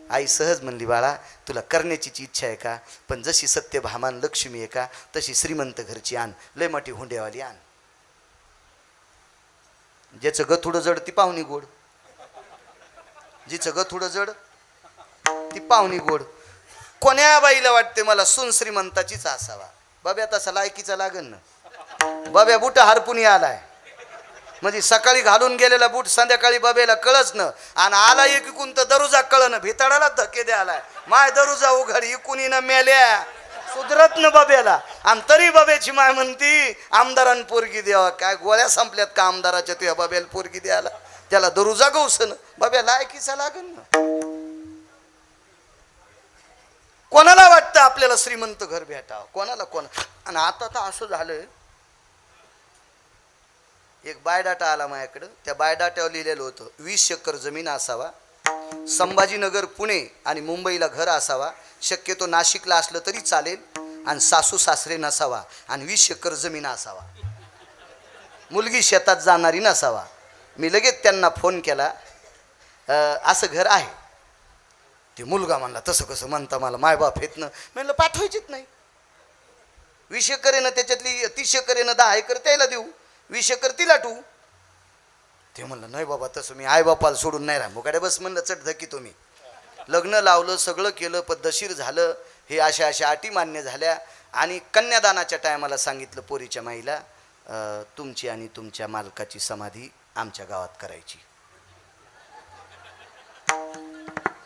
आई सहज म्हणली, बाळा तुला करण्याची इच्छा आहे का, पण जशी सत्यभामान लक्ष्मी आहे का तशी श्रीमंत घरची आण, लय मोठी हुंड्यावाली आण. ज्याचं गथुडं जड ती पाहुणी गोड, जिचं गथुडं जड ती पाहुणी गोड. कोण्या बाईला वाटते मला सून श्रीमंताचीच असावा. बाब्या तसा लायकीचा लागन ना. बाब्या बुट हरपुनी आलाय, म्हणजे सकाळी घालून गेलेला बूट संध्याकाळी बाबेला कळच न, आणि आला एक इकून तर दरुजा कळन, भिताडाला धक्के द्यालाय. माय दरुजा उघड इकुनी न मेल्या सुधरत न बाब्याला. आणि तरी बाब्याची माय म्हणती आमदारान पोरगी द्यावा. काय गोळ्या संपल्यात का आमदाराच्या तुझ्या बाब्याला पोरगी द्यायला. त्याला दरुजा गौसन, बाब्या लायकीचा लागन ना. कोणाला वाटतं आपल्याला श्रीमंत घर भेटावं, कोणाला कोणा. आणि आता तर असं झालंय, एक बायोडाटा आला माझ्याकडं, त्या बायोडाट्यावर लिहिलेलं होतं 20 एकर जमीन असावा, संभाजीनगर पुणे आणि मुंबईला घर असावा, शक्यतो नाशिकला असलं तरी चालेल, आणि सासू सासरे नसावा, आणि 20 एकर जमीन असावा, मुलगी शेतात जाणारी नसावा. मी लगेच त्यांना फोन केला, असं घर आहे. ते मुलगा म्हणला तसं कसं म्हणता, मला मायबाप येत ना. म्हणलं पाठवायचीच नाही. 20 एकरेनं त्याच्यातली 30 एकरेनं 10 एकर त्याला देऊ, 20 एकर तिला टू. ते म्हणलं नाही बाबा तसं मी आई बापाला सोडून नाही राहा. मुकाडे बस म्हणलं चट धकी. तुम्ही लग्न लावलं, सगळं केलं, पद्धतशीर झालं, हे अशा अशा अटी मान्य झाल्या. आणि कन्यादानाच्या टायमाला सांगितलं पोरीच्या माईला, तुमची आणि तुमच्या मालकाची समाधी आमच्या गावात करायची.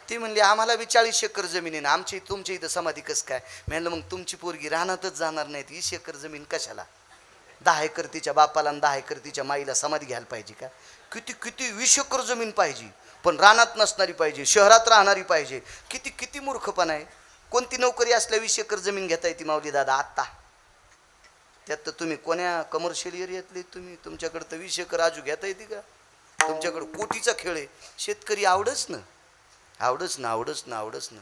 ती म्हणली आम्हाला बी 40 एकर जमीन आहे ना, आमची तुमच्या इथं समाधी कसं काय. म्हणलं मग तुमची पोरगी रानातच जाणार नाहीत, 20 एकर जमीन कशाला. 10 एकर तिच्या बापाला आणि 10 एकर तिच्या माईला समाधी घ्यायला पाहिजे का. किती किती 20 एकर जमीन पाहिजे, पण रानात नसणारी पाहिजे, शहरात राहणारी पाहिजे. किती किती मूर्खपणा आहे. कोणती नोकरी असल्या 20 एकर जमीन घेता येते माऊली दादा आत्ता. त्यात तर तुम्ही कोण्या कमर्शियल एरियातले, तुम्ही तुमच्याकडं तर 20 एकर आजू घेता येते का. तुमच्याकडं कोटीचा खेळ आहे. शेतकरी आवडच ना, आवडच ना, आवडच ना, आवडच ना.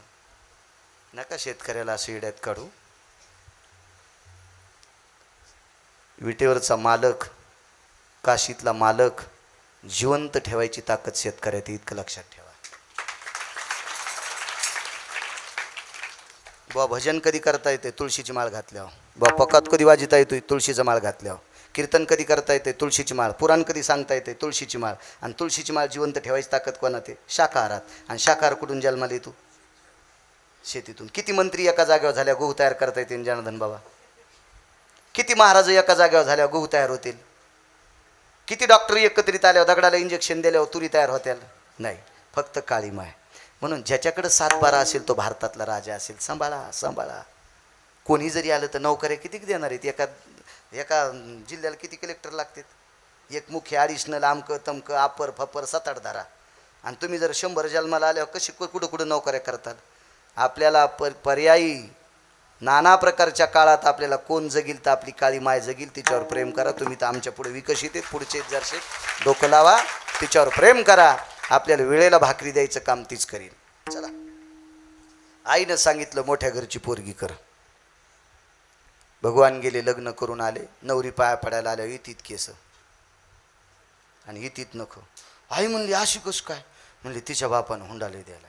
नका शेतकऱ्याला असं इड्यात काढू. विटेवरचा मालक, काशीतला मालक, जिवंत ठेवायची ताकद शेतकऱ्यात, इतकं लक्षात ठेवा. बुवा भजन कधी करता येते? तुळशीची माळ घातल्यावर. बुवा पकात कधी वाजिता येतोय? तुळशीचा माळ घातल्यावर. कीर्तन कधी करता येते? तुळशीची माळ. पुराण कधी सांगता येते? तुळशीची माळ. आणि तुळशीची माळ जिवंत ठेवायची ताकद कोणात आहे? शाकाहारात. आणि शाकाहार कुठून जन्माला येतो? शेतीतून. किती मंत्री एका जागेवर झाल्या गहू तयार करता येते जनार्दन बाबा? किती महाराज एका जागेवर झाल्यावर गहू तयार होतील? किती डॉक्टर एकत्रित आल्यावर दगडाला इंजेक्शन दिल्यावर तुरी तयार होत्या? नाही, फक्त काळी माय. म्हणून ज्याच्याकडे 7-12 असेल तो भारतातला राजा असेल. सांभाळा सांभाळा. कोणी जरी आलं तर नोकऱ्या किती देणार आहेत? एका जिल्ह्याला किती कलेक्टर लागतात? एक मुख्य ॲडिशनल आमकं तमकं आपर फपर 7-8 धारा. आणि तुम्ही जर 100 जन्माला आल्यावर कशी कुठं नोकऱ्या करतात? आपल्याला पर्यायी नाना प्रकारच्या काळात आपल्याला कोण जगील तर आपली काळी माय जगील, तिच्यावर प्रेम करा. तुम्ही तर आमच्या पुढे विकसित आहेत, पुढचे जरसे डोकं लावा, तिच्यावर प्रेम करा. आपल्याला वेळेला भाकरी द्यायचं काम तीच करील. चला, आईनं सांगितलं मोठ्या घरची पोरगी कर. भगवान गेले, लग्न करून आले, नवरी पाया पडायला आल्या, इतीत केस आणि इतीत नको. आई म्हणली अशी कस काय? म्हणली तिच्या बापानं हुंडाले द्यायला.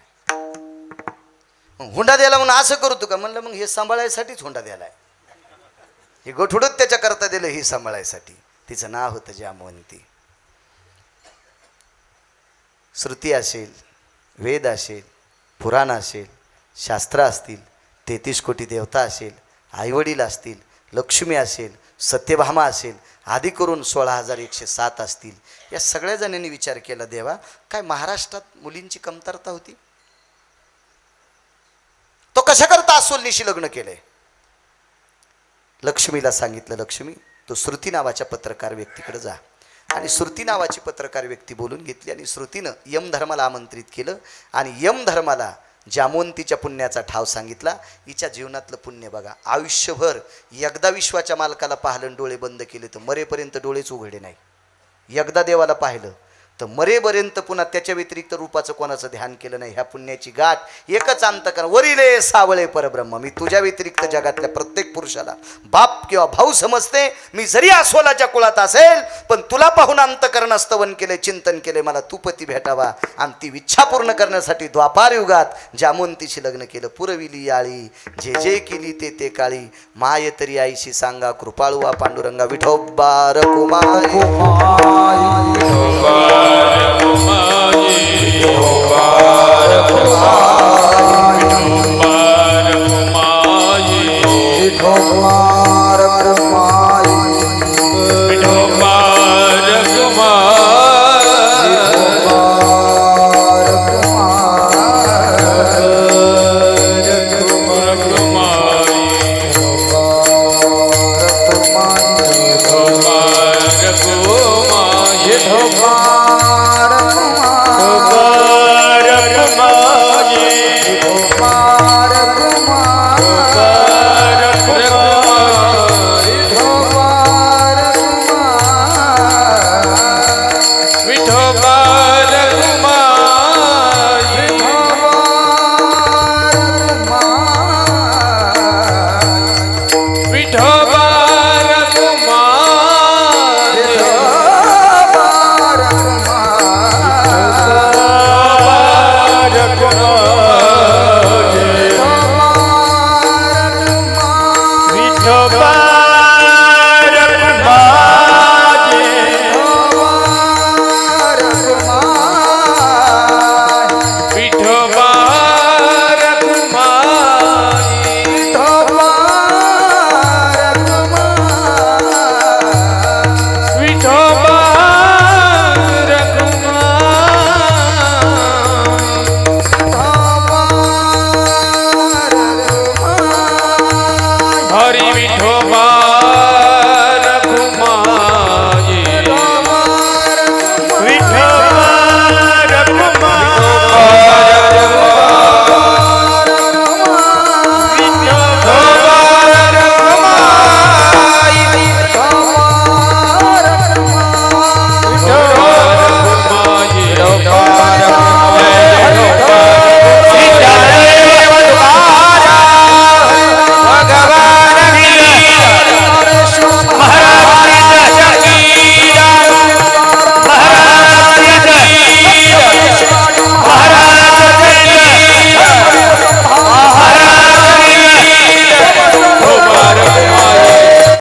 हुंडा द्यायला म्हणून असं करतो का? म्हणलं मग हे सांभाळायसाठीच हुंडा द्यायला आहे. हे गोठुडत त्याच्या करता दिलं, ही सांभाळायसाठी. तिचं नाव होतं जामवंती. श्रुती असेल, वेद असेल, पुराण असेल, शास्त्र असतील, 33 कोटी देवता असेल, आईवडील असतील, लक्ष्मी असेल, सत्यभामा असेल, आधी करून 16,107 असतील. या सगळ्या जणांनी विचार केला, देवा काय महाराष्ट्रात मुलींची कमतरता होती? तो कशा करता अस्वलनिशी लग्न केलंय? लक्ष्मीला सांगितलं, लक्ष्मी तो श्रुती नावाच्या पत्रकार व्यक्तीकडे जा. आणि श्रुती नावाची पत्रकार व्यक्ती बोलून घेतली आणि श्रुतीनं यमधर्माला आमंत्रित केलं. आणि यमधर्माला जामवंतीच्या पुण्याचा ठाव सांगितला. हिच्या जीवनातलं पुण्य बघा. आयुष्यभर एकदा विश्वाच्या मालकाला पाहिलं, डोळे बंद केले तर मरेपर्यंत डोळेच उघडे नाही. एकदा देवाला पाहिलं तर मरेपर्यंत पुन्हा त्याच्या व्यतिरिक्त रूपाचं कोणाचं ध्यान केलं नाही. ह्या पुण्याची गाठ एकच अंतकरण. वरिले सावळे परब्रह्म. मी तुझ्या व्यतिरिक्त जगातल्या प्रत्येक पुरुषाला बाप किंवा भाऊ समजते. मी जरी अस्वलाच्या कुळात असेल पण तुला पाहून अंतकरण स्तवन केले, चिंतन केले, मला तू पती भेटावा. आणि ती इच्छा पूर्ण करण्यासाठी द्वापार युगात जामवंतीशी लग्न केलं. पुरविली याळी जे जे केली ते ते काळी. माय तरी आईशी सांगा कृपाळुवा पांडुरंगा विठोबा रखुमाई. Oh